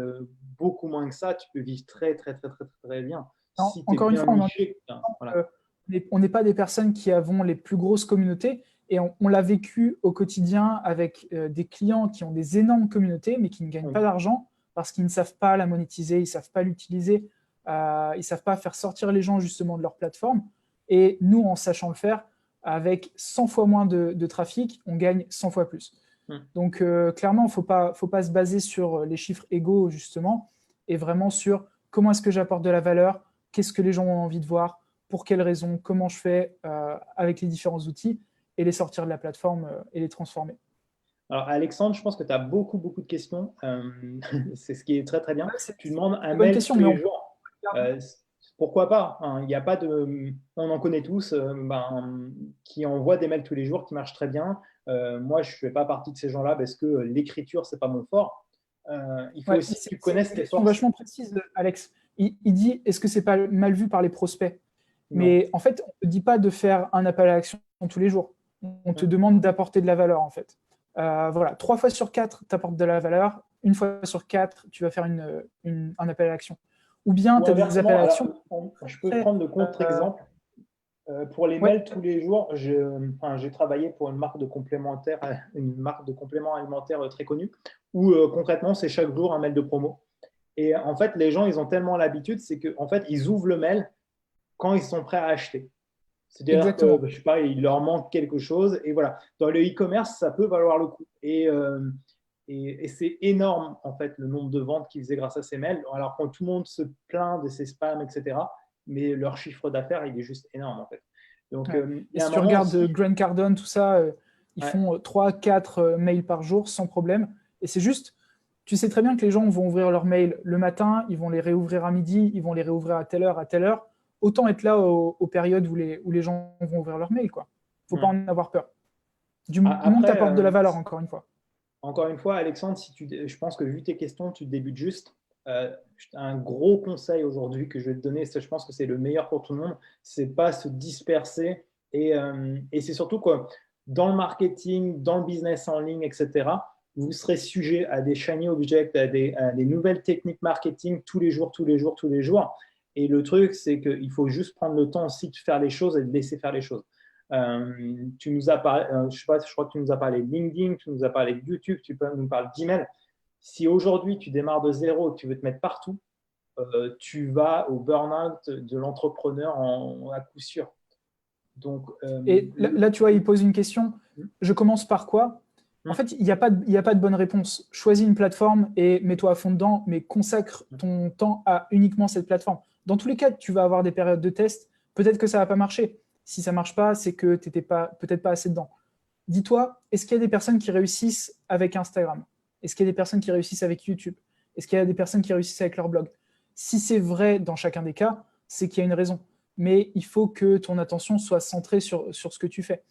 beaucoup moins que ça, tu peux vivre très, très, très, très, très bien. Non, si encore une fois, on n'est pas des personnes qui avons les plus grosses communautés. Et on l'a vécu au quotidien avec des clients qui ont des énormes communautés, mais qui ne gagnent pas d'argent parce qu'ils ne savent pas la monétiser, ils ne savent pas l'utiliser, ils ne savent pas faire sortir les gens justement de leur plateforme. Et nous, en sachant le faire, avec 100 fois moins de trafic, on gagne 100 fois plus. Donc, clairement, il ne faut pas se baser sur les chiffres égaux, justement, et vraiment sur comment est-ce que j'apporte de la valeur, qu'est-ce que les gens ont envie de voir, pour quelles raisons, comment je fais avec les différents outils, et les sortir de la plateforme et les transformer. Alors, Alexandre, je pense que tu as beaucoup, beaucoup de questions. C'est ce qui est très, très bien. Tu demandes un mail tous les jours. Pourquoi pas, hein, y a pas de, on en connaît tous qui envoient des mails tous les jours, qui marchent très bien. Moi, je ne fais pas partie de ces gens-là parce que l'écriture, ce n'est pas mon fort. Il faut aussi que tu connaisses tes forces. C'est vachement précise, Alex. Il dit, est-ce que ce n'est pas mal vu par les prospects? Mais en fait, on ne te dit pas de faire un appel à l'action tous les jours. On te demande d'apporter de la valeur, en fait. Voilà, 3 fois sur 4, tu apportes de la valeur. 1 fois sur 4, tu vas faire un appel à l'action. Ou bien tu as des appels à l'action. Je peux prendre le contre-exemple. Pour les mails tous les jours, j'ai travaillé pour une marque de compléments alimentaires très connue, où concrètement, c'est chaque jour un mail de promo. Et en fait, les gens, ils ont tellement l'habitude, c'est qu'en fait, ils ouvrent le mail quand ils sont prêts à acheter. C'est-à-dire que, je sais pas, il leur manque quelque chose. Et voilà, dans le e-commerce, ça peut valoir le coup. Et c'est énorme, en fait, le nombre de ventes qu'ils faisaient grâce à ces mails. Alors, quand tout le monde se plaint de ces spams, etc., mais leur chiffre d'affaires, il est juste énorme, en fait. Donc, et si tu regardes Grant Cardone, tout ça, ils font 3-4 mails par jour sans problème. Et c'est juste, tu sais très bien que les gens vont ouvrir leurs mails le matin, ils vont les réouvrir à midi, ils vont les réouvrir à telle heure. Autant être là aux périodes où les gens vont ouvrir leurs mails. Il ne faut pas en avoir peur. Du moment que tu apportes de la valeur, encore une fois. Encore une fois, Alexandre, je pense que vu tes questions, tu débutes juste. Un gros conseil aujourd'hui que je vais te donner, je pense que c'est le meilleur pour tout le monde, c'est pas se disperser et c'est surtout quoi, dans le marketing, dans le business en ligne, etc., vous serez sujet à des shiny objects, à des nouvelles techniques marketing tous les jours. Et le truc, c'est qu'il faut juste prendre le temps aussi de faire les choses et de laisser faire les choses. Tu nous as parlé, je crois que tu nous as parlé de LinkedIn, tu nous as parlé de YouTube, tu nous parles d'email. Si aujourd'hui tu démarres de zéro et que tu veux te mettre partout, tu vas au burn-out de l'entrepreneur à coup sûr. Donc, et là, tu vois, il pose une question. Je commence par quoi? En fait, il n'y a pas de bonne réponse. Choisis une plateforme et mets-toi à fond dedans, mais consacre ton temps à uniquement cette plateforme. Dans tous les cas, tu vas avoir des périodes de test. Peut-être que ça ne va pas marcher. Si ça ne marche pas, c'est que tu n'étais peut-être pas assez dedans. Dis-toi, est-ce qu'il y a des personnes qui réussissent avec Instagram? Est-ce qu'il y a des personnes qui réussissent avec YouTube? Est-ce qu'il y a des personnes qui réussissent avec leur blog? Si c'est vrai dans chacun des cas, c'est qu'il y a une raison. Mais il faut que ton attention soit centrée sur ce que tu fais.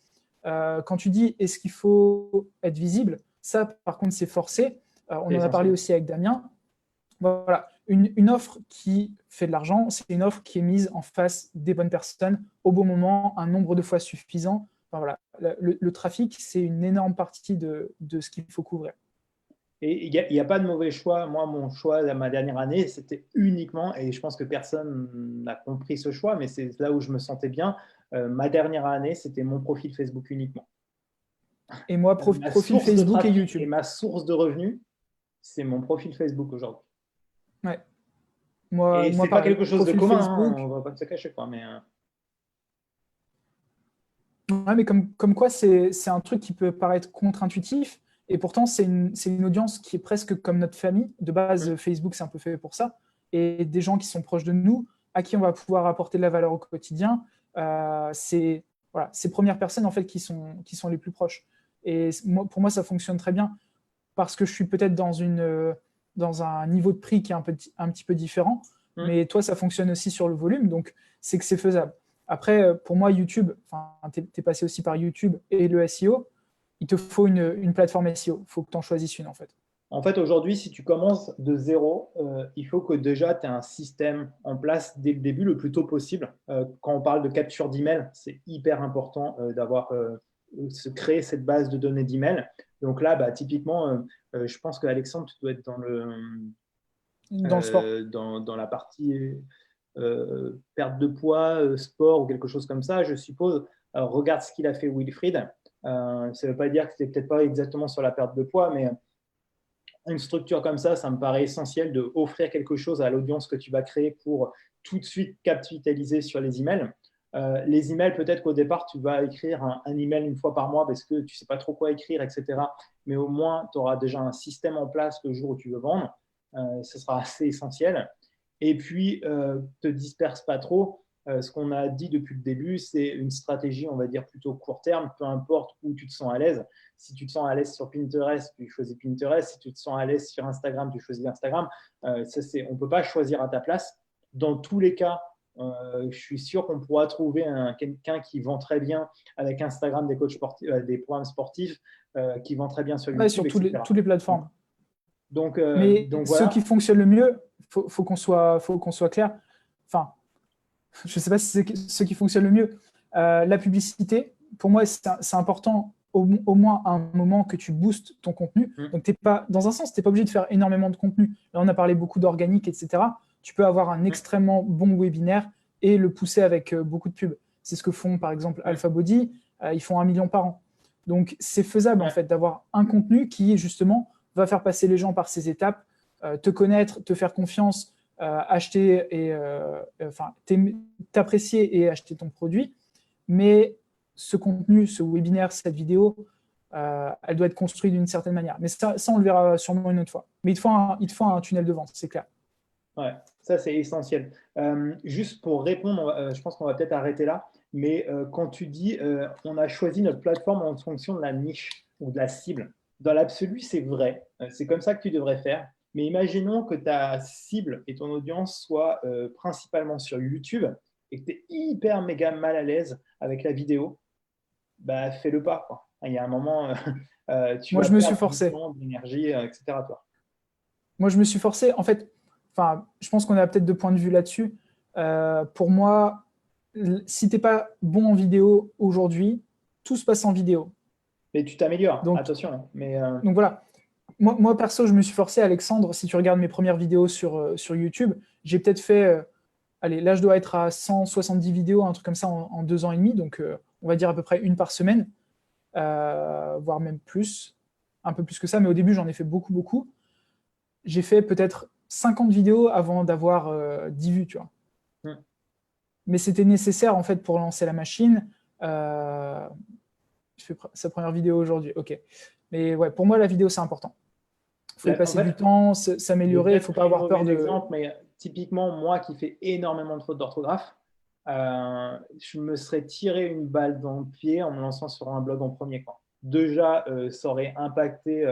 Quand tu dis est-ce qu'il faut être visible, ça par contre c'est forcé. On en a parlé aussi avec Damien. Voilà, une offre qui fait de l'argent, c'est une offre qui est mise en face des bonnes personnes au bon moment, un nombre de fois suffisant. Enfin, voilà. Le trafic, c'est une énorme partie de ce qu'il faut couvrir. Et il n'y a pas de mauvais choix. Moi, mon choix, ma dernière année, c'était uniquement, et je pense que personne n'a compris ce choix, mais c'est là où je me sentais bien. Ma dernière année, c'était mon profil Facebook uniquement. Et moi, profil Facebook et YouTube. Et ma source de revenus, c'est mon profil Facebook aujourd'hui. Ouais. Et c'est pas quelque chose de commun, hein, on va pas se cacher quoi. Mais ouais, mais comme quoi, c'est un truc qui peut paraître contre-intuitif, et pourtant, c'est une audience qui est presque comme notre famille. De base, Facebook, c'est un peu fait pour ça. Et des gens qui sont proches de nous, à qui on va pouvoir apporter de la valeur au quotidien, c'est voilà, ces premières personnes en fait, qui sont les plus proches. Et pour moi, ça fonctionne très bien, parce que je suis peut-être dans un niveau de prix qui est un petit peu différent, mais toi, ça fonctionne aussi sur le volume, donc c'est que c'est faisable. Après, pour moi, YouTube, tu es passé aussi par YouTube et le SEO, il te faut une plateforme SEO. Il faut que tu en choisisses une, en fait. En fait, aujourd'hui, si tu commences de zéro, il faut que déjà tu aies un système en place dès le début, le plus tôt possible. Quand on parle de capture d'email, c'est hyper important d'avoir se créer cette base de données d'email. Donc là, typiquement, je pense qu'Alexandre, tu dois être dans le sport. Dans la partie perte de poids, sport ou quelque chose comme ça, je suppose. Alors, regarde ce qu'il a fait Wilfried. Ça ne veut pas dire que c'était peut-être pas exactement sur la perte de poids, mais une structure comme ça me paraît essentiel de offrir quelque chose à l'audience que tu vas créer pour tout de suite capitaliser sur les emails. Les emails, peut-être qu'au départ, tu vas écrire un email une fois par mois parce que tu ne sais pas trop quoi écrire, etc. Mais au moins, tu auras déjà un système en place le jour où tu veux vendre. Ce sera assez essentiel. Et puis, te disperse pas trop. Ce qu'on a dit depuis le début, c'est une stratégie, on va dire, plutôt court terme, peu importe où tu te sens à l'aise. Si tu te sens à l'aise sur Pinterest, tu choisis Pinterest. Si tu te sens à l'aise sur Instagram, tu choisis Instagram. On ne peut pas choisir à ta place. Dans tous les cas, je suis sûr qu'on pourra trouver quelqu'un qui vend très bien avec Instagram, des coachs sportifs, des programmes sportifs, qui vend très bien sur YouTube, sur toutes les plateformes. Mais donc voilà. Ce qui fonctionne le mieux, faut qu'on soit clair. Enfin, je ne sais pas si c'est ce qui fonctionne le mieux. La publicité, pour moi, c'est important au moins à un moment que tu boostes ton contenu. Donc, dans un sens, tu n'es pas obligé de faire énormément de contenu. Là, on a parlé beaucoup d'organique, etc. Tu peux avoir un extrêmement bon webinaire et le pousser avec beaucoup de pubs. C'est ce que font, par exemple, Alpha Body. Ils font 1 million par an. Donc, c'est faisable, en fait, d'avoir un contenu qui, justement, va faire passer les gens par ces étapes, te connaître, te faire confiance, acheter et t'apprécier et acheter ton produit. Mais ce contenu, ce webinaire, cette vidéo, elle doit être construite d'une certaine manière. Mais ça, on le verra sûrement une autre fois. Mais il te faut un tunnel de vente, c'est clair. Ouais, ça c'est essentiel. Juste pour répondre, je pense qu'on va peut-être arrêter là, mais quand tu dis on a choisi notre plateforme en fonction de la niche ou de la cible, dans l'absolu, c'est vrai. C'est comme ça que tu devrais faire. Mais imaginons que ta cible et ton audience soient principalement sur YouTube et que tu es hyper méga mal à l'aise avec la vidéo, fais-le pas, quoi. Il y a un moment, Moi, je me suis forcé. De l'énergie, etc. Toi. Moi, je me suis forcé. En fait, je pense qu'on a peut-être deux points de vue là-dessus. Pour moi, si tu n'es pas bon en vidéo aujourd'hui, tout se passe en vidéo. Mais tu t'améliores, attention. Donc voilà. Moi, perso, je me suis forcé, Alexandre, si tu regardes mes premières vidéos sur YouTube, j'ai peut-être fait, allez, là, je dois être à 170 vidéos, un truc comme ça, en 2 ans et demi, donc on va dire à peu près une par semaine, voire même plus, un peu plus que ça, mais au début, j'en ai fait beaucoup, beaucoup. J'ai fait peut-être 50 vidéos avant d'avoir 10 vues, tu vois. Mais c'était nécessaire, en fait, pour lancer la machine. Il fait sa première vidéo aujourd'hui. OK. Mais ouais, pour moi, la vidéo, c'est important. Il faut y passer du temps, s'améliorer. Il ne faut pas avoir peur de… exemple, mais typiquement, moi qui fais énormément de fautes d'orthographe, je me serais tiré une balle dans le pied en me lançant sur un blog en premier. Quoi. Déjà, ça aurait impacté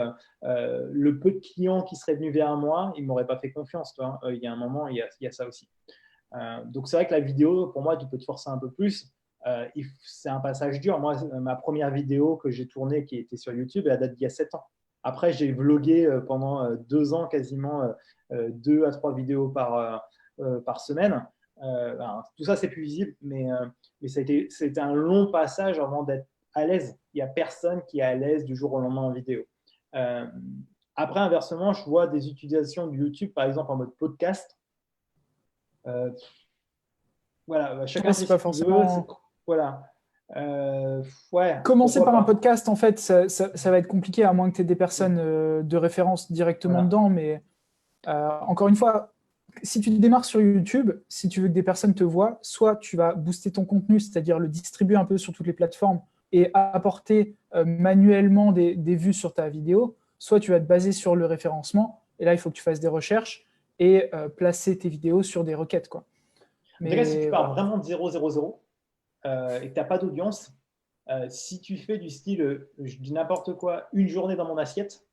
le peu de clients qui seraient venus vers moi. Ils ne m'auraient pas fait confiance. Toi, il y a un moment, il y a ça aussi. Donc, c'est vrai que la vidéo, pour moi, tu peux te forcer un peu plus. C'est un passage dur. Moi, ma première vidéo que j'ai tournée qui était sur YouTube, elle date d'il y a 7 ans. Après, j'ai vlogué pendant 2 ans, quasiment 2 à 3 vidéos par semaine. Tout ça, c'est plus visible, mais c'était un long passage avant d'être à l'aise. Il n'y a personne qui est à l'aise du jour au lendemain en vidéo. Après, inversement, je vois des utilisations de YouTube, par exemple en mode podcast. Voilà, chacun fait c'est pas ce qu'il veut. forcément… Voilà. Ouais, Commencer par un pas. podcast, en fait, ça va être compliqué, à moins que tu aies des personnes de référence directement Voilà. dedans. Mais encore une fois, si tu démarres sur YouTube, si tu veux que des personnes te voient, soit tu vas booster ton contenu, c'est-à-dire le distribuer un peu sur toutes les plateformes et apporter manuellement des vues sur ta vidéo, soit tu vas te baser sur le référencement. Et là, il faut que tu fasses des recherches et placer tes vidéos sur des requêtes, quoi. En tout cas, si tu Mais pars voilà. vraiment de 0, 0, 0 et que tu n'as pas d'audience, si tu fais du style, je dis n'importe quoi, une journée dans mon assiette,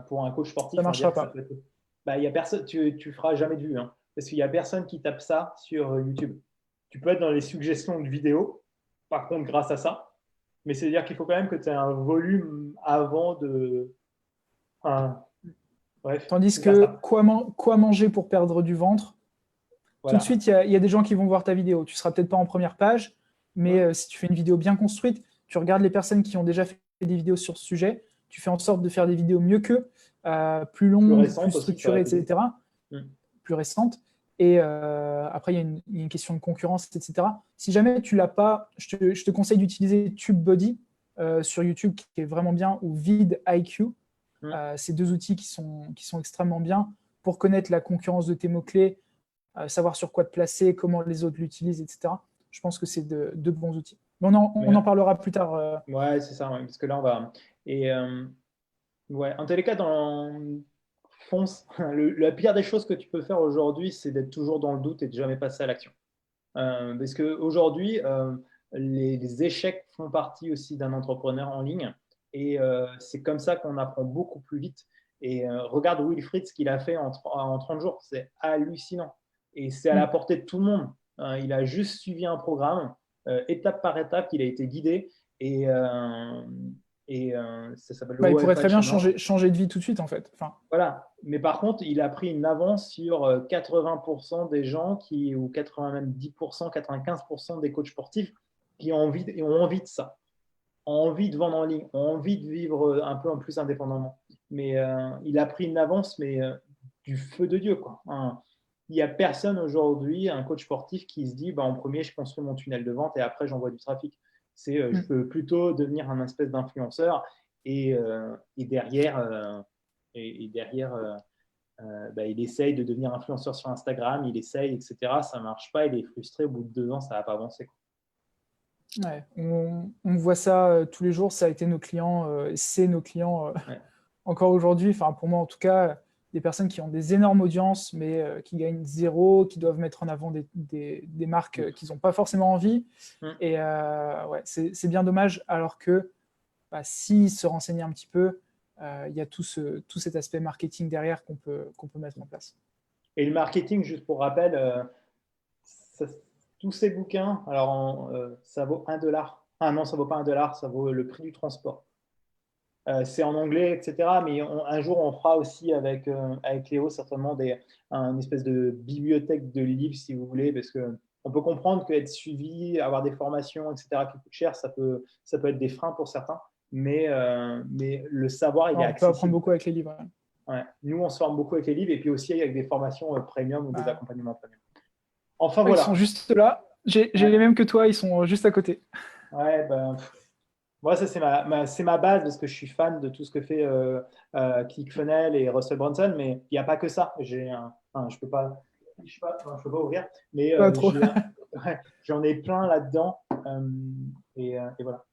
pour un coach sportif, Ça ne on va dire marchera que ça pas. peut être. Bah, y a personne, tu feras jamais de vue, hein, parce qu'il n'y a personne qui tape ça sur YouTube. Tu peux être dans les suggestions de vidéos, par contre, grâce à ça, mais c'est-à-dire qu'il faut quand même que tu aies un volume avant de. Bref, Tandis c'est faire que ça. quoi manger pour perdre du ventre, tout de Voilà. suite, il y a des gens qui vont voir ta vidéo. Tu ne seras peut-être pas en première page, mais Hum. si tu fais une vidéo bien construite, tu regardes les personnes qui ont déjà fait des vidéos sur ce sujet, tu fais en sorte de faire des vidéos mieux qu'eux, plus Plus longues, plus récente aussi, ça structurées, va t'aider. etc., Hum. plus récentes. Et après, il y a une question de concurrence, etc. Si jamais tu l'as pas, je te conseille d'utiliser TubeBuddy sur YouTube, qui est vraiment bien, ou vidIQ. Hum. Ces deux outils qui sont extrêmement bien pour connaître la concurrence de tes mots-clés, savoir sur quoi te placer, comment les autres l'utilisent, etc. Je pense que c'est de bons outils. Mais on en parlera plus tard. Ouais, c'est ça, ouais, parce que là, on va. Et ouais, en tous les cas, fonce. La pire des choses que tu peux faire aujourd'hui, c'est d'être toujours dans le doute et de jamais passer à l'action. Parce qu'aujourd'hui, les échecs font partie aussi d'un entrepreneur en ligne. Et c'est comme ça qu'on apprend beaucoup plus vite. Et regarde Wilfried, ce qu'il a fait en 30 jours. C'est hallucinant. Et c'est à la portée de tout le monde. Il a juste suivi un programme, étape par étape, qu'il a été guidé. Et, ça s'appelle le Il pourrait OFI très bien Challenge. changer de vie tout de suite, en fait. Enfin, Voilà. Mais par contre, il a pris une avance sur 80% des gens ou 90%, 95% des coachs sportifs qui ont envie de ça, ont envie de vendre en ligne, ont envie de vivre un peu en plus indépendamment. Mais il a pris une avance, mais du feu de Dieu, quoi. Il n'y a personne aujourd'hui, un coach sportif, qui se dit, bah, en premier, je construis mon tunnel de vente et après, j'envoie du trafic. Je peux plutôt devenir un espèce d'influenceur et derrière, derrière bah, il essaye de devenir influenceur sur Instagram, il essaye, etc. Ça ne marche pas, il est frustré. Au bout de 2 ans, ça ne va pas avancer. ouais, on voit ça tous les jours. Ça a été nos clients, c'est nos clients Ouais. encore aujourd'hui. Enfin, pour moi, en tout cas, des personnes qui ont des énormes audiences, mais qui gagnent zéro, qui doivent mettre en avant des marques qu'ils n'ont pas forcément envie. Et ouais, c'est bien dommage, alors que bah, s'ils se renseignaient un petit peu, il y a tout cet aspect marketing derrière qu'on peut mettre en place. Et le marketing, juste pour rappel, ça, tous ces bouquins, alors ça vaut 1 $. Ah non, ça vaut pas 1 $, ça vaut le prix du transport. C'est en anglais, etc. Mais un jour, on fera aussi avec Léo certainement une espèce de bibliothèque de livres, si vous voulez, parce qu'on peut comprendre qu'être suivi, avoir des formations, etc., qui coûtent cher, ça peut être des freins pour certains. Mais le savoir, il est Alors, on peut apprendre accessible. beaucoup avec les livres. Ouais. Nous, on se forme beaucoup avec les livres et puis aussi avec des formations premium ou des Bah, accompagnements premium. Enfin, ils sont voilà. juste là. J'ai Ouais, les mêmes que toi, ils sont juste à côté. ouais ben, moi, ça, c'est ma base parce que je suis fan de tout ce que fait ClickFunnels et Russell Brunson, mais il n'y a pas que ça. Je peux pas, je peux pas ouvrir, mais Pas trop. ouais, j'en ai plein là-dedans. Et voilà.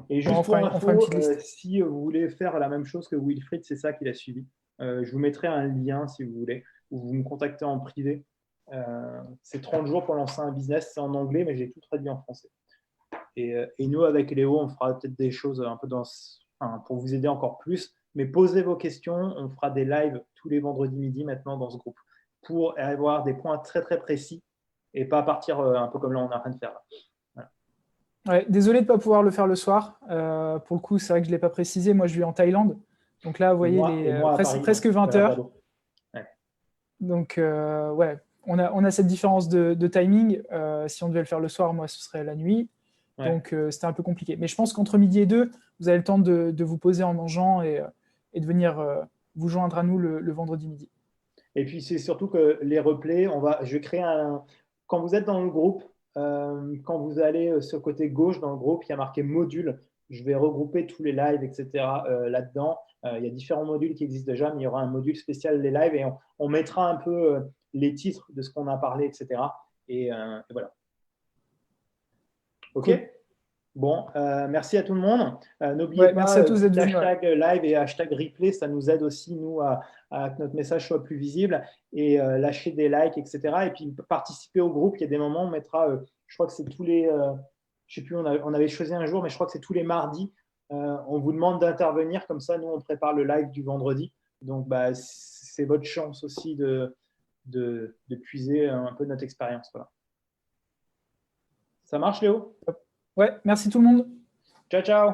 Et Bon, juste pour on fera une info, petite liste. si vous voulez faire la même chose que Wilfried, c'est ça qu'il a suivi. Je vous mettrai un lien si vous voulez, ou vous me contactez en privé. C'est 30 jours pour lancer un business, c'est en anglais, mais j'ai tout traduit en français. Et nous, avec Léo, on fera peut-être des choses un peu pour vous aider encore plus. Mais posez vos questions, on fera des lives tous les vendredis midi maintenant dans ce groupe pour avoir des points très très précis et pas partir un peu comme là on est en train de faire. Voilà. Ouais, désolé de ne pas pouvoir le faire le soir. Pour le coup, c'est vrai que je ne l'ai pas précisé. Moi, je vis en Thaïlande. Donc là, vous voyez, Et moi à Paris, presque donc, 20 à heures. Bordeaux. Ouais. Donc, ouais, on a cette différence de timing. Si on devait le faire le soir, moi, ce serait la nuit. Ouais. Donc, c'était un peu compliqué. Mais je pense qu'entre midi et 2, vous avez le temps de vous poser en mangeant et de venir vous joindre à nous le vendredi midi. Et puis c'est surtout que les replays, je vais créer quand vous êtes dans le groupe, quand vous allez sur le côté gauche dans le groupe, il y a marqué module. Je vais regrouper tous les lives, etc. Là-dedans. Il y a différents modules qui existent déjà, mais il y aura un module spécial les lives et on mettra un peu les titres de ce qu'on a parlé, etc. Et voilà. OK. Cool. Bon, merci à tout le monde. N'oubliez Ouais, merci pas, à tous d'être petit venus. Ouais. hashtag live et hashtag replay, ça nous aide aussi, nous, à que notre message soit plus visible et lâcher des likes, etc. Et puis participer au groupe. Il y a des moments, on mettra, je crois que c'est tous les, je sais plus, on avait choisi un jour, mais je crois que c'est tous les mardis. On vous demande d'intervenir, comme ça, nous, on prépare le live du vendredi. Donc, bah, c'est votre chance aussi de puiser un peu notre expérience. Voilà. Ça marche, Léo? Ouais, merci tout le monde. Ciao, ciao.